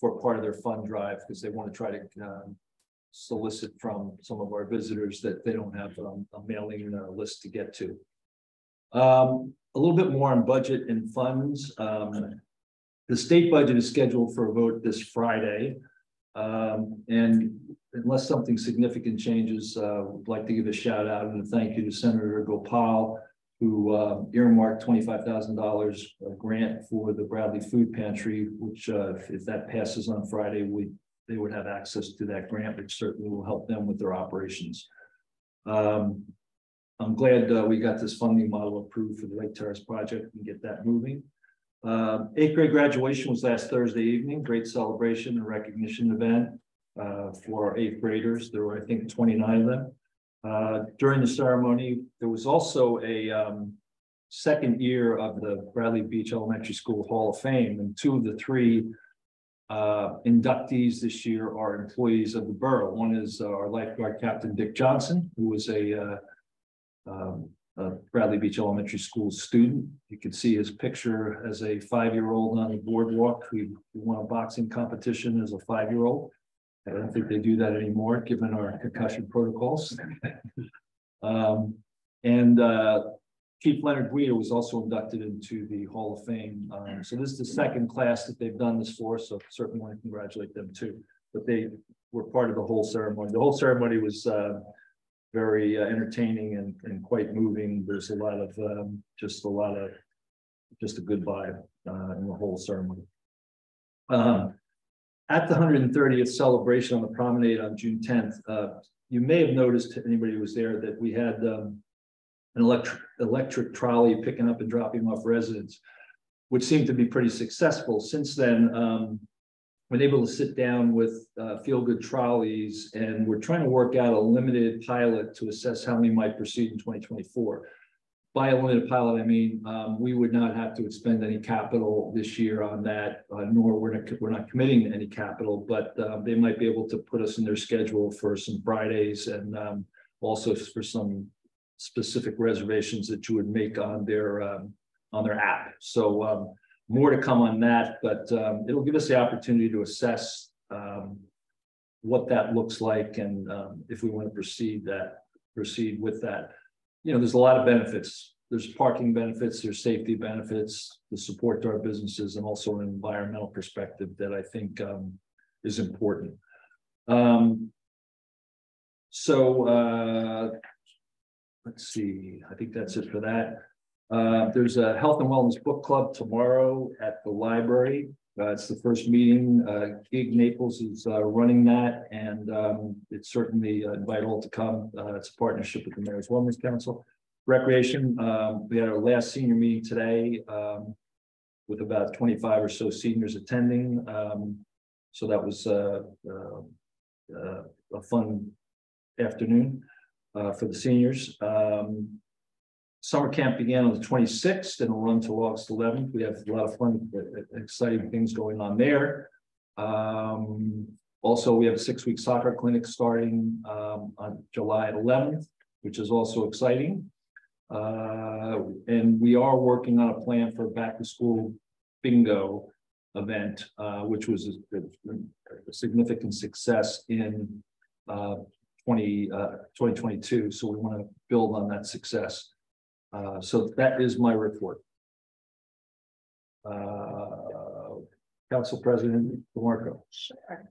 for part of their fund drive, because they want to try to solicit from some of our visitors that they don't have a mailing list to get to. A little bit more on budget and funds. The state budget is scheduled for a vote this Friday. And unless something significant changes, would like to give a shout out and a thank you to Senator Gopal, who earmarked $25,000 grant for the Bradley Food Pantry, which if that passes on Friday, they would have access to that grant, which certainly will help them with their operations. I'm glad we got this funding model approved for the Lake Terrace project and get that moving. 8th grade graduation was last Thursday evening. Great celebration and recognition event for our 8th graders. There were, I think, 29 of them. During the ceremony, there was also a second year of the Bradley Beach Elementary School Hall of Fame, and 2 of the 3 inductees this year are employees of the borough. One is our lifeguard captain, Dick Johnson, who was a Bradley Beach Elementary School student. You can see his picture as a 5-year-old on the boardwalk. He won a boxing competition as a 5-year-old. I don't think they do that anymore, given our concussion protocols. Chief Leonard Guida was also inducted into the Hall of Fame. So this is the second class that they've done this for, so certainly want to congratulate them too. But they were part of the whole ceremony. The whole ceremony was very entertaining and quite moving. There's a lot of just a good vibe in the whole ceremony. At the 130th celebration on the promenade on June 10th, you may have noticed, anybody who was there, that we had an electric trolley picking up and dropping off residents, which seemed to be pretty successful. Since then, been able to sit down with Feel Good Trolleys, and we're trying to work out a limited pilot to assess how we might proceed in 2024. By a limited pilot, I mean we would not have to expend any capital this year on that, nor we're not committing to any capital, but they might be able to put us in their schedule for some Fridays, and also for some specific reservations that you would make on their app. So more to come on that, but it'll give us the opportunity to assess what that looks like, and if we want to proceed with that. You know, there's a lot of benefits. There's parking benefits, there's safety benefits, the support to our businesses, and also an environmental perspective that I think is important. Let's see, I think that's it for that. There's a health and wellness book club tomorrow at the library. It's the first meeting. Gig Naples is running that, and it's certainly invite all to come. It's a partnership with the Mayor's Wellness Council. Recreation, we had our last senior meeting today with about 25 or so seniors attending. So that was a fun afternoon for the seniors. Summer camp began on the 26th and will run till August 11th. We have a lot of fun, exciting things going on there. Also, we have a 6-week soccer clinic starting on July 11th, which is also exciting. And we are working on a plan for a back-to-school bingo event, which was a significant success in 2022. So we want to build on that success. So that is my report. Council President DeMarco. Sure.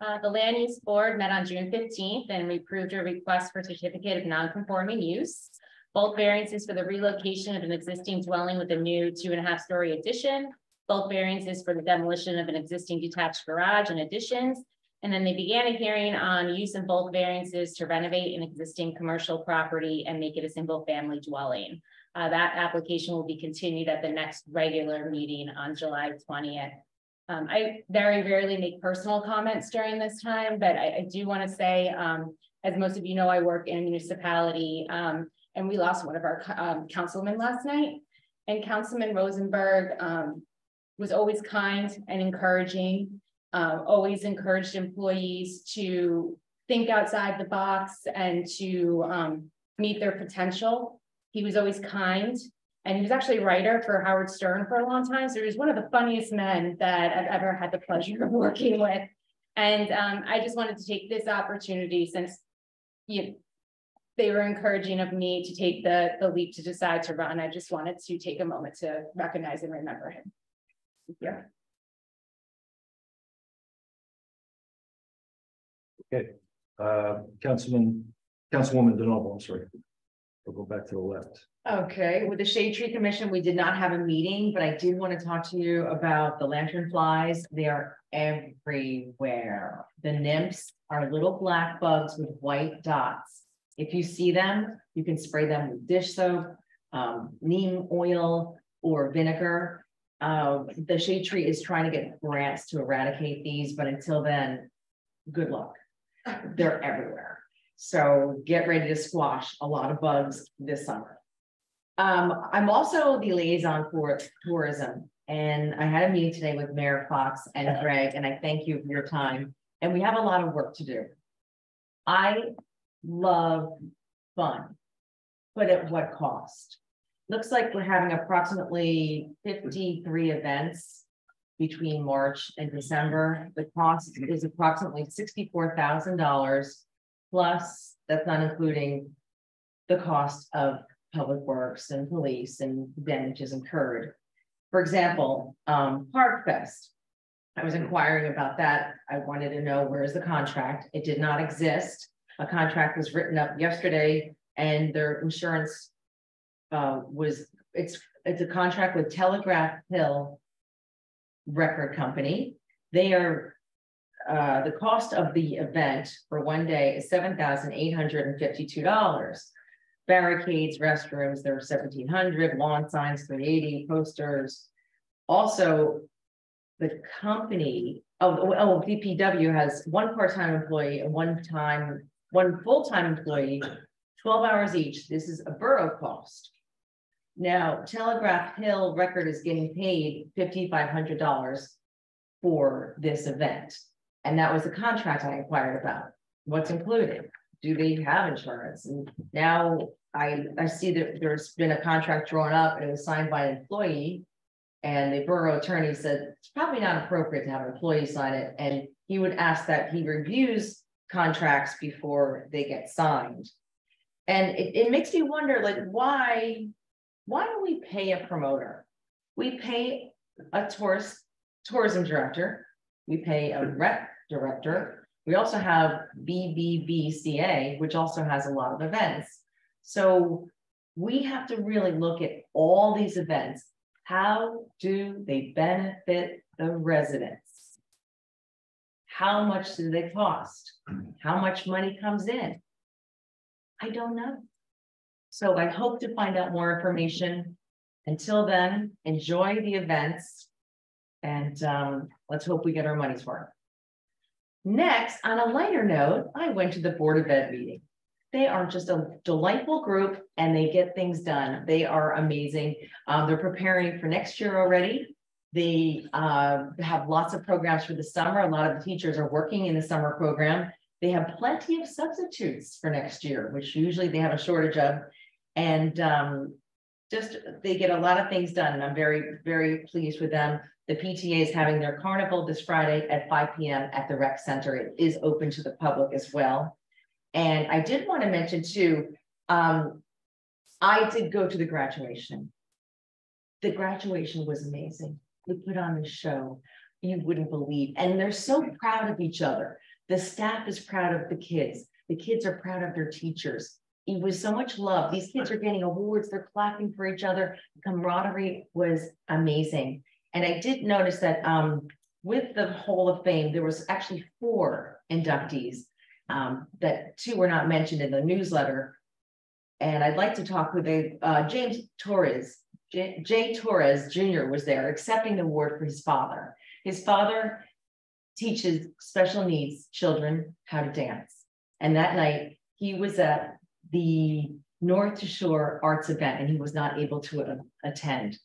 The Land Use Board met on June 15th and we approved a request for certificate of non-conforming use. Both variances for the relocation of an existing dwelling with a new 2.5-story addition. Both variances for the demolition of an existing detached garage and additions. And then they began a hearing on use of both variances to renovate an existing commercial property and make it a single family dwelling. That application will be continued at the next regular meeting on July 20th. I very rarely make personal comments during this time, but I do want to say, as most of you know, I work in a municipality and we lost one of our councilmen last night. And Councilman Rosenberg was always kind and encouraging, always encouraged employees to think outside the box and to meet their potential. He was always kind. And he was actually a writer for Howard Stern for a long time. So he was one of the funniest men that I've ever had the pleasure of working with. And I just wanted to take this opportunity, since they were encouraging of me to take the leap to decide to run. I just wanted to take a moment to recognize and remember him. Yeah. Okay, Councilwoman DeNoble, I'm sorry. We'll go back to the left. Okay, with the Shade Tree Commission, we did not have a meeting, but I did want to talk to you about the lantern flies. They are everywhere. The nymphs are little black bugs with white dots. If you see them, you can spray them with dish soap, neem oil, or vinegar. The Shade Tree is trying to get grants to eradicate these, but until then, good luck. They're everywhere. So get ready to squash a lot of bugs this summer. I'm also the liaison for tourism, and I had a meeting today with Mayor Fox and Greg, and I thank you for your time. And we have a lot of work to do. I love fun, but at what cost? Looks like we're having approximately 53 events between March and December. The cost is approximately $64,000, plus that's not including the cost of public works and police and damages incurred. For example, Park Fest. I was inquiring about that. I wanted to know, where's the contract? It did not exist. A contract was written up yesterday and their insurance it's a contract with Telegraph Hill Record Company. They are the cost of the event for one day is $7,852. Barricades, restrooms, there are 1,700, lawn signs, 380, posters. Also, the company, DPW has one part-time employee and one full-time employee, 12 hours each. This is a borough cost. Now, Telegraph Hill Record is getting paid $5,500 for this event. And that was the contract I inquired about. What's included? Do they have insurance? And now I see that there's been a contract drawn up and it was signed by an employee, and the borough attorney said it's probably not appropriate to have an employee sign it, and he would ask that he reviews contracts before they get signed. And it makes me wonder, like, why don't we pay a promoter? We pay a tourism director, we pay a rep director. We also have BBBCA, which also has a lot of events. So we have to really look at all these events. How do they benefit the residents? How much do they cost? How much money comes in? I don't know. So I hope to find out more information. Until then, enjoy the events, and let's hope we get our money's worth. Next, on a lighter note, I went to the Board of Ed meeting. They are just a delightful group and they get things done. They are amazing. They're preparing for next year already. They have lots of programs for the summer. A lot of the teachers are working in the summer program. They have plenty of substitutes for next year, which usually they have a shortage of. And they get a lot of things done. And I'm very, very pleased with them. The PTA is having their carnival this Friday at 5 p.m. at the rec center. It is open to the public as well. And I did want to mention too, I did go to the graduation. The graduation was amazing. They put on a show you wouldn't believe. And they're so proud of each other. The staff is proud of the kids. The kids are proud of their teachers. It was so much love. These kids are getting awards. They're clapping for each other. Camaraderie was amazing. And I did notice that with the Hall of Fame, there was actually 4 inductees. That 2 were not mentioned in the newsletter. And I'd like to talk with James Torres. Jay Torres Jr. was there accepting the award for his father. His father teaches special needs children how to dance. And that night he was at the North to Shore Arts event and he was not able to attend.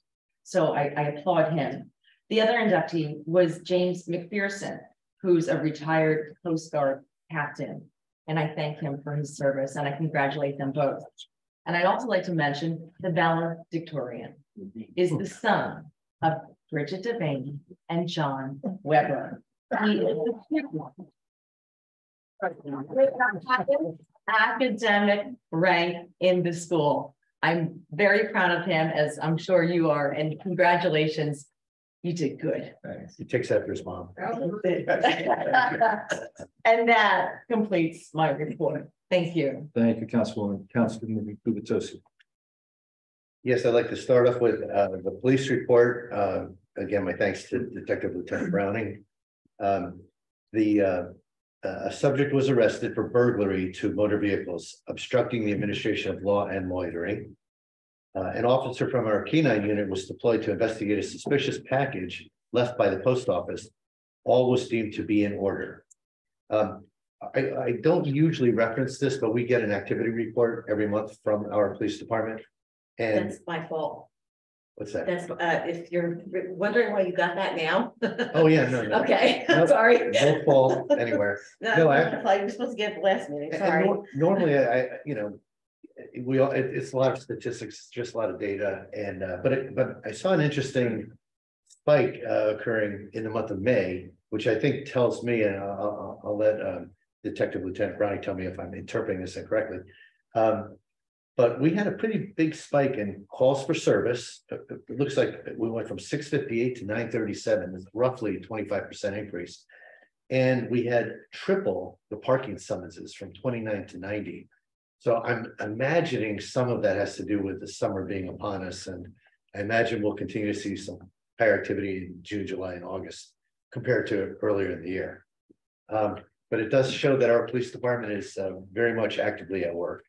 So I applaud him. The other inductee was James McPherson, who's a retired Coast Guard captain. And I thank him for his service and I congratulate them both. And I'd also like to mention the valedictorian is the son of Bridget Devaney and John Weber. He is the academic rank in the school. I'm very proud of him, as I'm sure you are, and congratulations. You did good. Thanks. He takes after his mom. And that completes my report. Thank you. Thank you, Councilwoman. Councilman Gubitosi. Yes, I'd like to start off with the police report. Again, my thanks to Detective Lieutenant Browning. A subject was arrested for burglary to motor vehicles, obstructing the administration of law and loitering. An officer from our K-9 unit was deployed to investigate a suspicious package left by the post office. All was deemed to be in order. I don't usually reference this, but we get an activity report every month from our police department. And That's my fault. what's that? That's, if you're wondering why you got that now. Oh, yeah, no. Okay, Nope, sorry. No fault anywhere. No, I thought you were supposed to get it last meeting, And sorry. Normally, it's a lot of statistics, just a lot of data, and but I saw an interesting spike occurring in the month of May, which I think tells me, and I'll let Detective Lieutenant Browning tell me if I'm interpreting this incorrectly. But we had a pretty big spike in calls for service. It looks like we went from 658 to 937. It's roughly a 25% increase. And we had triple the parking summonses from 29 to 90. So I'm imagining some of that has to do with the summer being upon us. And I imagine we'll continue to see some higher activity in June, July, and August compared to earlier in the year. But it does show that our police department is very much actively at work.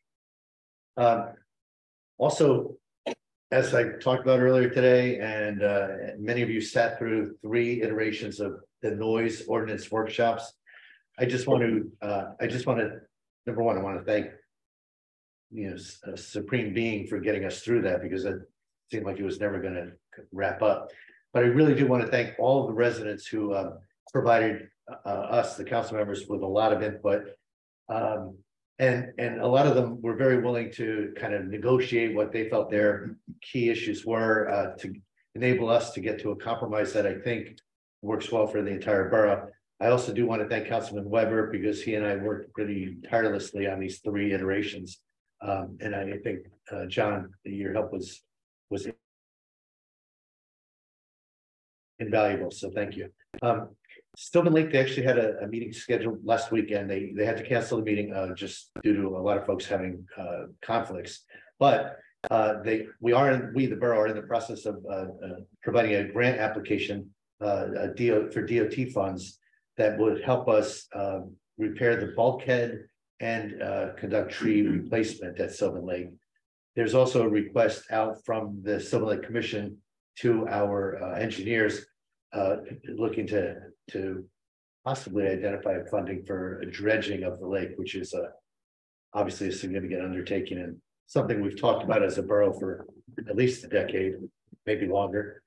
Also, as I talked about earlier today, and many of you sat through 3 iterations of the noise ordinance workshops. I just want to, number one, I want to thank a supreme being for getting us through that, because it seemed like it was never going to wrap up. But I really do want to thank all of the residents who provided us, the council members, with a lot of input. And a lot of them were very willing to kind of negotiate what they felt their key issues were to enable us to get to a compromise that I think works well for the entire borough. I also do want to thank Councilman Weber, because he and I worked pretty tirelessly on these 3 iterations. And I think, John, your help was invaluable. So thank you. Stillman Lake, they actually had a meeting scheduled last weekend. They had to cancel the meeting just due to a lot of folks having conflicts. But the borough are in the process of providing a grant application for DOT funds that would help us repair the bulkhead and conduct tree replacement at Sylvan Lake. There's also a request out from the Sylvan Lake Commission to our engineers looking to possibly identify funding for a dredging of the lake, which is obviously a significant undertaking and something we've talked about as a borough for at least a decade, maybe longer.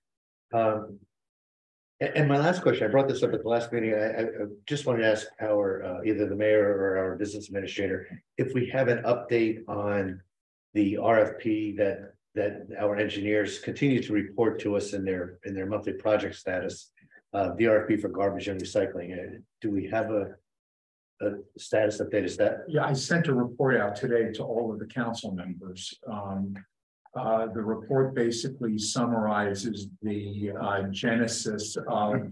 And my last question, I brought this up at the last meeting. I just wanted to ask our either the mayor or our business administrator if we have an update on the RFP that our engineers continue to report to us in their monthly project status, the RFP for garbage and recycling. Do we have a status update? Is that? Yeah, I sent a report out today to all of the council members. The report basically summarizes the genesis of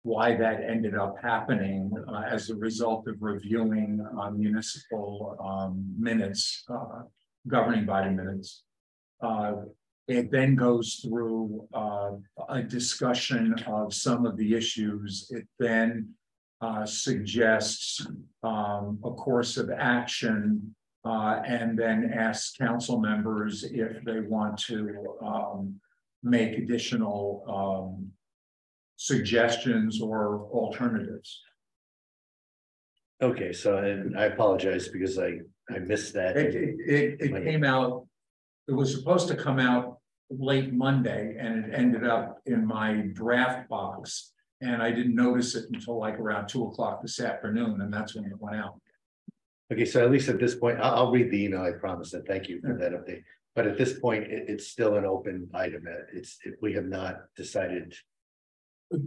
why that ended up happening as a result of reviewing municipal minutes, governing body minutes. It then goes through a discussion of some of the issues. It then suggests a course of action and then asks council members if they want to make additional suggestions or alternatives. Okay, so and I apologize because I missed that. It came out, it was supposed to come out late Monday and it ended up in my draft box. And I didn't notice it until like around 2 o'clock this afternoon, and that's when it went out. Okay, so at least at this point, I'll read the email, I promise, and thank you for that update. But at this point, it's still an open item. We have not decided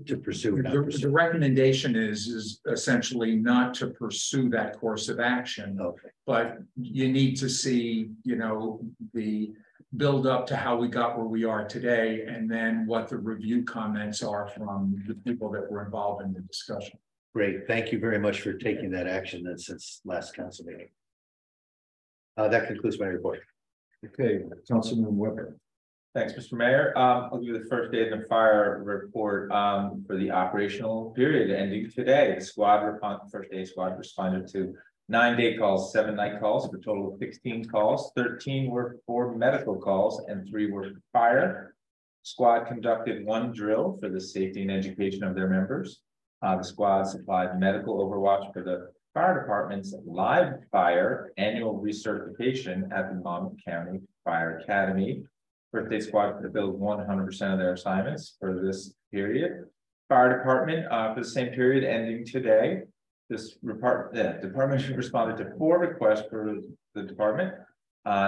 to pursue. The recommendation is essentially not to pursue that course of action. Okay. But you need to see, you know, the build up to how we got where we are today, and then what the review comments are from the people that were involved in the discussion. Great, thank you very much for taking that action then since last council meeting. That concludes my report. Okay, Councilman Weber. Thanks, Mr. Mayor. I'll give you the first day of the fire report for the operational period ending today. The first day squad responded to 9 day calls, 7 night calls, for a total of 16 calls. 13 were for medical calls and 3 were for fire. Squad conducted 1 drill for the safety and education of their members. The squad supplied medical overwatch for the fire department's live fire annual recertification at the Monmouth County Fire Academy. Birthday squad fulfilled 100% of their assignments for this period. Fire department for the same period ending today. This department responded to 4 requests for the department.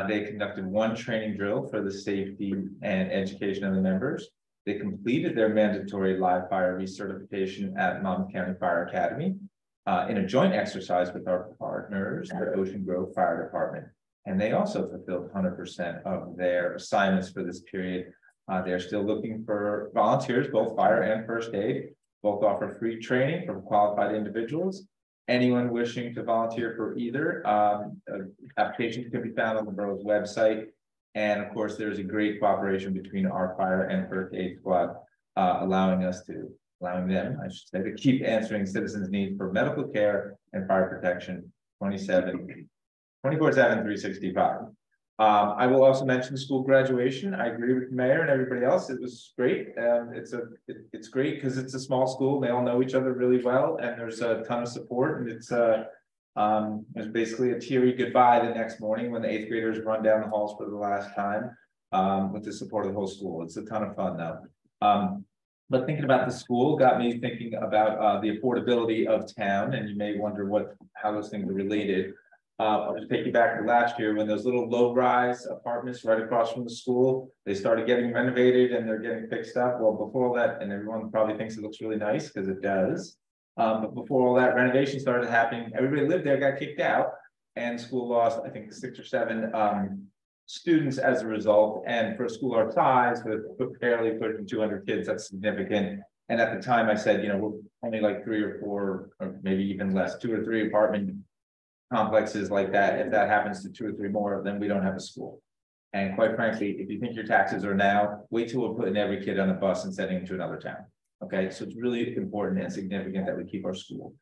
They conducted 1 training drill for the safety and education of the members. They completed their mandatory live fire recertification at Monmouth County Fire Academy in a joint exercise with our partners, the Ocean Grove Fire Department. And they also fulfilled 100% of their assignments for this period. They're still looking for volunteers, both fire and first aid. Both offer free training from qualified individuals. Anyone wishing to volunteer for either, applications can be found on the borough's website. And of course, there's a great cooperation between our fire and first aid squad, allowing them, I should say, to keep answering citizens' needs for medical care and fire protection 24/7, 365. I will also mention school graduation. I agree with the mayor and everybody else. It was great. It's great because it's a small school. They all know each other really well, and there's a ton of support. And there's basically a teary goodbye the next morning when the 8th graders run down the halls for the last time with the support of the whole school. It's a ton of fun though. But thinking about the school got me thinking about the affordability of town, and you may wonder how those things are related. I'll just take you back to last year when those little low-rise apartments right across from the school, they started getting renovated and they're getting fixed up. Well, before all that, and everyone probably thinks it looks really nice because it does. But before all that renovation started happening, everybody lived there, got kicked out, and school lost, I think, 6 or 7 students as a result. And for a school our size, with barely pushing 200 kids, that's significant. And at the time I said, you know, we're only like 3 or 4, or maybe even less, 2 or 3 apartment complexes like that. If that happens to 2 or 3 more, then we don't have a school. And quite frankly, if you think your taxes are now, wait till we're putting every kid on a bus and sending them to another town. Okay, so it's really important and significant that we keep our school.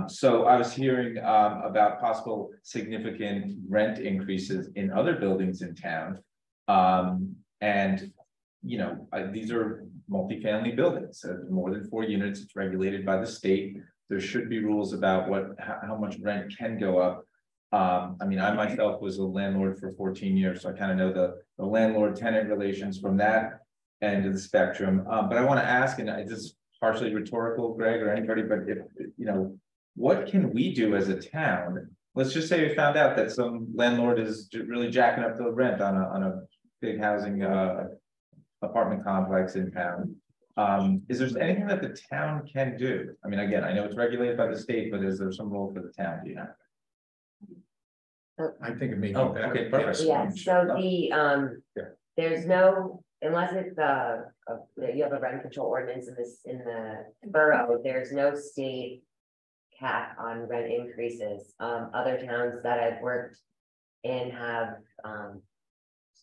So I was hearing about possible significant rent increases in other buildings in town. And, you know, these are multifamily buildings, so more than 4 units. It's regulated by the state. There should be rules about how much rent can go up. I mean, I myself was a landlord for 14 years, so I kind of know the landlord-tenant relations from that end of the spectrum. But I want to ask, and it's just partially rhetorical, Greg, or anybody, but if, you know, what can we do as a town? Let's just say we found out that some landlord is really jacking up the rent on a big housing apartment complex in town. Is there anything that the town can do? I mean, again, I know it's regulated by the state, but is there some role for the town? Do you know? I think it may be better. Okay, perfect. Yeah, so there's no unless it's you have a rent control ordinance in the borough, there's no state cap on rent increases. Other towns that I've worked in have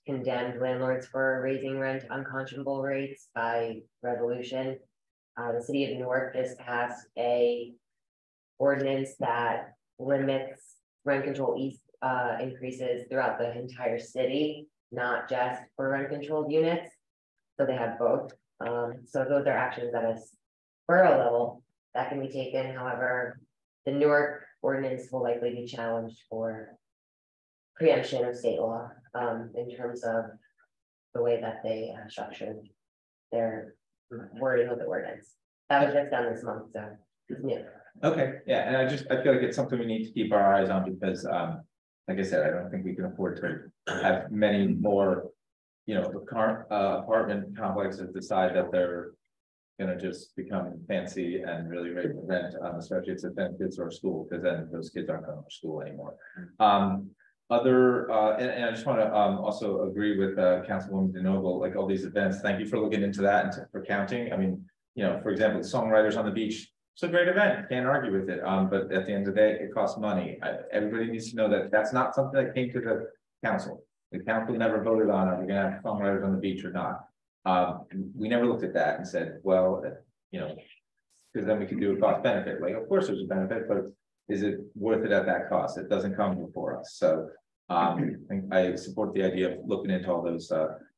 condemned landlords for raising rent unconscionable rates by resolution. The city of Newark just passed a ordinance that limits rent control increases throughout the entire city, not just for rent controlled units. So they have both. So those are actions at a borough level that can be taken. However, the Newark ordinance will likely be challenged for preemption of state law in terms of the way that they structured their wording of the ordinance. That was just done this month, so it's new. Okay, yeah, and I feel like it's something we need to keep our eyes on because, like I said, I don't think we can afford to have many more, you know, apartment complexes decide that they're gonna just become fancy and really raise the rent, especially if it's a kids or school, because then those kids aren't going to school anymore. And I just want to also agree with Councilwoman DeNoble, like all these events. Thank you for looking into that and for counting. I mean, you know, for example, the Songwriters on the Beach. It's a great event. Can't argue with it. But at the end of the day, it costs money. Everybody needs to know that that's not something that came to the council. The council never voted on are we going to have Songwriters on the Beach or not. We never looked at that and said, well, you know, because then we could do a cost benefit. Like, of course, there's a benefit, but is it worth it at that cost? It doesn't come before us. So I support the idea of looking into all those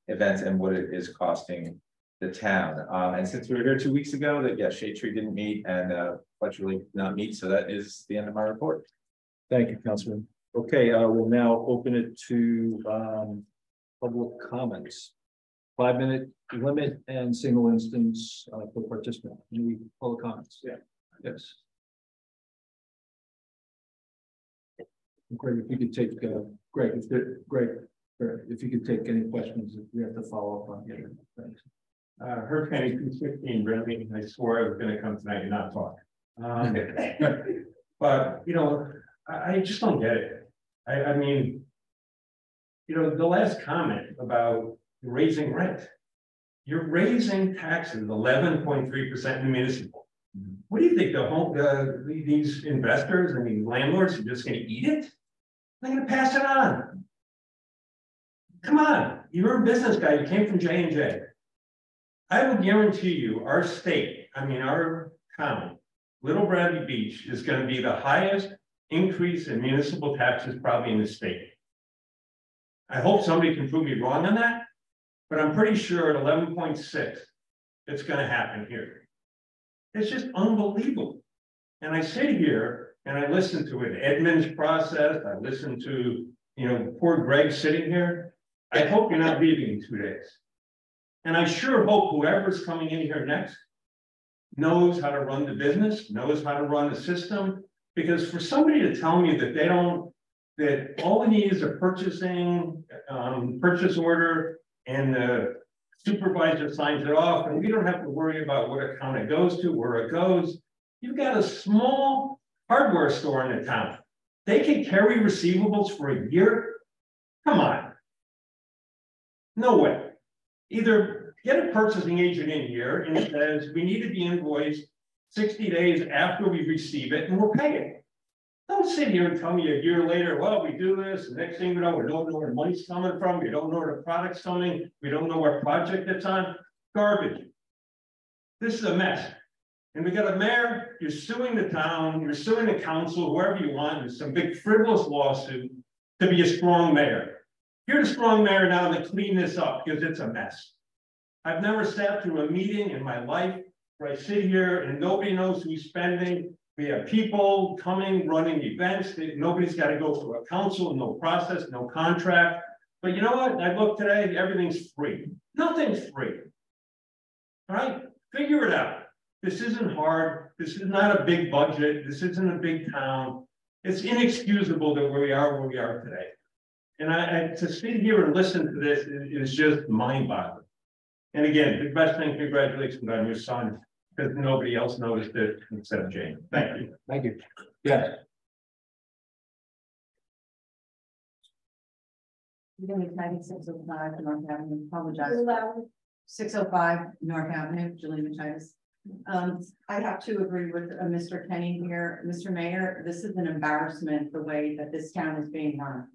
events and what it is costing the town. And since we were here 2 weeks ago, that yes, Shade Tree didn't meet and Fletcher Lake did not meet. So that is the end of my report. Thank you, Councilman. Okay, we'll now open it to public comments. 5-minute limit and single instance for participant. Any public comments? Yeah. Yes. Greg, if you could take Greg, if you could take any questions, if we have to follow up on it. Thanks. Hurricane 215, really, I swore I was going to come tonight and not talk. But you know, I just don't get it. I mean, you know, the last comment about raising rent. You're raising taxes 11.3% in the municipal. What do you think these investors and these landlords are just going to eat it? They're going to pass it on. Come on, you're a business guy. You came from J&J. I will guarantee you, our state, I mean our town, Little Bradley Beach, is going to be the highest increase in municipal taxes probably in the state. I hope somebody can prove me wrong on that. But I'm pretty sure at 11.6, it's going to happen here. It's just unbelievable. And I sit here and I listen to it, Edmund's process. I listen to, you know, poor Greg sitting here. I hope you're not leaving in 2 days. And I sure hope whoever's coming in here next knows how to run the business, knows how to run the system. Because for somebody to tell me that they don't, that all we need is a purchase order, and the supervisor signs it off, and we don't have to worry about what account it goes to, where it goes. You've got a small hardware store in the town. They can carry receivables for a year. Come on. No way. Either get a purchasing agent in here and it says we need to be invoiced 60 days after we receive it and we'll pay it. Don't sit here and tell me a year later, well, we do this, the next thing you know, we don't know where the money's coming from, we don't know where the product's coming, we don't know what project it's on. Garbage. This is a mess. And we got a mayor, you're suing the town, you're suing the council, whoever you want, there's some big frivolous lawsuit to be a strong mayor. You're the strong mayor now to clean this up because it's a mess. I've never sat through a meeting in my life where I sit here and nobody knows who's spending. We have people coming, running events. Nobody's got to go through a council, no process, no contract. But you know what? I look today, everything's free. Nothing's free. All right? Figure it out. This isn't hard. This is not a big budget. This isn't a big town. It's inexcusable that we are where we are today. And to sit here and listen to this is just mind-boggling. And again, the best thing, congratulations on your son, because nobody else noticed it except Jane. Thank you. Thank you. Yes. You're gonna be typing 605 North Avenue, apologize. 605 North Avenue, Julie Machias. I have to agree with Mr. Kenny here. Mr. Mayor, this is an embarrassment, the way that this town is being run.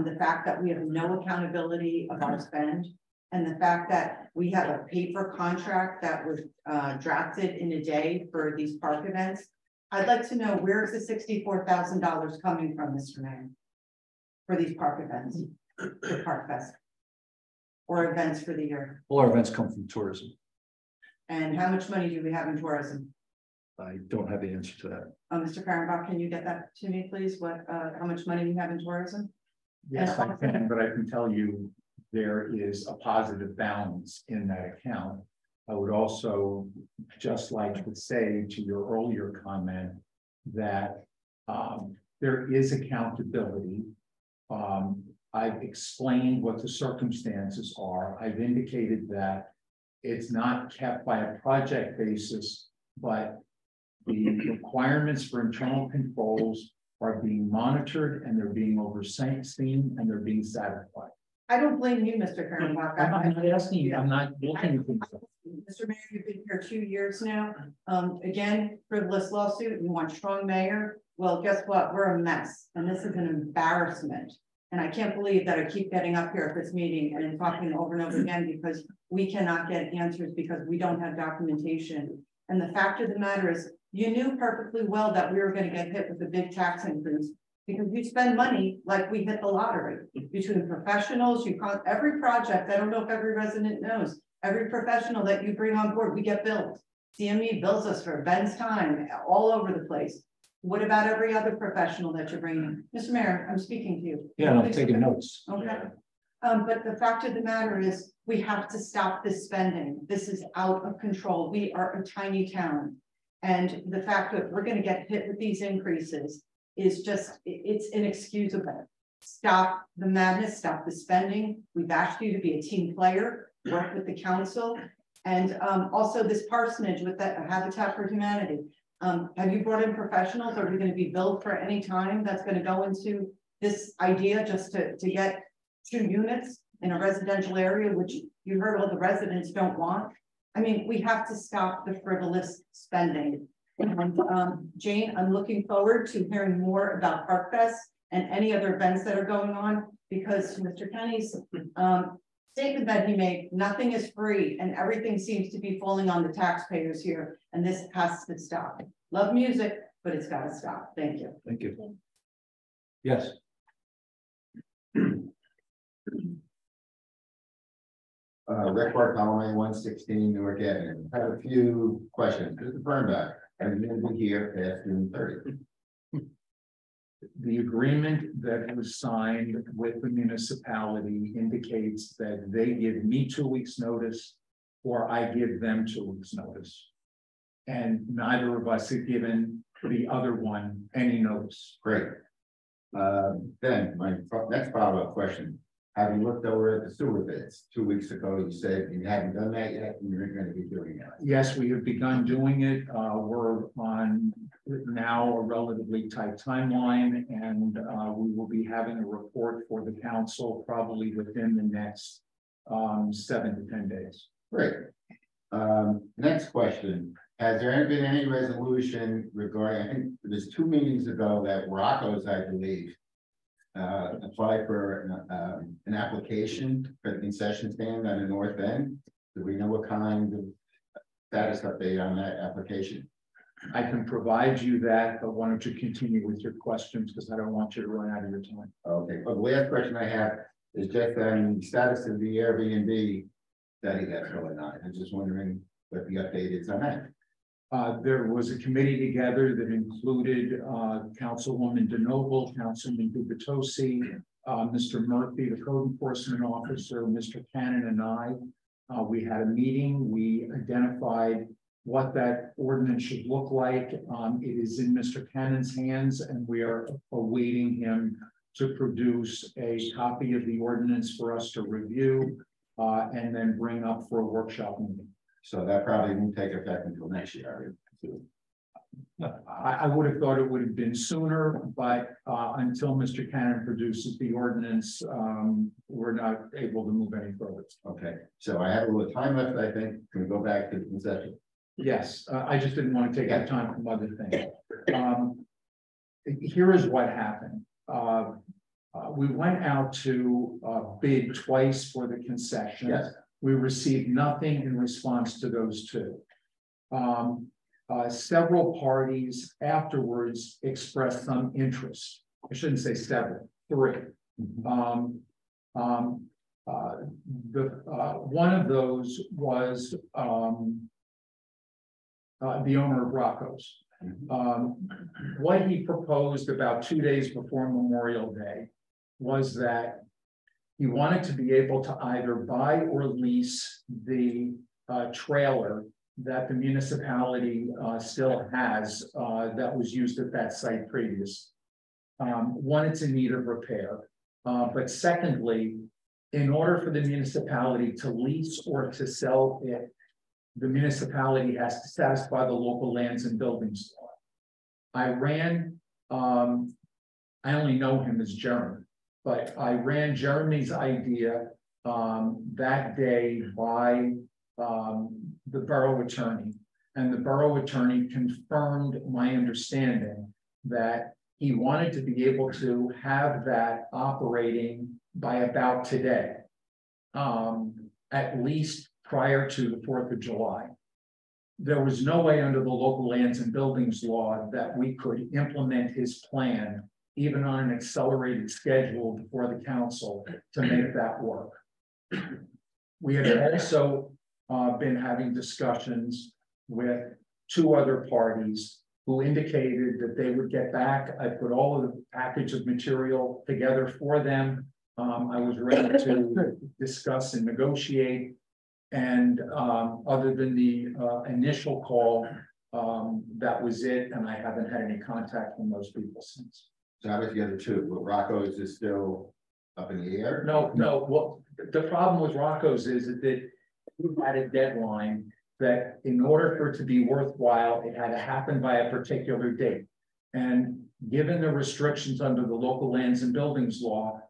The fact that we have no accountability of our spend, and the fact that we have a paper contract that was drafted in a day for these park events. I'd like to know, where is the $64,000 coming from, Mr. Mayor? For these park events, for Park Fest? Or events for the year? All our events come from tourism. And how much money do we have in tourism? I don't have the answer to that. Mr. Karenbach, can you get that to me, please? What, how much money we have in tourism? Yes, I can, but I can tell you there is a positive balance in that account. I would also just like to say to your earlier comment that there is accountability. I've explained what the circumstances are. I've indicated that it's not kept by a project basis, but the requirements for internal controls are being monitored and they're being overseen and they're being satisfied. I don't blame you, Mr. Karenbach. I'm not asking you, I'm not looking at things. Mr. Mayor, you've been here 2 years now. Again, frivolous lawsuit, you want strong mayor. Well, guess what? We're a mess and this is an embarrassment. And I can't believe that I keep getting up here at this meeting and talking over and over again because we cannot get answers because we don't have documentation. And the fact of the matter is, you knew perfectly well that we were going to get hit with a big tax increase because you spend money like we hit the lottery between professionals. You can't, every project, I don't know if every resident knows, every professional that you bring on board, we get billed. CME bills us for Ben's time all over the place. What about every other professional that you're bringing? Mr. Mayor, I'm speaking to you. Yeah, I'm taking notes. Okay. But the fact of the matter is we have to stop this spending. This is out of control. We are a tiny town. And the fact that we're going to get hit with these increases is just, it's inexcusable. Stop the madness, stop the spending. We've asked you to be a team player, work with the council. And also this parsonage with the Habitat for Humanity. Have you brought in professionals? Are we going to be billed for any time that's going to go into this idea just to get 2 units in a residential area, which you heard all the residents don't want? I mean, we have to stop the frivolous spending. And Jane, I'm looking forward to hearing more about Park Fest and any other events that are going on, because Mr. Kenny's statement that he made, nothing is free and everything seems to be falling on the taxpayers here, and this has to stop. Love music, but it's got to stop. Thank you. Thank you. Yes. Rick Bartholomew, 116 Newark Avenue. I have a few questions. Mr. Burnback, have you been here past June 30th? The agreement that was signed with the municipality indicates that they give me 2 weeks notice or I give them 2 weeks notice. And neither of us have given the other one any notice. Great. Then my next follow-up question. Have you looked over at the sewer bids? 2 weeks ago, you said you hadn't done that yet and you're going to be doing it. Yes, we have begun doing it. We're on now a relatively tight timeline, and we will be having a report for the council probably within the next 7 to 10 days. Great. Next question. Has there been any resolution regarding, I think it was 2 meetings ago that Rocco's, I believe, applied for an application for the concession stand on the north end? Do we know what kind of status update on that application? I can provide you that, but why don't you continue with your questions, because I don't want you to run out of your time. Okay, well, the last question I have is just on the status of the Airbnb study that's going on. I'm just wondering what the update is on that. There was a committee together that included Councilwoman DeNoble, Councilman Gubitosi, Mr. Murphy, the code enforcement officer, Mr. Cannon, and I. We had a meeting. We identified what that ordinance should look like. It is in Mr. Cannon's hands, and we are awaiting him to produce a copy of the ordinance for us to review and then bring up for a workshop meeting. So that probably won't take effect until next year. I would have thought it would have been sooner, but until Mr. Cannon produces the ordinance, we're not able to move any further. Okay, so I have a little time left, I think. Can we go back to the concession? Yes, I just didn't want to take up time from other things. Here is what happened. We went out to bid twice for the concession. Yes. We received nothing in response to those two. Several parties afterwards expressed some interest. I shouldn't say several, three. One of those was the owner of Rocco's. What he proposed about 2 days before Memorial Day was that he wanted to be able to either buy or lease the trailer that the municipality still has that was used at that site previous. One, it's in need of repair. But secondly, in order for the municipality to lease or to sell it, the municipality has to satisfy the local lands and buildings law. I only know him as Jeremy, but I ran Jeremy's idea that day by the borough attorney, and the borough attorney confirmed my understanding that he wanted to be able to have that operating by about today, at least prior to the 4th of July. There was no way under the local lands and buildings law that we could implement his plan, even on an accelerated schedule before the council, to make that work. We had also been having discussions with 2 other parties who indicated that they would get back. I put all of the package of material together for them. I was ready to discuss and negotiate. And other than the initial call, that was it. And I haven't had any contact from those people since. So how about the other 2? Well, Rocco's is still up in the air? No. Well, the problem with Rocco's is that we had a deadline that in order for it to be worthwhile, it had to happen by a particular date. And given the restrictions under the local lands and buildings law,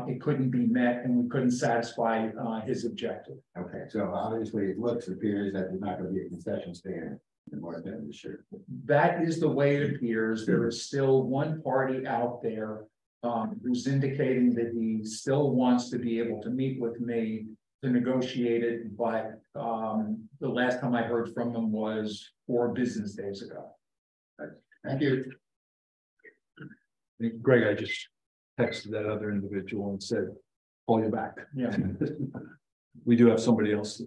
it couldn't be met and we couldn't satisfy his objective. Okay, so obviously it appears that there's not going to be a concession stand in North End this year. That is the way it appears. There is still one party out there who's indicating that he still wants to be able to meet with me to negotiate it, but the last time I heard from him was 4 business days ago. Thank you. Greg, I just texted that other individual and said, call you back. Yeah. We do have somebody else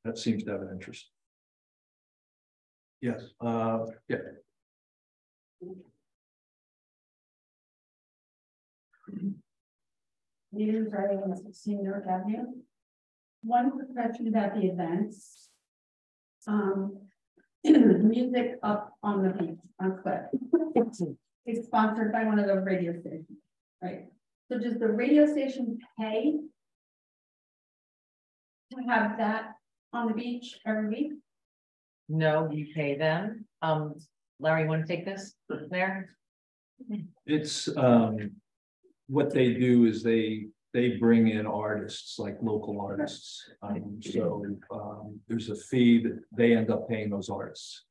that seems to have an interest. Yes, yeah. News writing on 16 North Avenue. One quick question about the events. Music up on the beach on Cliff. It's sponsored by one of the radio stations, right? So does the radio station pay to have that on the beach every week? No, you pay them. Larry, you want to take this there? It's what they do is they bring in artists, like local artists. So there's a fee that they end up paying those artists.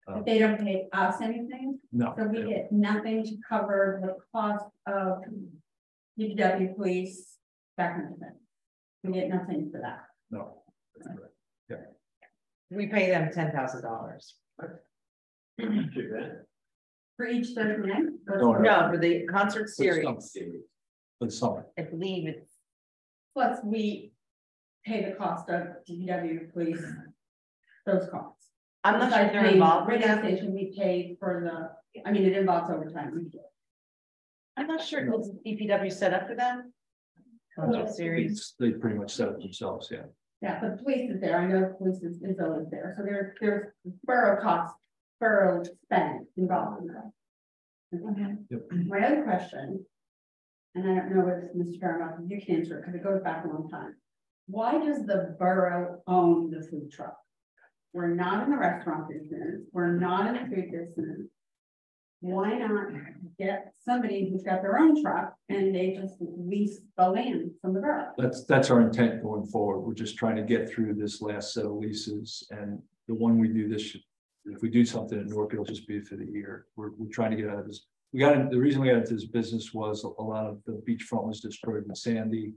But they don't pay us anything? No. So we get nothing to cover the cost of DPW police, that kind of thing. We get nothing for that. No. Yeah. We pay them $10,000. For each Thursday night? No, for the concert series. For the summer. I believe it's. Plus we pay the cost of DPW police, those costs. I'm not sure if they're Besides involved paying with that. radio station, we pay for the, I mean, it involves overtime. I'm not sure if it's DPW set up for them. Concert series. They pretty much set it themselves, yeah. Yeah, but the police is there. I know the police is always there. So there's borough costs, borough spend involved in that. Okay. Yep. My other question, and I don't know if Mr. Fairmouth, you can answer it because it goes back a long time. Why does the borough own the food truck? we're not in the restaurant business, we're not in the food business. Why not get somebody who's got their own truck and they just lease the land from the borough? That's our intent going forward. We're just trying to get through this last set of leases, and the one we do this, if we do something at Newark, it'll just be for the year. We're trying to get out of this. The reason we got into this business was a lot of the beachfront was destroyed with Sandy.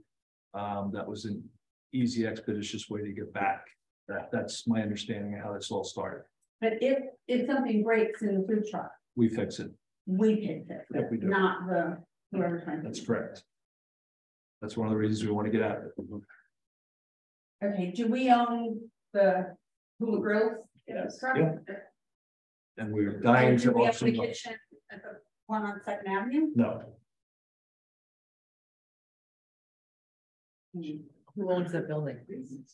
That was an easy, expeditious way to get back. That's my understanding of how this all started. But if something breaks in the food truck, We fix it. we can fix it, Yep, we do. not the whoever trying to. That's correct. That's one of the reasons we want to get out of it. Okay, do we own the Hula Grove? Yes. truck? Yeah. And we're dying And do to we have auction. the kitchen at the one on Second Avenue? No, Who owns that building?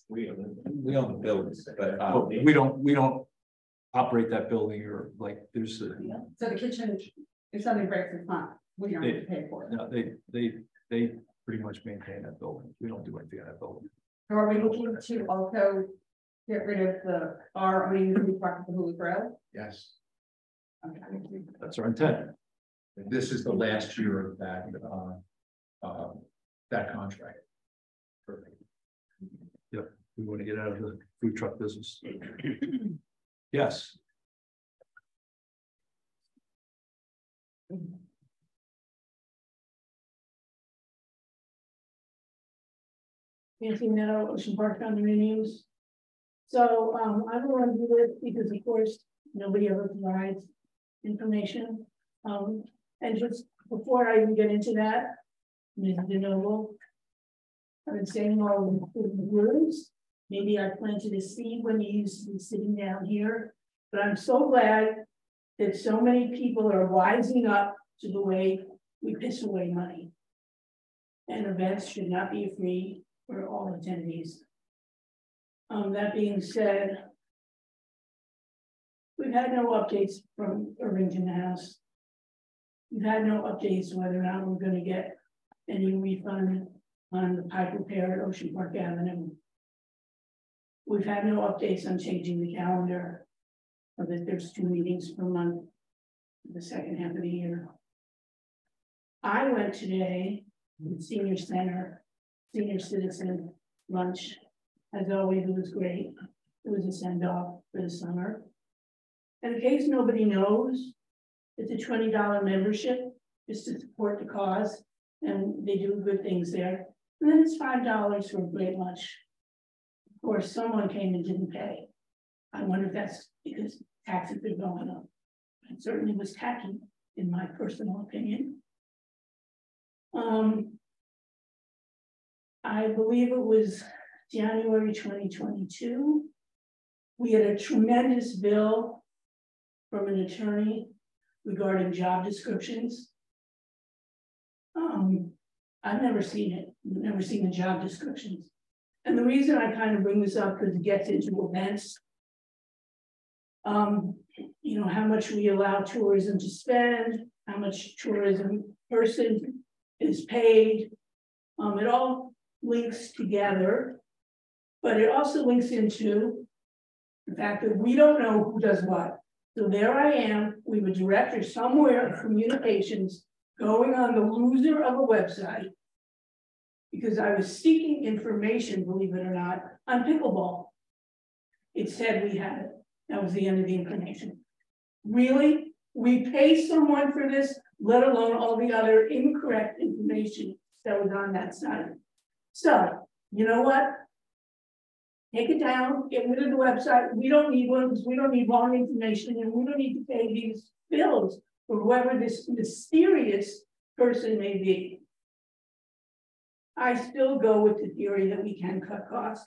We own the buildings, but we don't operate that building, or like there's a. So the kitchen, if something breaks, it's fine, we don't have to pay for it. No, they pretty much maintain that building. We don't do anything on that building. So are we looking to also get rid of the food truck at the Hula Grove? Yes, Okay. That's our intent. this is the last year of that contract. Perfect. Yep, we want to get out of the food truck business. Yes. Nancy Meadow, Ocean Park condominiums. So I don't want to do this because of course, nobody ever provides information. And just before I even get into that, Ms. DeNoble, I've been saying all the words. Maybe I planted a seed when you used to be sitting down here, but I'm so glad that so many people are wising up to the way we piss away money. And events should not be free for all attendees. That being said, we've had no updates from Irvington House. We've had no updates whether or not we're going to get any refund on the pipe repair at Ocean Park Avenue. We've had no updates on changing the calendar, or that there's 2 meetings per month for the second half of the year. I went today to the Senior Center, Senior Citizen lunch. As always, it was great. It was a send-off for the summer. And in case nobody knows, it's a $20 membership just to support the cause, and they do good things there. And then it's $5 for a great lunch. Of course, someone came and didn't pay. I wonder if that's because taxes are going up. It certainly was tacky, in my personal opinion. I believe it was January 2022. We had a tremendous bill from an attorney regarding job descriptions. I've never seen it, never seen the job descriptions. And the reason I kind of bring this up because it gets into events. You know, how much we allow tourism to spend, how much tourism person is paid. It all links together, but it also links into the fact that we don't know who does what. So there I am, we have a director somewhere of communications going on the loser of a website because I was seeking information, believe it or not, on pickleball. It said we had it. That was the end of the information. Really? We pay someone for this, let alone all the other incorrect information that was on that site. So, you know what? Take it down, get rid of the website. We don't need one because we don't need wrong information and we don't need to pay these bills for whoever this mysterious person may be. I still go with the theory that we can cut costs.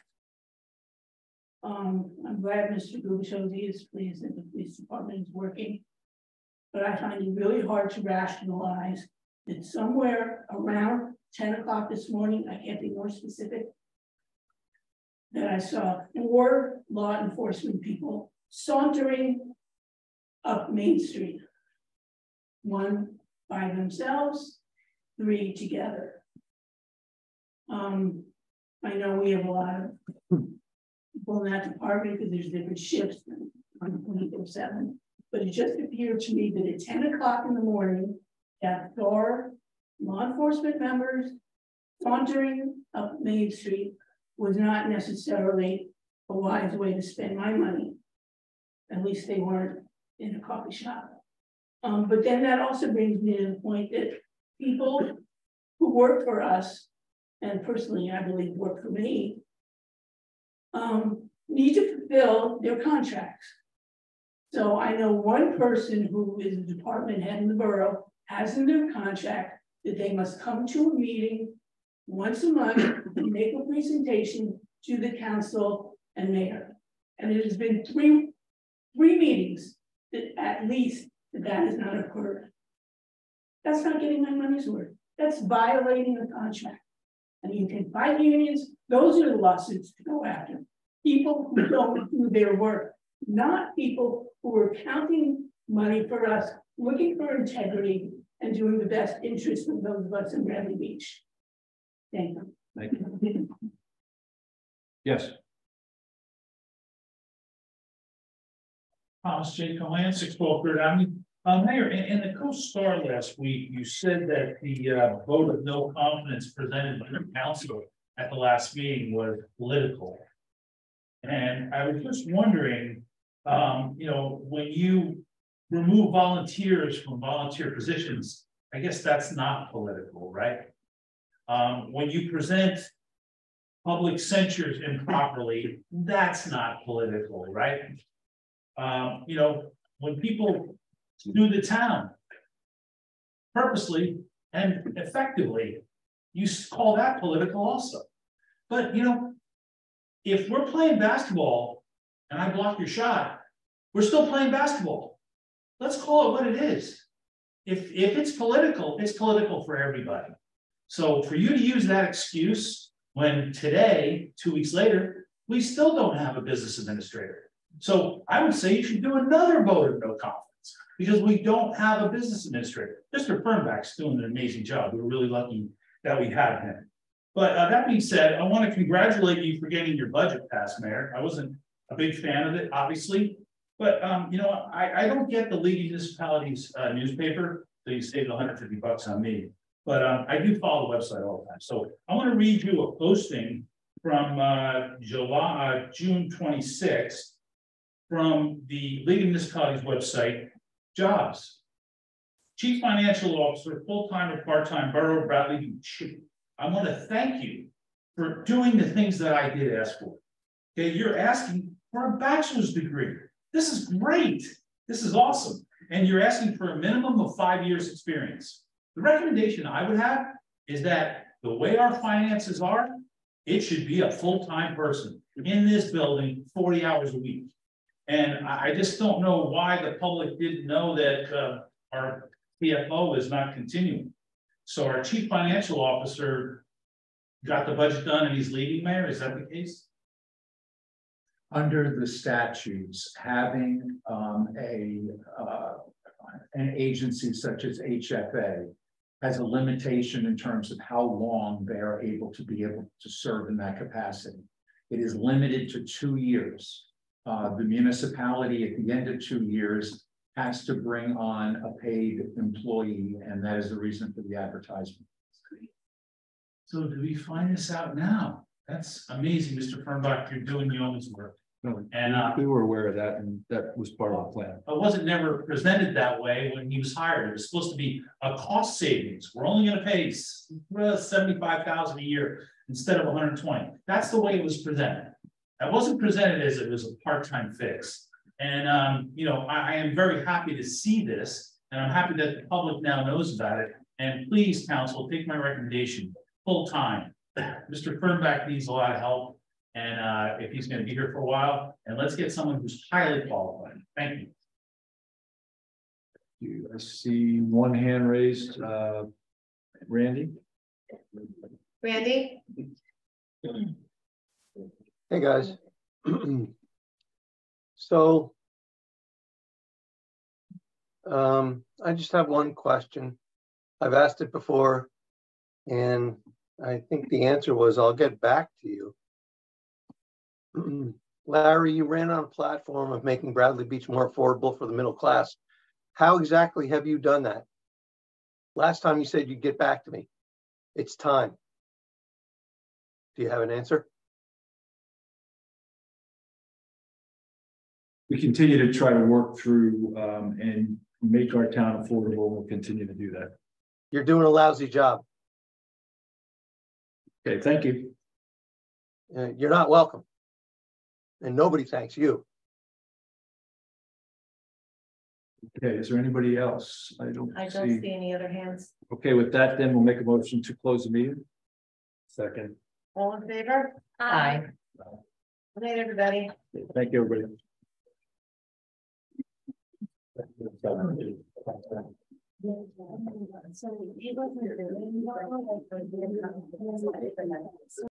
I'm glad Mr. Gubachozzi is pleased that the police department is working, but I find it really hard to rationalize that somewhere around 10 o'clock this morning, I can't be more specific, that I saw 4 law enforcement people sauntering up Main Street. 1 by themselves, 3 together. I know we have a lot of people in that department because there's different shifts on 24/7. But it just appeared to me that at 10 o'clock in the morning, that law enforcement members sauntering up Main Street was not necessarily a wise way to spend my money. At least they weren't in a coffee shop. But then that also brings me to the point that people who work for us, and personally I believe work for me, need to fulfill their contracts. So I know one person who is a department head in the borough has in their contract that they must come to a meeting once a month and make a presentation to the council and mayor. And it has been three meetings that at least that has not occurred. That's not getting my money's worth. That's violating the contract. And you can fight unions. Those are the lawsuits to go after. People who don't do their work, not people who are counting money for us, looking for integrity and doing the best interest of those of us in Bradley Beach. Thank you. Thank you. Yes. Thomas J. Cohen, 612 Third Avenue. Mayor, in the co-star last week, you said that the vote of no confidence presented by the council at the last meeting was political. And I was just wondering, you know, when you remove volunteers from volunteer positions, I guess that's not political, right? When you present public censures improperly, that's not political, right? You know, when people do the town purposely and effectively, you call that political also. But, you know, if we're playing basketball and I block your shot, we're still playing basketball. Let's call it what it is. If it's political for everybody. So for you to use that excuse when today, 2 weeks later, we still don't have a business administrator. So I would say you should do another vote of no confidence because we don't have a business administrator. Mr. Fernback's doing an amazing job. We're really lucky that we have him. But that being said, I want to congratulate you for getting your budget passed, Mayor. I wasn't a big fan of it, obviously. But you know, I don't get the League of Municipalities newspaper. So you saved $150 on me. But I do follow the website all the time. So I want to read you a posting from June 26th from the League of Municipalities website, jobs. Chief Financial Officer, full-time or part-time, Borough Bradley Beach. I want to thank you for doing the things that I did ask for. Okay, you're asking for a bachelor's degree. This is great. This is awesome. And you're asking for a minimum of 5 years experience. The recommendation I would have is that the way our finances are, it should be a full-time person in this building 40 hours a week. And I just don't know why the public didn't know that our CFO is not continuing. So our chief financial officer got the budget done and he's leaving, Mayor, is that the case? Under the statutes, having an agency such as HFA has a limitation in terms of how long they are able to serve in that capacity. It is limited to 2 years. The municipality at the end of 2 years has to bring on a paid employee, and that is the reason for the advertisement. So do we find this out now? That's amazing, Mr. Fernbach, you're doing the yeoman's work. And we were aware of that, and that was part of the plan. It wasn't never presented that way when he was hired. It was supposed to be a cost savings. We're only going to pay $75,000 a year instead of 120. That's the way it was presented. That wasn't presented as it was a part-time fix. And you know, I am very happy to see this, and I'm happy that the public now knows about it. And please, council, take my recommendation full-time. Mr. Fernbach needs a lot of help. And if he's going to be here for a while, and let's get someone who's highly qualified. Thank you. I see one hand raised. Randy? Randy? Hey, guys. So, I just have one question. I've asked it before, and I think the answer was, I'll get back to you. Larry, you ran on a platform of making Bradley Beach more affordable for the middle class. How exactly have you done that? Last time you said you'd get back to me. It's time. Do you have an answer? We continue to try to work through and make our town affordable. We'll continue to do that. You're doing a lousy job. Okay, thank you. You're not welcome. And nobody thanks you. Okay, is there anybody else? I don't see any other hands. Okay, with that, then we'll make a motion to close the meeting. Second. All in favor? Aye. Good night, everybody. Thank you, everybody. So he wasn't.